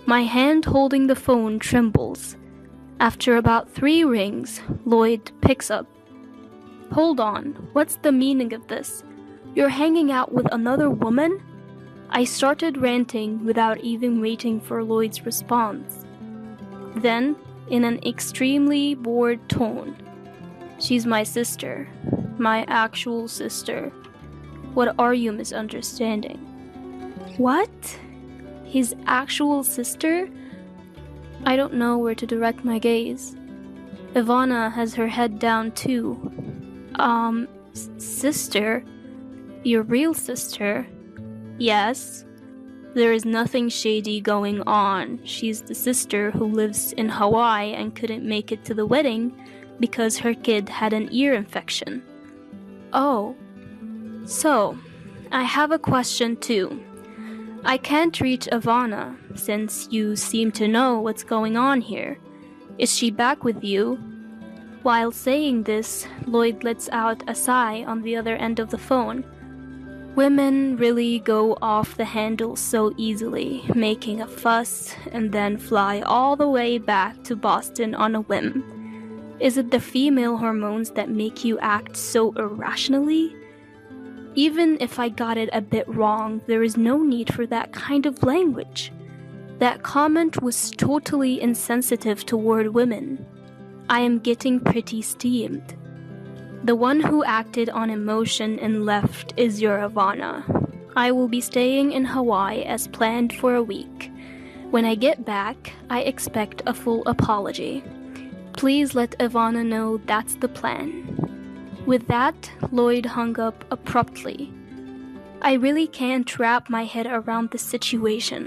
My hand holding the phone trembles. After about 3 rings, Lloyd picks up. Hold on, what's the meaning of this? You're hanging out with another woman? I started ranting without even waiting for Lloyd's response. Then, in an extremely bored tone, she's my sister, my actual sister. What are you misunderstanding? What? His actual sister? I don't know where to direct my gaze. Ivana has her head down too. Sister? Your real sister? Yes. There is nothing shady going on. She's the sister who lives in Hawaii and couldn't make it to the wedding because her kid had an ear infection. Oh. So, I have a question too. I can't reach Ivana, since you seem to know what's going on here. Is she back with you? While saying this, Lloyd lets out a sigh on the other end of the phone. Women really go off the handle so easily, making a fuss and then fly all the way back to Boston on a whim. Is it the female hormones that make you act so irrationally? Even if I got it a bit wrong, there is no need for that kind of language. That comment was totally insensitive toward women. I am getting pretty steamed. The one who acted on emotion and left is your Ivana. I will be staying in Hawaii as planned for a week. When I get back, I expect a full apology. Please let Ivana know that's the plan." With that, Lloyd hung up abruptly. I really can't wrap my head around the situation.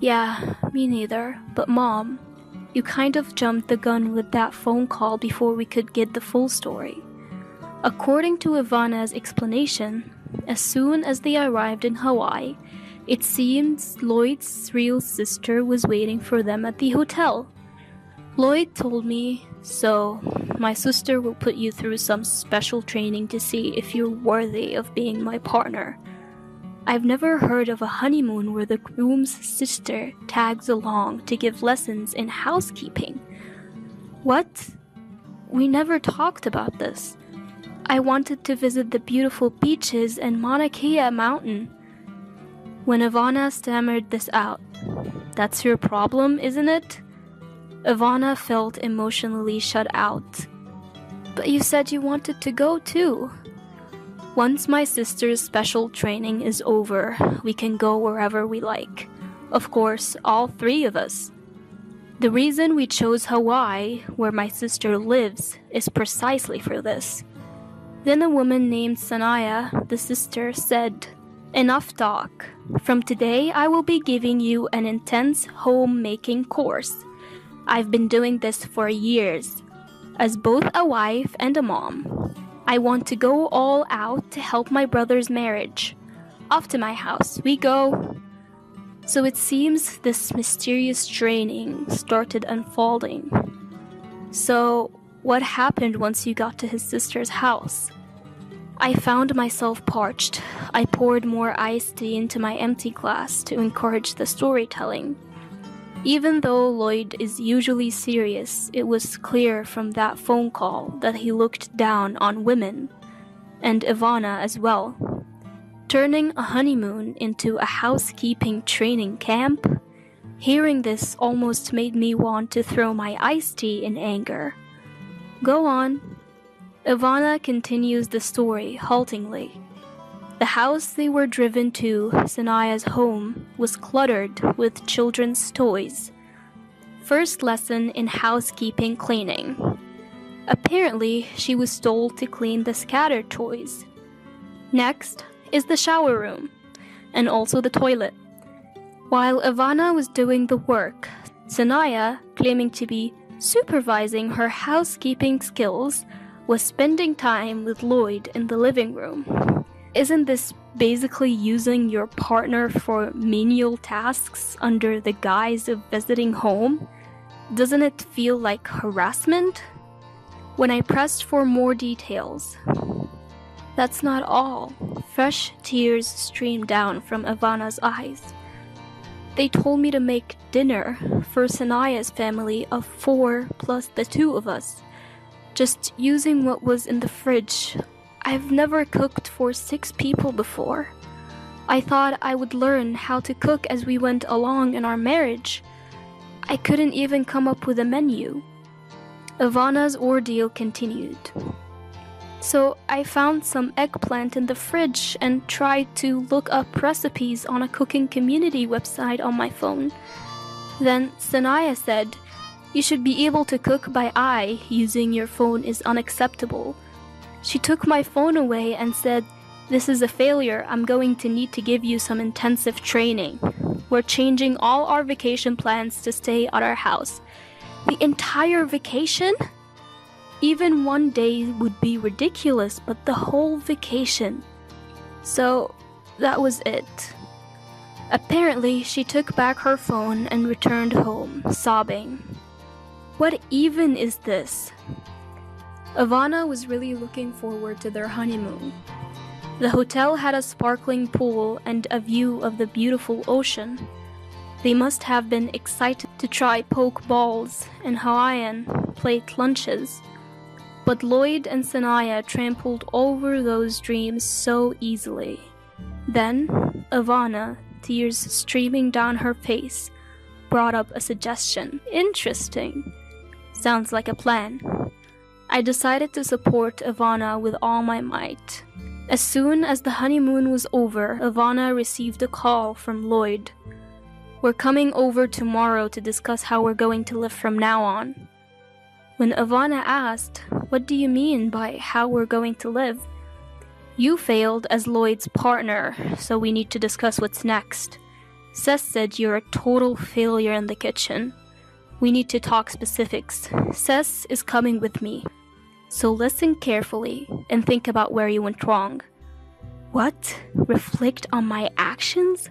Yeah, me neither, but Mom, you kind of jumped the gun with that phone call before we could get the full story. According to Ivana's explanation, as soon as they arrived in Hawaii, it seems Lloyd's real sister was waiting for them at the hotel. Lloyd told me, "So, my sister will put you through some special training to see if you're worthy of being my partner." I've never heard of a honeymoon where the groom's sister tags along to give lessons in housekeeping. What? We never talked about this. I wanted to visit the beautiful beaches and Mauna Kea mountain. When Ivana stammered this out, "That's your problem, isn't it?" Ivana felt emotionally shut out. "But you said you wanted to go too." "Once my sister's special training is over, we can go wherever we like. Of course, all three of us. The reason we chose Hawaii, where my sister lives, is precisely for this." Then a woman named Sanaya, the sister, said, "Enough talk. From today, I will be giving you an intense homemaking course. I've been doing this for years. As both a wife and a mom, I want to go all out to help my brother's marriage. Off to my house we go." So it seems this mysterious training started unfolding. So, what happened once you got to his sister's house? I found myself parched. I poured more iced tea into my empty glass to encourage the storytelling. Even though Lloyd is usually serious, it was clear from that phone call that he looked down on women, and Ivana as well. Turning a honeymoon into a housekeeping training camp? Hearing this almost made me want to throw my iced tea in anger. Go on. Ivana continues the story haltingly. The house they were driven to, Sanaya's home, was cluttered with children's toys. First lesson in housekeeping cleaning. Apparently, she was told to clean the scattered toys. Next is the shower room, and also the toilet. While Ivana was doing the work, Sanaya, claiming to be supervising her housekeeping skills, was spending time with Lloyd in the living room. Isn't this basically using your partner for menial tasks under the guise of visiting home? Doesn't it feel like harassment? When I pressed for more details, that's not all. Fresh tears streamed down from Ivana's eyes. They told me to make dinner for Sanaya's family of 4 plus the 2 of us, just using what was in the fridge. I've never cooked for 6 people before. I thought I would learn how to cook as we went along in our marriage. I couldn't even come up with a menu. Ivana's ordeal continued. So I found some eggplant in the fridge and tried to look up recipes on a cooking community website on my phone. Then Sanaya said, "You should be able to cook by eye. Using your phone is unacceptable." She took my phone away and said, "This is a failure. I'm going to need to give you some intensive training. We're changing all our vacation plans to stay at our house." The entire vacation? Even one day would be ridiculous, but the whole vacation. So that was it. Apparently, she took back her phone and returned home, sobbing. What even is this? Ivana was really looking forward to their honeymoon. The hotel had a sparkling pool and a view of the beautiful ocean. They must have been excited to try poke balls and Hawaiian plate lunches. But Lloyd and Sanaya trampled over those dreams so easily. Then, Ivana, tears streaming down her face, brought up a suggestion. Interesting. Sounds like a plan. I decided to support Ivana with all my might. As soon as the honeymoon was over, Ivana received a call from Lloyd. "We're coming over tomorrow to discuss how we're going to live from now on." When Ivana asked, "What do you mean by how we're going to live?" "You failed as Lloyd's partner, so we need to discuss what's next. Seth said you're a total failure in the kitchen. We need to talk specifics. Seth is coming with me. So listen carefully and think about where you went wrong." What? Reflect on my actions?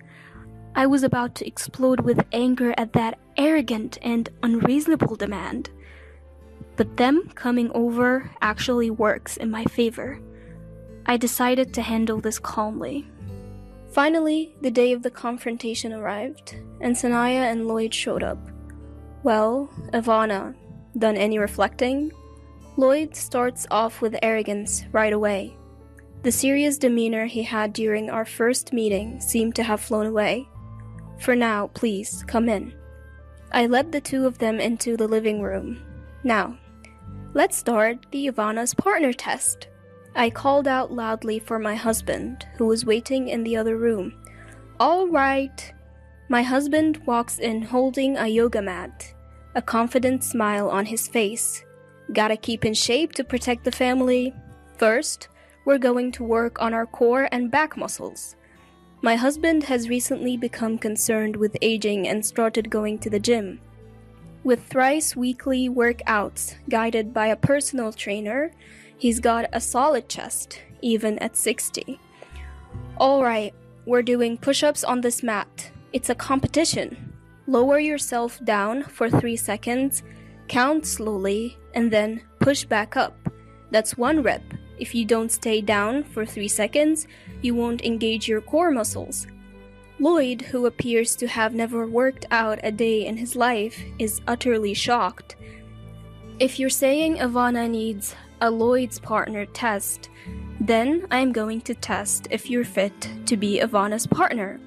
I was about to explode with anger at that arrogant and unreasonable demand. But them coming over actually works in my favor. I decided to handle this calmly. Finally, the day of the confrontation arrived, and Sanaya and Lloyd showed up. "Well, Ivana, done any reflecting?" Lloyd starts off with arrogance right away. The serious demeanor he had during our first meeting seemed to have flown away. "For now, please, come in." I led the two of them into the living room. "Now, let's start the Ivana's partner test." I called out loudly for my husband, who was waiting in the other room. "All right." My husband walks in holding a yoga mat, a confident smile on his face. "Gotta keep in shape to protect the family. First, we're going to work on our core and back muscles." My husband has recently become concerned with aging and started going to the gym. With thrice weekly workouts guided by a personal trainer, he's got a solid chest, even at 60. "Alright, we're doing push-ups on this mat. It's a competition. Lower yourself down for 3 seconds, count slowly, and then push back up. That's 1 rep. If you don't stay down for 3 seconds, you won't engage your core muscles." Lloyd, who appears to have never worked out a day in his life, is utterly shocked. If you're saying Ivana needs a Lloyd's partner test, then I'm going to test if you're fit to be Ivana's partner.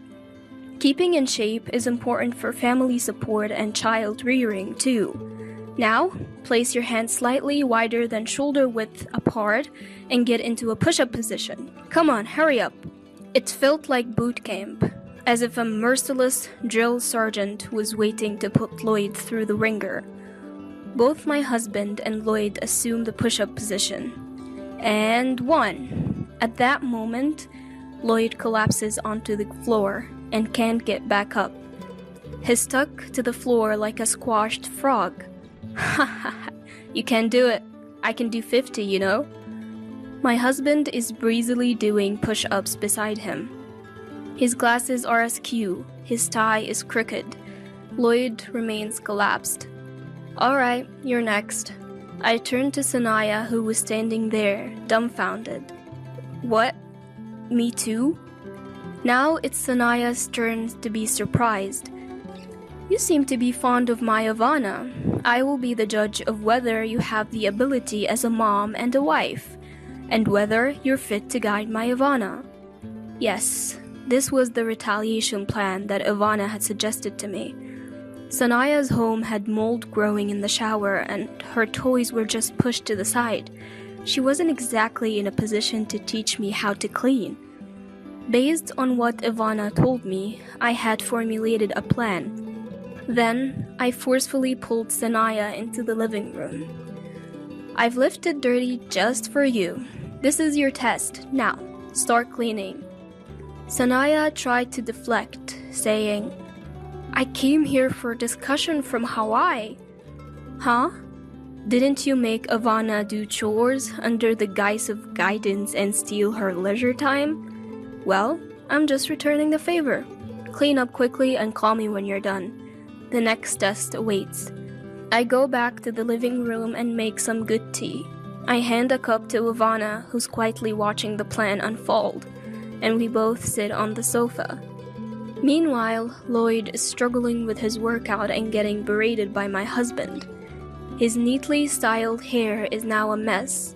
Keeping in shape is important for family support and child rearing too. Now, place your hands slightly wider than shoulder width apart and get into a push-up position. Come on, hurry up. It felt like boot camp, as if a merciless drill sergeant was waiting to put Lloyd through the ringer. Both my husband and Lloyd assume the push-up position. And 1. At that moment, Lloyd collapses onto the floor and can't get back up. He's stuck to the floor like a squashed frog. "You can't do it. I can do 50, you know." My husband is breezily doing push-ups beside him. His glasses are askew, his tie is crooked. Lloyd remains collapsed. "Alright, you're next." I turned to Sanaya, who was standing there, dumbfounded. "What? Me too?" Now it's Sanaya's turn to be surprised. "You seem to be fond of my Ivana. I will be the judge of whether you have the ability as a mom and a wife, and whether you're fit to guide my Ivana." Yes, this was the retaliation plan that Ivana had suggested to me. Sanaya's home had mold growing in the shower, and her toys were just pushed to the side. She wasn't exactly in a position to teach me how to clean. Based on what Ivana told me, I had formulated a plan. Then, I forcefully pulled Sanaya into the living room. "I've lifted dirty just for you. This is your test. Now, start cleaning." Sanaya tried to deflect, saying, "I came here for discussion from Hawaii." "Huh? Didn't you make Ivana do chores under the guise of guidance and steal her leisure time? Well, I'm just returning the favor. Clean up quickly and call me when you're done. The next test awaits." I go back to the living room and make some good tea. I hand a cup to Ivana, who's quietly watching the plan unfold, and we both sit on the sofa. Meanwhile, Lloyd is struggling with his workout and getting berated by my husband. His neatly styled hair is now a mess.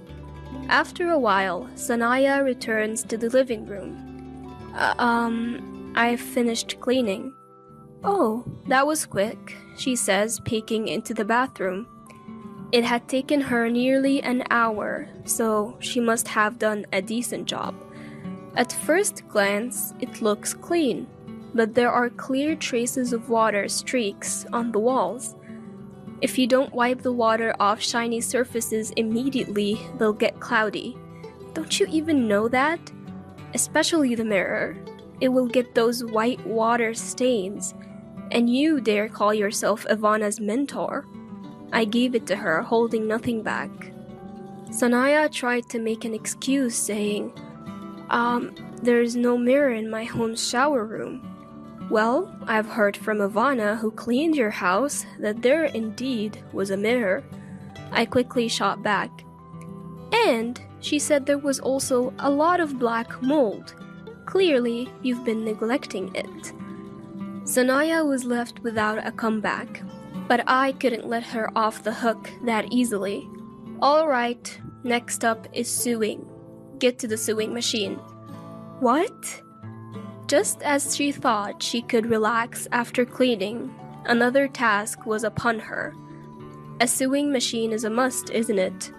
After a while, Sanaya returns to the living room. I've finished cleaning." "Oh, that was quick," she says, peeking into the bathroom. It had taken her nearly an hour, so she must have done a decent job. At first glance, it looks clean, but there are clear traces of water streaks on the walls. If you don't wipe the water off shiny surfaces immediately, they'll get cloudy. Don't you even know that? Especially the mirror. It will get those white water stains. And you dare call yourself Ivana's mentor? I gave it to her, holding nothing back. Sanaya tried to make an excuse, saying, there is no mirror in my home shower room. Well, I've heard from Ivana, who cleaned your house, that there indeed was a mirror. I quickly shot back. And she said there was also a lot of black mold. Clearly, you've been neglecting it. Sanaya was left without a comeback, but I couldn't let her off the hook that easily. Alright, next up is sewing. Get to the sewing machine. What? Just as she thought she could relax after cleaning, another task was upon her. A sewing machine is a must, isn't it?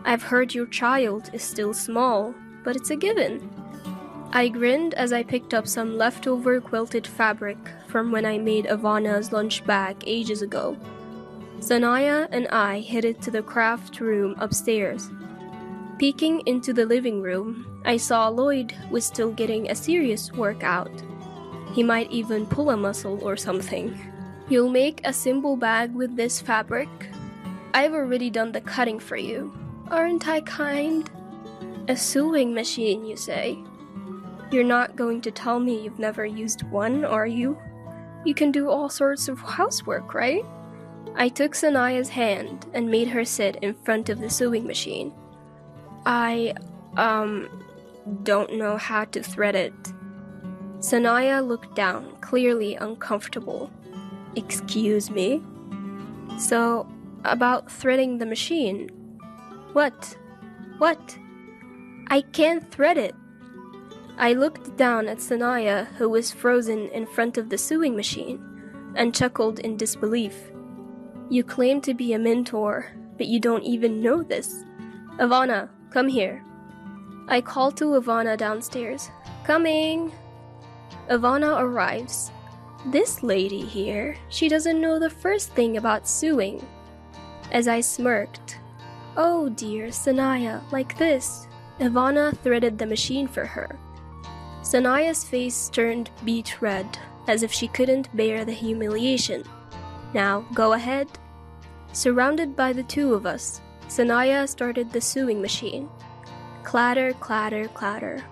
I've heard your child is still small, but it's a given. I grinned as I picked up some leftover quilted fabric from when I made Ivana's lunch bag ages ago. Sanaya and I headed to the craft room upstairs. Peeking into the living room, I saw Lloyd was still getting a serious workout. He might even pull a muscle or something. You'll make a simple bag with this fabric? I've already done the cutting for you. Aren't I kind? A sewing machine, you say? You're not going to tell me you've never used one, are you? You can do all sorts of housework, right? I took Sanaya's hand and made her sit in front of the sewing machine. I don't know how to thread it. Sanaya looked down, clearly uncomfortable. Excuse me? So, about threading the machine. What? I can't thread it. I looked down at Sanaya, who was frozen in front of the sewing machine, and chuckled in disbelief. You claim to be a mentor, but you don't even know this. Ivana, come here. I called to Ivana downstairs. Coming! Ivana arrives. This lady here, she doesn't know the first thing about sewing. As I smirked, oh dear, Sanaya, like this. Ivana threaded the machine for her. Sanaya's face turned beet red, as if she couldn't bear the humiliation. Now, go ahead. Surrounded by the two of us, Sanaya started the sewing machine. Clatter, clatter, clatter.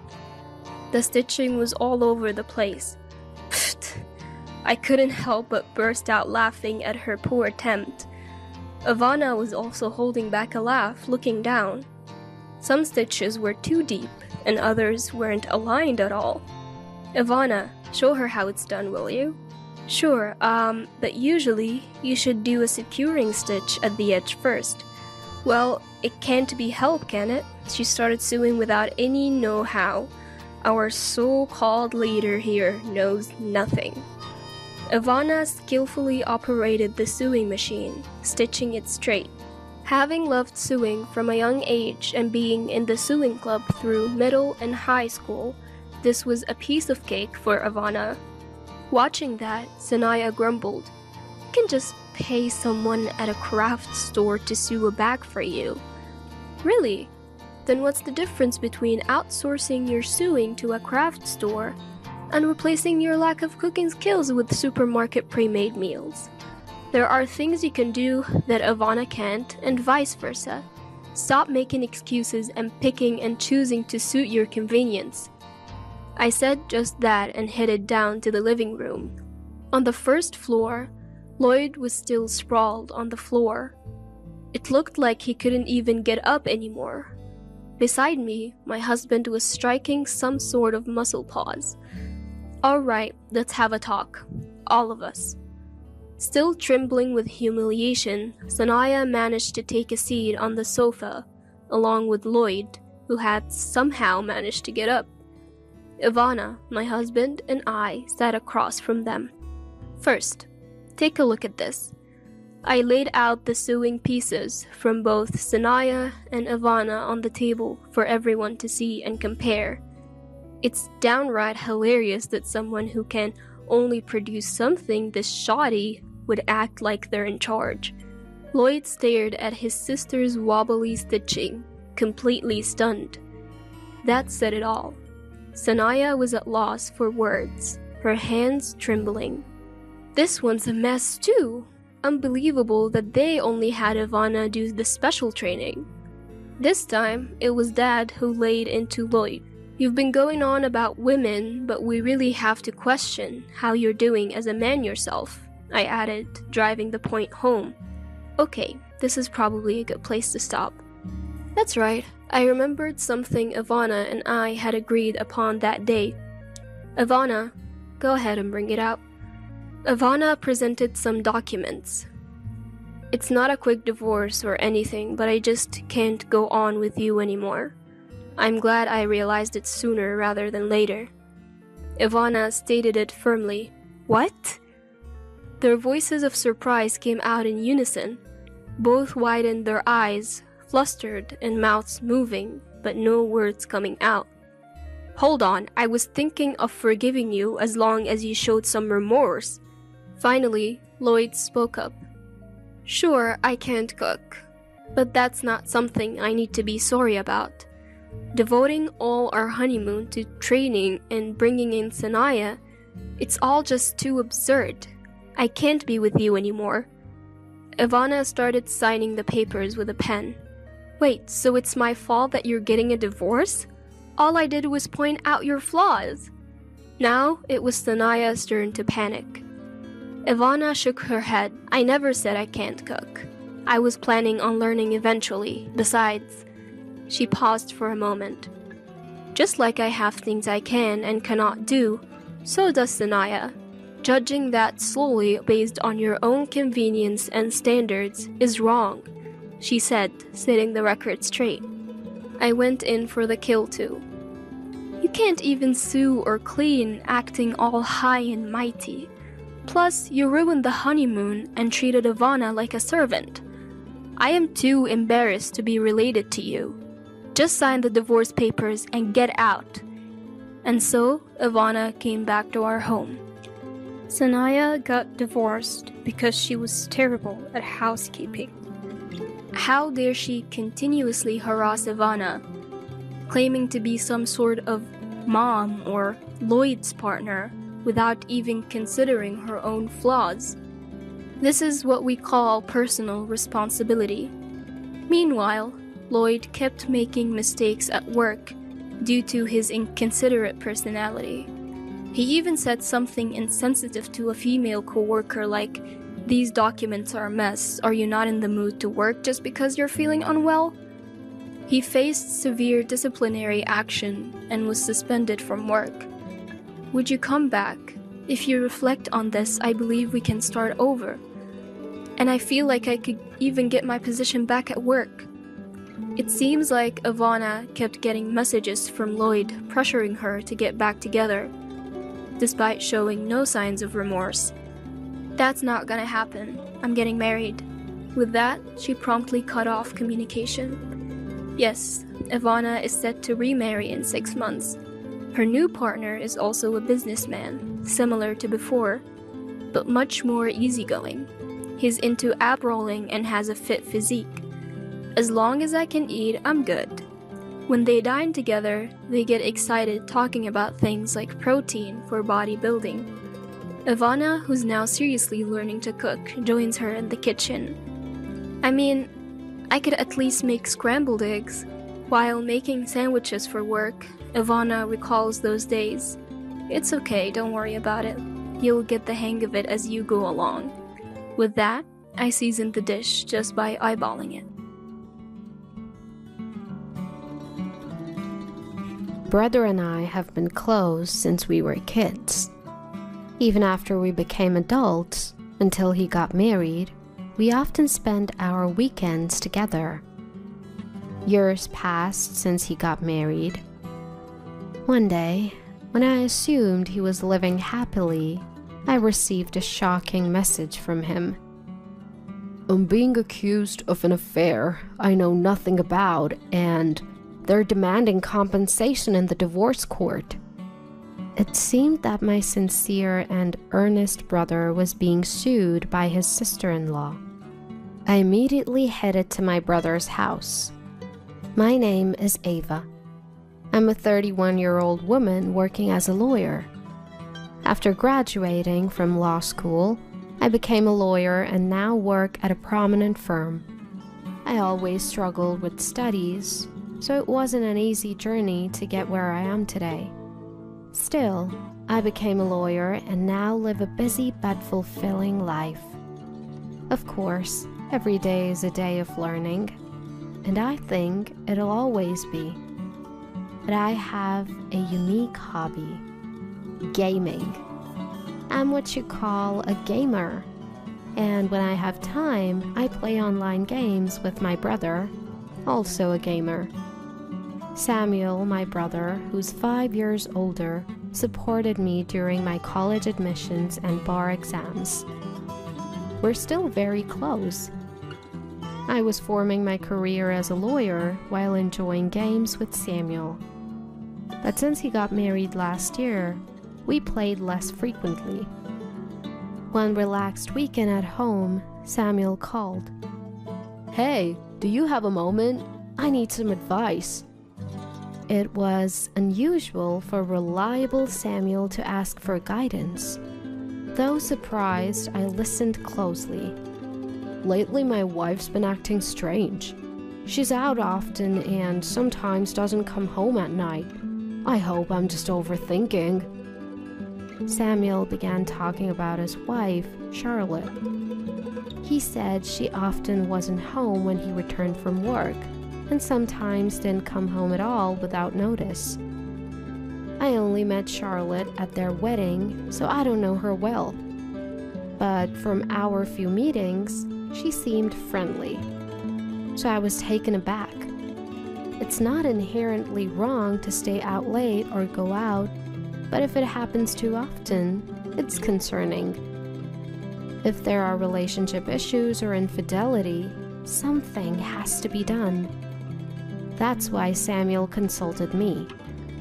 The stitching was all over the place. Pfft! I couldn't help but burst out laughing at her poor attempt. Ivana was also holding back a laugh, looking down. Some stitches were too deep, and others weren't aligned at all. Ivana, show her how it's done, will you? Sure, but usually you should do a securing stitch at the edge first. Well, it can't be helped, can it? She started sewing without any know-how. Our so-called leader here knows nothing. Ivana skillfully operated the sewing machine, stitching it straight. Having loved sewing from a young age and being in the sewing club through middle and high school, this was a piece of cake for Ivana. Watching that, Sanaya grumbled, "You can just pay someone at a craft store to sew a bag for you." Really? Then what's the difference between outsourcing your sewing to a craft store and replacing your lack of cooking skills with supermarket pre-made meals? There are things you can do that Ivana can't, and vice versa. Stop making excuses and picking and choosing to suit your convenience. I said just that and headed down to the living room. On the first floor, Lloyd was still sprawled on the floor. It looked like he couldn't even get up anymore. Beside me, my husband was striking some sort of muscle pause. All right, let's have a talk. All of us. Still trembling with humiliation, Sanaya managed to take a seat on the sofa, along with Lloyd, who had somehow managed to get up. Ivana, my husband, and I sat across from them. First, take a look at this. I laid out the sewing pieces from both Sanaya and Ivana on the table for everyone to see and compare. It's downright hilarious that someone who can only produce something this shoddy would act like they're in charge. Lloyd stared at his sister's wobbly stitching, completely stunned. That said it all. Sanaya was at loss for words, her hands trembling. This one's a mess too. Unbelievable that they only had Ivana do the special training. This time, it was Dad who laid into Lloyd. You've been going on about women, but we really have to question how you're doing as a man yourself, I added, driving the point home. Okay, this is probably a good place to stop. That's right, I remembered something Ivana and I had agreed upon that day. Ivana, go ahead and bring it out. Ivana presented some documents. It's not a quick divorce or anything, but I just can't go on with you anymore. I'm glad I realized it sooner rather than later. Ivana stated it firmly. What? Their voices of surprise came out in unison. Both widened their eyes, flustered and mouths moving, but no words coming out. Hold on, I was thinking of forgiving you as long as you showed some remorse. Finally, Lloyd spoke up. Sure, I can't cook, but that's not something I need to be sorry about. Devoting all our honeymoon to training and bringing in Sanaya, it's all just too absurd. I can't be with you anymore. Ivana started signing the papers with a pen. Wait, so it's my fault that you're getting a divorce? All I did was point out your flaws. Now it was Sanaya's turn to panic. Ivana shook her head. I never said I can't cook. I was planning on learning eventually. Besides, she paused for a moment. Just like I have things I can and cannot do, so does Sanaya. Judging that slowly based on your own convenience and standards is wrong, she said, setting the record straight. I went in for the kill too. You can't even sew or clean acting all high and mighty. Plus, you ruined the honeymoon and treated Ivana like a servant. I am too embarrassed to be related to you. Just sign the divorce papers and get out. And so, Ivana came back to our home. Sanaya got divorced because she was terrible at housekeeping. How dare she continuously harass Ivana, claiming to be some sort of mom or Lloyd's partner without even considering her own flaws. This is what we call personal responsibility. Meanwhile, Lloyd kept making mistakes at work due to his inconsiderate personality. He even said something insensitive to a female coworker like, "These documents are a mess. Are you not in the mood to work just because you're feeling unwell?" He faced severe disciplinary action and was suspended from work. Would you come back? If you reflect on this, I believe we can start over. And I feel like I could even get my position back at work. It seems like Ivana kept getting messages from Lloyd pressuring her to get back together, despite showing no signs of remorse. That's not gonna happen. I'm getting married. With that, she promptly cut off communication. Yes, Ivana is set to remarry in 6 months. Her new partner is also a businessman, similar to before, but much more easygoing. He's into ab rolling and has a fit physique. As long as I can eat, I'm good. When they dine together, they get excited talking about things like protein for bodybuilding. Ivana, who's now seriously learning to cook, joins her in the kitchen. I mean, I could at least make scrambled eggs. While making sandwiches for work, Ivana recalls those days. It's okay, don't worry about it. You'll get the hang of it as you go along. With that, I seasoned the dish just by eyeballing it. Brother and I have been close since we were kids. Even after we became adults, until he got married, we often spent our weekends together. Years passed since he got married. One day, when I assumed he was living happily, I received a shocking message from him. "I'm being accused of an affair I know nothing about, and they're demanding compensation in the divorce court. It seemed that my sincere and earnest brother was being sued by his sister-in-law. I immediately headed to my brother's house. My name is Ava. I'm a 31-year-old woman working as a lawyer. After graduating from law school, I became a lawyer and now work at a prominent firm. I always struggled with studies, so it wasn't an easy journey to get where I am today. Still, I became a lawyer and now live a busy but fulfilling life. Of course, every day is a day of learning, and I think it'll always be. But I have a unique hobby: gaming. I'm what you call a gamer, and when I have time, I play online games with my brother, also a gamer. Samuel, my brother, who's 5 years older, supported me during my college admissions and bar exams. We're still very close. I was forming my career as a lawyer while enjoying games with Samuel. But since he got married last year, we played less frequently. One relaxed weekend at home, Samuel called. "Hey, do you have a moment? I need some advice." It was unusual for reliable Samuel to ask for guidance. Though surprised, I listened closely. "Lately, my wife's been acting strange. She's out often and sometimes doesn't come home at night. I hope I'm just overthinking." Samuel began talking about his wife, Charlotte. He said she often wasn't home when he returned from work, and sometimes didn't come home at all without notice. I only met Charlotte at their wedding, so I don't know her well. But from our few meetings, she seemed friendly. So I was taken aback. It's not inherently wrong to stay out late or go out, but if it happens too often, it's concerning. If there are relationship issues or infidelity, something has to be done. That's why Samuel consulted me,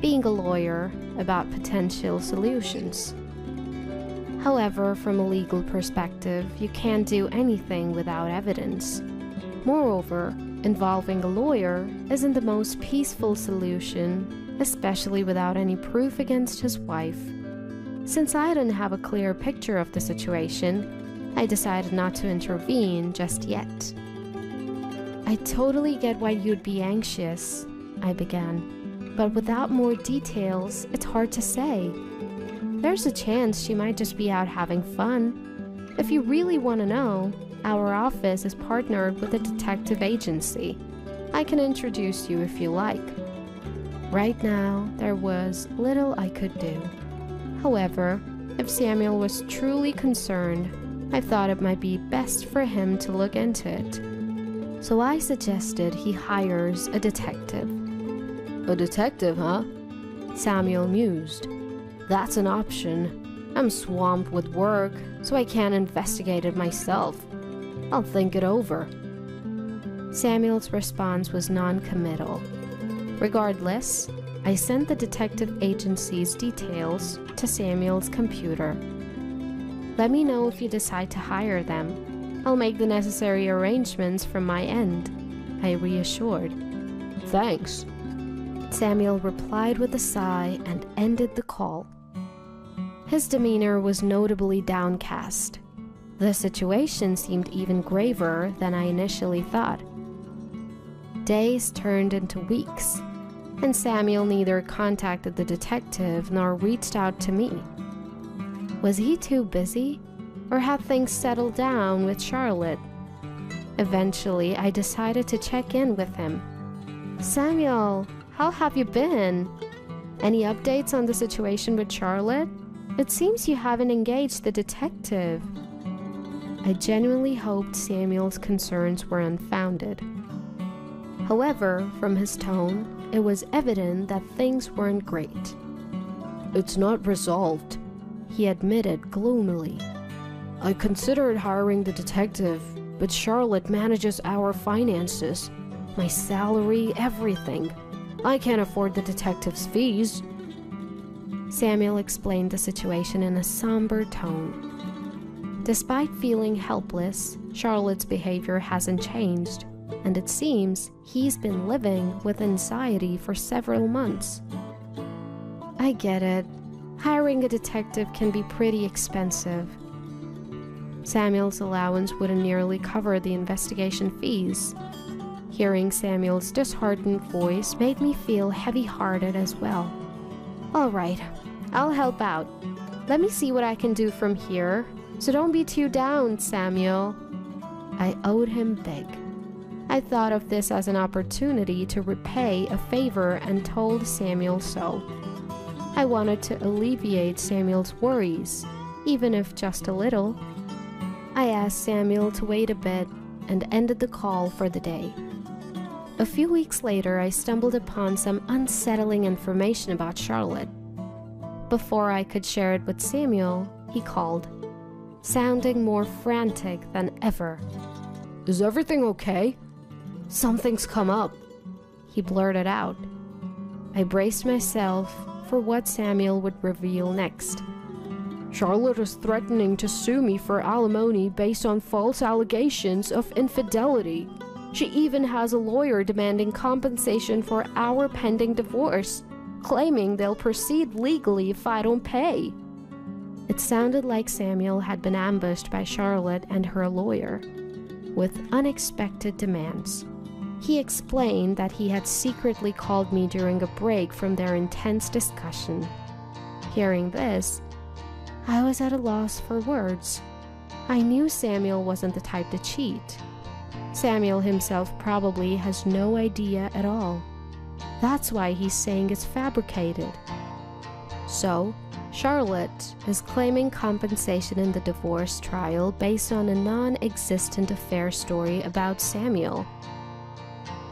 being a lawyer, about potential solutions. However, from a legal perspective, you can't do anything without evidence. Moreover, involving a lawyer isn't the most peaceful solution, especially without any proof against his wife. Since I didn't have a clear picture of the situation, I decided not to intervene just yet. "I totally get why you'd be anxious," I began, "but without more details, it's hard to say. There's a chance she might just be out having fun. If you really want to know, our office is partnered with a detective agency. I can introduce you if you like." Right now, there was little I could do. However, if Samuel was truly concerned, I thought it might be best for him to look into it. So I suggested he hires a detective. "A detective, huh?" Samuel mused. "That's an option. I'm swamped with work, so I can't investigate it myself. I'll think it over." Samuel's response was non-committal. Regardless, I sent the detective agency's details to Samuel's computer. "Let me know if you decide to hire them. I'll make the necessary arrangements from my end," I reassured. "Thanks." Samuel replied with a sigh and ended the call. His demeanor was notably downcast. The situation seemed even graver than I initially thought. Days turned into weeks, and Samuel neither contacted the detective nor reached out to me. Was he too busy, or had things settled down with Charlotte? Eventually, I decided to check in with him. "Samuel, how have you been? Any updates on the situation with Charlotte? It seems you haven't engaged the detective." I genuinely hoped Samuel's concerns were unfounded. However, from his tone, it was evident that things weren't great. "It's not resolved," he admitted gloomily. "I considered hiring the detective, but Charlotte manages our finances, my salary, everything. I can't afford the detective's fees." Samuel explained the situation in a somber tone. Despite feeling helpless, Charlotte's behavior hasn't changed, and it seems he's been living with anxiety for several months. I get it. Hiring a detective can be pretty expensive. Samuel's allowance wouldn't nearly cover the investigation fees. Hearing Samuel's disheartened voice made me feel heavy-hearted as well. All right, I'll help out. Let me see what I can do from here, so don't be too down, Samuel. I owed him big. I thought of this as an opportunity to repay a favor and told Samuel so. I wanted to alleviate Samuel's worries, even if just a little. I asked Samuel to wait a bit and ended the call for the day. A few weeks later, I stumbled upon some unsettling information about Charlotte. Before I could share it with Samuel, he called, sounding more frantic than ever. Is everything okay? Something's come up, he blurted out. I braced myself for what Samuel would reveal next. Charlotte is threatening to sue me for alimony based on false allegations of infidelity. She even has a lawyer demanding compensation for our pending divorce, claiming they'll proceed legally if I don't pay. It sounded like Samuel had been ambushed by Charlotte and her lawyer, with unexpected demands. He explained that he had secretly called me during a break from their intense discussion. Hearing this, I was at a loss for words. I knew Samuel wasn't the type to cheat. Samuel himself probably has no idea at all. That's why he's saying it's fabricated. So, Charlotte is claiming compensation in the divorce trial based on a non-existent affair story about Samuel.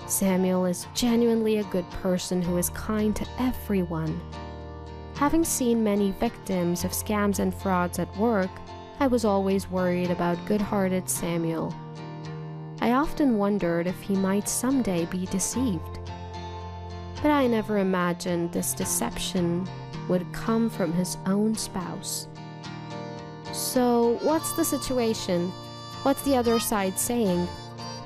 Samuel is genuinely a good person who is kind to everyone. Having seen many victims of scams and frauds at work, I was always worried about good-hearted Samuel. I often wondered if he might someday be deceived. But I never imagined this deception would come from his own spouse. So, what's the situation? What's the other side saying?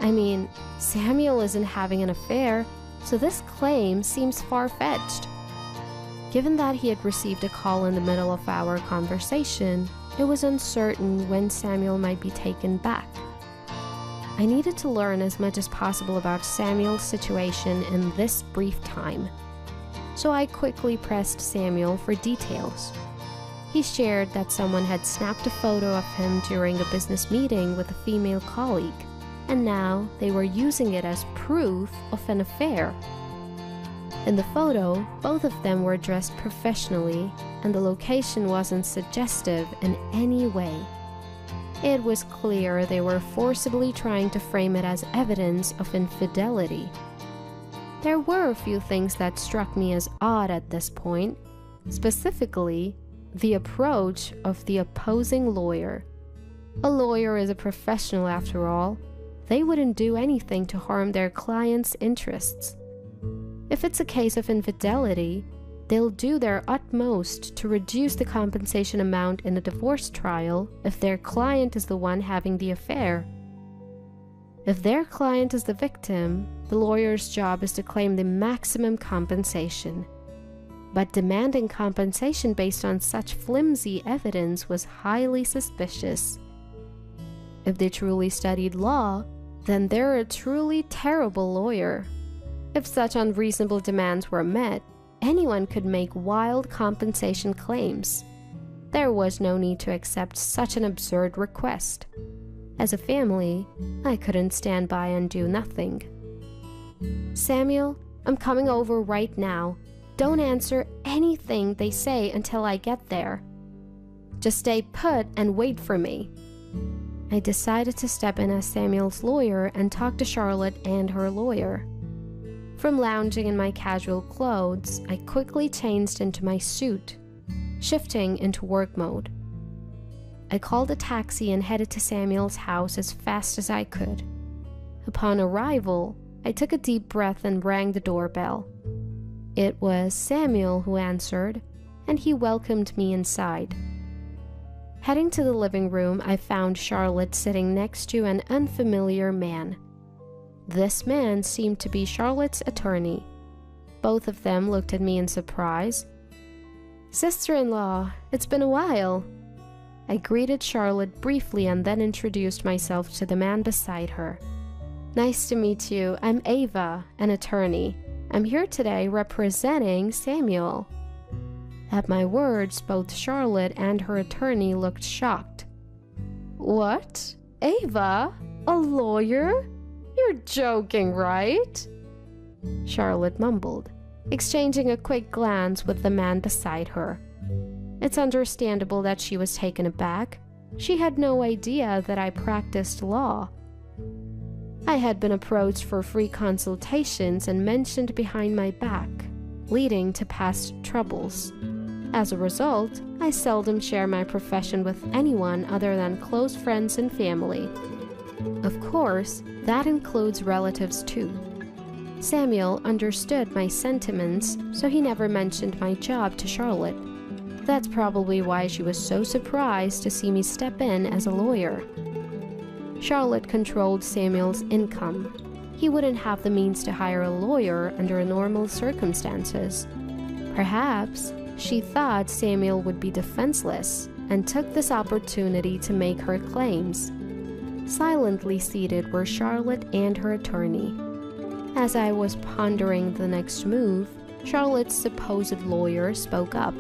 I mean, Samuel isn't having an affair, so this claim seems far-fetched. Given that he had received a call in the middle of our conversation, it was uncertain when Samuel might be taken back. I needed to learn as much as possible about Samuel's situation in this brief time. So I quickly pressed Samuel for details. He shared that someone had snapped a photo of him during a business meeting with a female colleague, and now they were using it as proof of an affair. In the photo, both of them were dressed professionally, and the location wasn't suggestive in any way. It was clear they were forcibly trying to frame it as evidence of infidelity. There were a few things that struck me as odd at this point, specifically the approach of the opposing lawyer. A lawyer is a professional after all. They wouldn't do anything to harm their client's interests. If it's a case of infidelity, they'll do their utmost to reduce the compensation amount in a divorce trial if their client is the one having the affair. If their client is the victim, the lawyer's job is to claim the maximum compensation. But demanding compensation based on such flimsy evidence was highly suspicious. If they truly studied law, then they're a truly terrible lawyer. If such unreasonable demands were met, anyone could make wild compensation claims. There was no need to accept such an absurd request. As a family, I couldn't stand by and do nothing. Samuel, I'm coming over right now. Don't answer anything they say until I get there. Just stay put and wait for me. I decided to step in as Samuel's lawyer and talk to Charlotte and her lawyer. From lounging in my casual clothes, I quickly changed into my suit, shifting into work mode. I called a taxi and headed to Samuel's house as fast as I could. Upon arrival, I took a deep breath and rang the doorbell. It was Samuel who answered, and he welcomed me inside. Heading to the living room, I found Charlotte sitting next to an unfamiliar man. This man seemed to be Charlotte's attorney. Both of them looked at me in surprise. "Sister-in-law, it's been a while." I greeted Charlotte briefly and then introduced myself to the man beside her. "Nice to meet you. I'm Ava, an attorney. I'm here today representing Samuel." At my words, both Charlotte and her attorney looked shocked. "What? Ava? A lawyer? You're joking, right?" Charlotte mumbled, exchanging a quick glance with the man beside her. It's understandable that she was taken aback. She had no idea that I practiced law. I had been approached for free consultations and mentioned behind my back, leading to past troubles. As a result, I seldom share my profession with anyone other than close friends and family. Of course, that includes relatives too. Samuel understood my sentiments, so he never mentioned my job to Charlotte. That's probably why she was so surprised to see me step in as a lawyer. Charlotte controlled Samuel's income. He wouldn't have the means to hire a lawyer under normal circumstances. Perhaps she thought Samuel would be defenseless and took this opportunity to make her claims. Silently seated were Charlotte and her attorney. As I was pondering the next move, Charlotte's supposed lawyer spoke up.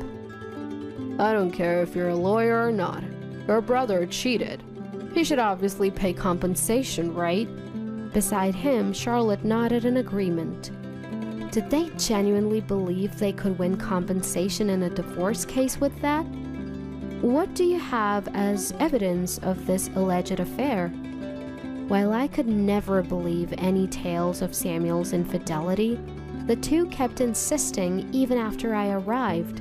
"I don't care if you're a lawyer or not. Your brother cheated. He should obviously pay compensation, right?" Beside him, Charlotte nodded in agreement. Did they genuinely believe they could win compensation in a divorce case with that? "What do you have as evidence of this alleged affair?" While I could never believe any tales of Samuel's infidelity, the two kept insisting even after I arrived.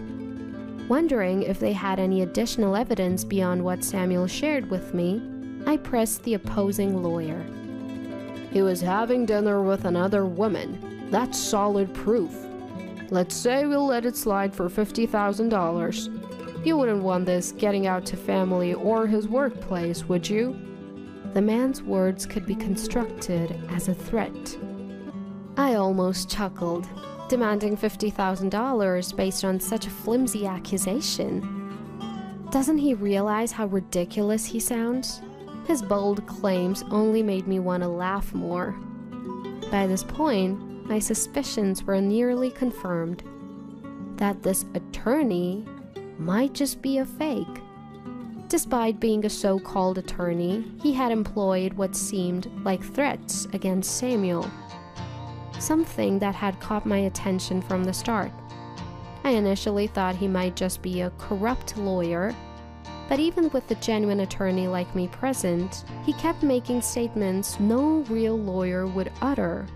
Wondering if they had any additional evidence beyond what Samuel shared with me, I pressed the opposing lawyer. "He was having dinner with another woman. That's solid proof. Let's say we'll let it slide for $50,000. You wouldn't want this getting out to family or his workplace, would you?" The man's words could be construed as a threat. I almost chuckled, demanding $50,000 based on such a flimsy accusation. Doesn't he realize how ridiculous he sounds? His bold claims only made me want to laugh more. By this point, my suspicions were nearly confirmed that this attorney might just be a fake. Despite being a so-called attorney, he had employed what seemed like threats against Samuel, something that had caught my attention from the start. I initially thought he might just be a corrupt lawyer, but even with a genuine attorney like me present, he kept making statements no real lawyer would utter.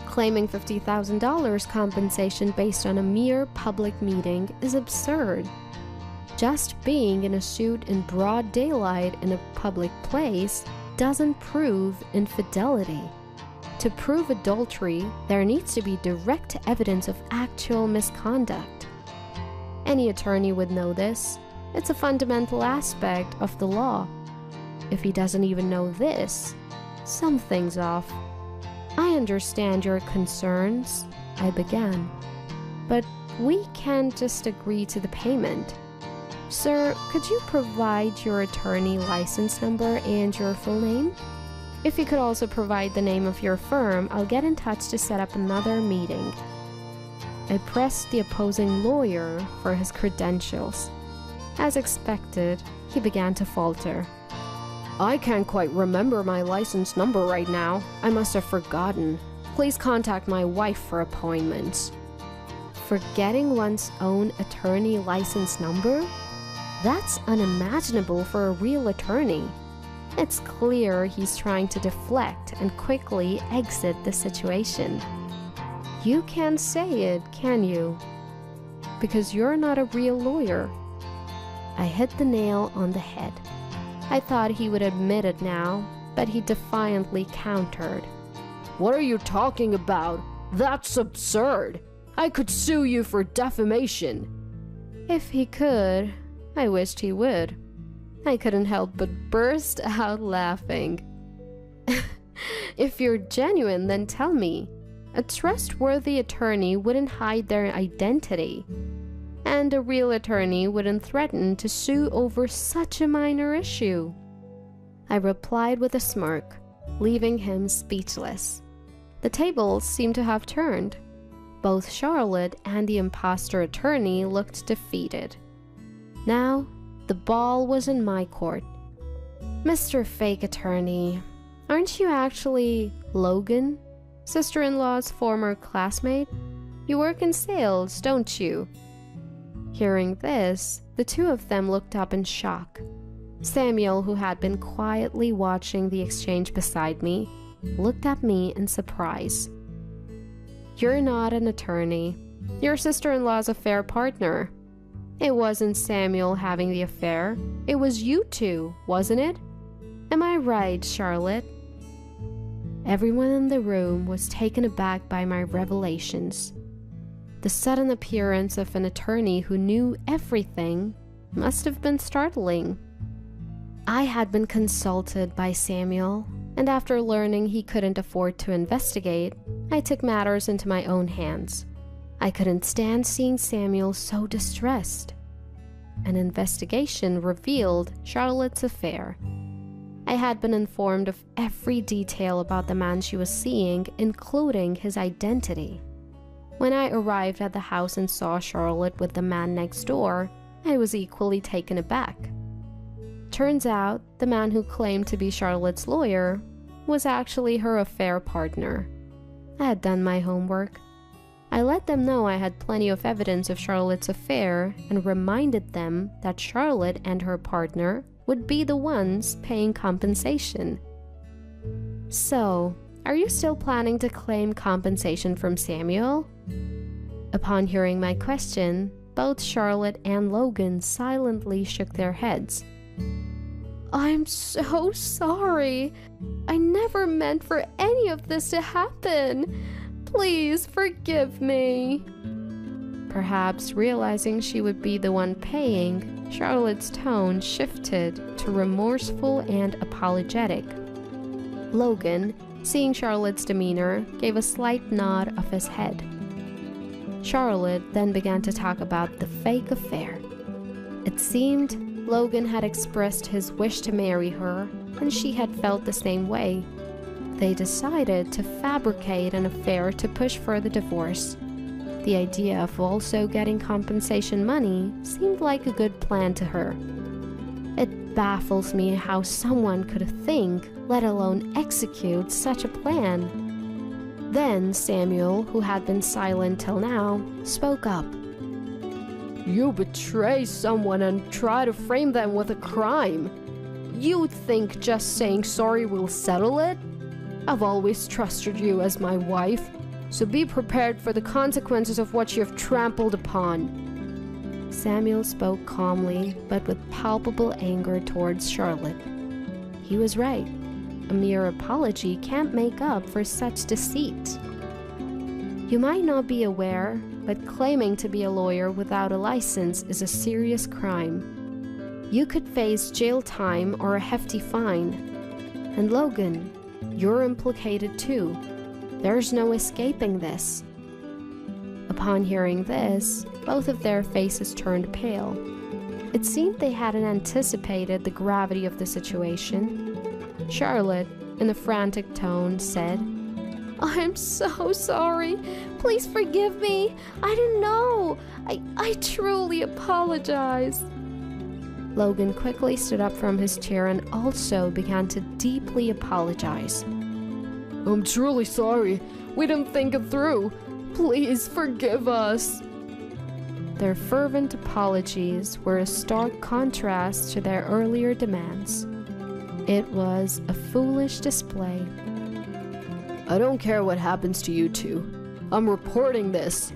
Claiming $50,000 compensation based on a mere public meeting is absurd. Just being in a suit in broad daylight in a public place doesn't prove infidelity. To prove adultery, there needs to be direct evidence of actual misconduct. Any attorney would know this. It's a fundamental aspect of the law. If he doesn't even know this, something's off. "I understand your concerns," I began, "but we can't just agree to the payment. Sir, could you provide your attorney license number and your full name? If you could also provide the name of your firm, I'll get in touch to set up another meeting." I pressed the opposing lawyer for his credentials. As expected, he began to falter. "I can't quite remember my license number right now. I must have forgotten. Please contact my wife for appointments." Forgetting one's own attorney license number? That's unimaginable for a real attorney. It's clear he's trying to deflect and quickly exit the situation. You can't say it, can you? Because you're not a real lawyer. I hit the nail on the head. I thought he would admit it now, but he defiantly countered. "What are you talking about? That's absurd. I could sue you for defamation." If he could, I wished he would. I couldn't help but burst out laughing. If you're genuine, then tell me. A trustworthy attorney wouldn't hide their identity, and a real attorney wouldn't threaten to sue over such a minor issue. I replied with a smirk, leaving him speechless. The tables seemed to have turned. Both Charlotte and the imposter attorney looked defeated. Now, the ball was in my court. Mr. Fake Attorney, aren't you actually Logan, sister-in-law's former classmate? You work in sales, don't you? Hearing this, the two of them looked up in shock. Samuel, who had been quietly watching the exchange beside me, looked at me in surprise. You're not an attorney. Your sister-in-law's affair partner. It wasn't Samuel having the affair. It was you two, wasn't it? Am I right, Charlotte? Everyone in the room was taken aback by my revelations. The sudden appearance of an attorney who knew everything must have been startling. I had been consulted by Samuel, and after learning he couldn't afford to investigate, I took matters into my own hands. I couldn't stand seeing Samuel so distressed. An investigation revealed Charlotte's affair. I had been informed of every detail about the man she was seeing, including his identity. When I arrived at the house and saw Charlotte with the man next door, I was equally taken aback. Turns out, the man who claimed to be Charlotte's lawyer was actually her affair partner. I had done my homework. I let them know I had plenty of evidence of Charlotte's affair and reminded them that Charlotte and her partner would be the ones paying compensation. So, are you still planning to claim compensation from Samuel? Upon hearing my question, both Charlotte and Logan silently shook their heads. I'm so sorry. I never meant for any of this to happen. Please forgive me. Perhaps realizing she would be the one paying, Charlotte's tone shifted to remorseful and apologetic. Logan, seeing Charlotte's demeanor, gave a slight nod of his head. Charlotte then began to talk about the fake affair. It seemed Logan had expressed his wish to marry her, and she had felt the same way. They decided to fabricate an affair to push for the divorce. The idea of also getting compensation money seemed like a good plan to her. It baffles me how someone could think, let alone execute, such a plan. Then Samuel, who had been silent till now, spoke up. You betray someone and try to frame them with a crime. You think just saying sorry will settle it? I've always trusted you as my wife, so be prepared for the consequences of what you have trampled upon. Samuel spoke calmly, but with palpable anger towards Charlotte. He was right. A mere apology can't make up for such deceit. You might not be aware, but claiming to be a lawyer without a license is a serious crime. You could face jail time or a hefty fine. And Logan, you're implicated too. There's no escaping this. Upon hearing this, both of their faces turned pale. It seemed they hadn't anticipated the gravity of the situation. Charlotte, in a frantic tone, said, I'm so sorry. Please forgive me. I didn't know. I truly apologize. Logan quickly stood up from his chair and also began to deeply apologize. I'm truly sorry. We didn't think it through. Please forgive us. Their fervent apologies were a stark contrast to their earlier demands. It was a foolish display. I don't care what happens to you two. I'm reporting this,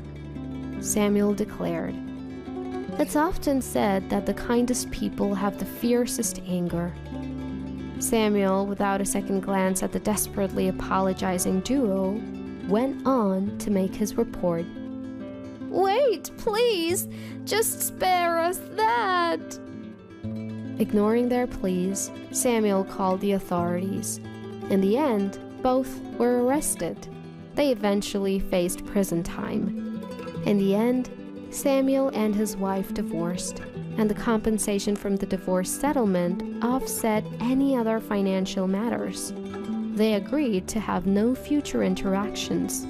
Samuel declared. It's often said that the kindest people have the fiercest anger. Samuel, without a second glance at the desperately apologizing duo, went on to make his report. Wait, please! Just spare us that! Ignoring their pleas, Samuel called the authorities. In the end, both were arrested. They eventually faced prison time. In the end, Samuel and his wife divorced, and the compensation from the divorce settlement offset any other financial matters. They agreed to have no future interactions.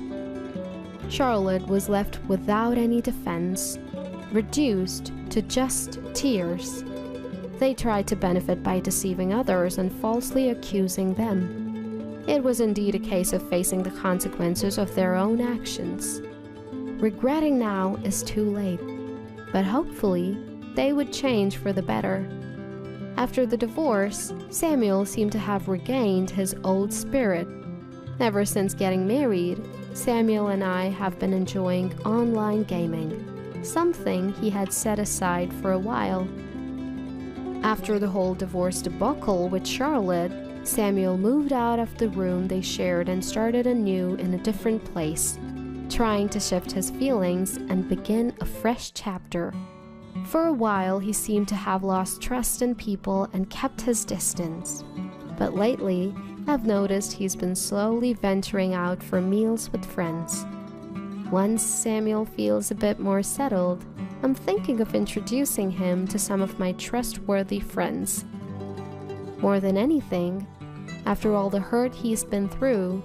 Charlotte was left without any defense, reduced to just tears. They tried to benefit by deceiving others and falsely accusing them. It was indeed a case of facing the consequences of their own actions. Regretting now is too late, but hopefully they would change for the better. After the divorce, Samuel seemed to have regained his old spirit. Ever since getting married, Samuel and I have been enjoying online gaming, something he had set aside for a while. After the whole divorce debacle with Charlotte, Samuel moved out of the room they shared and started anew in a different place, trying to shift his feelings and begin a fresh chapter. For a while, he seemed to have lost trust in people and kept his distance. But lately, I've noticed he's been slowly venturing out for meals with friends. Once Samuel feels a bit more settled, I'm thinking of introducing him to some of my trustworthy friends. More than anything, after all the hurt he's been through,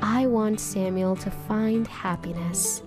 I want Samuel to find happiness.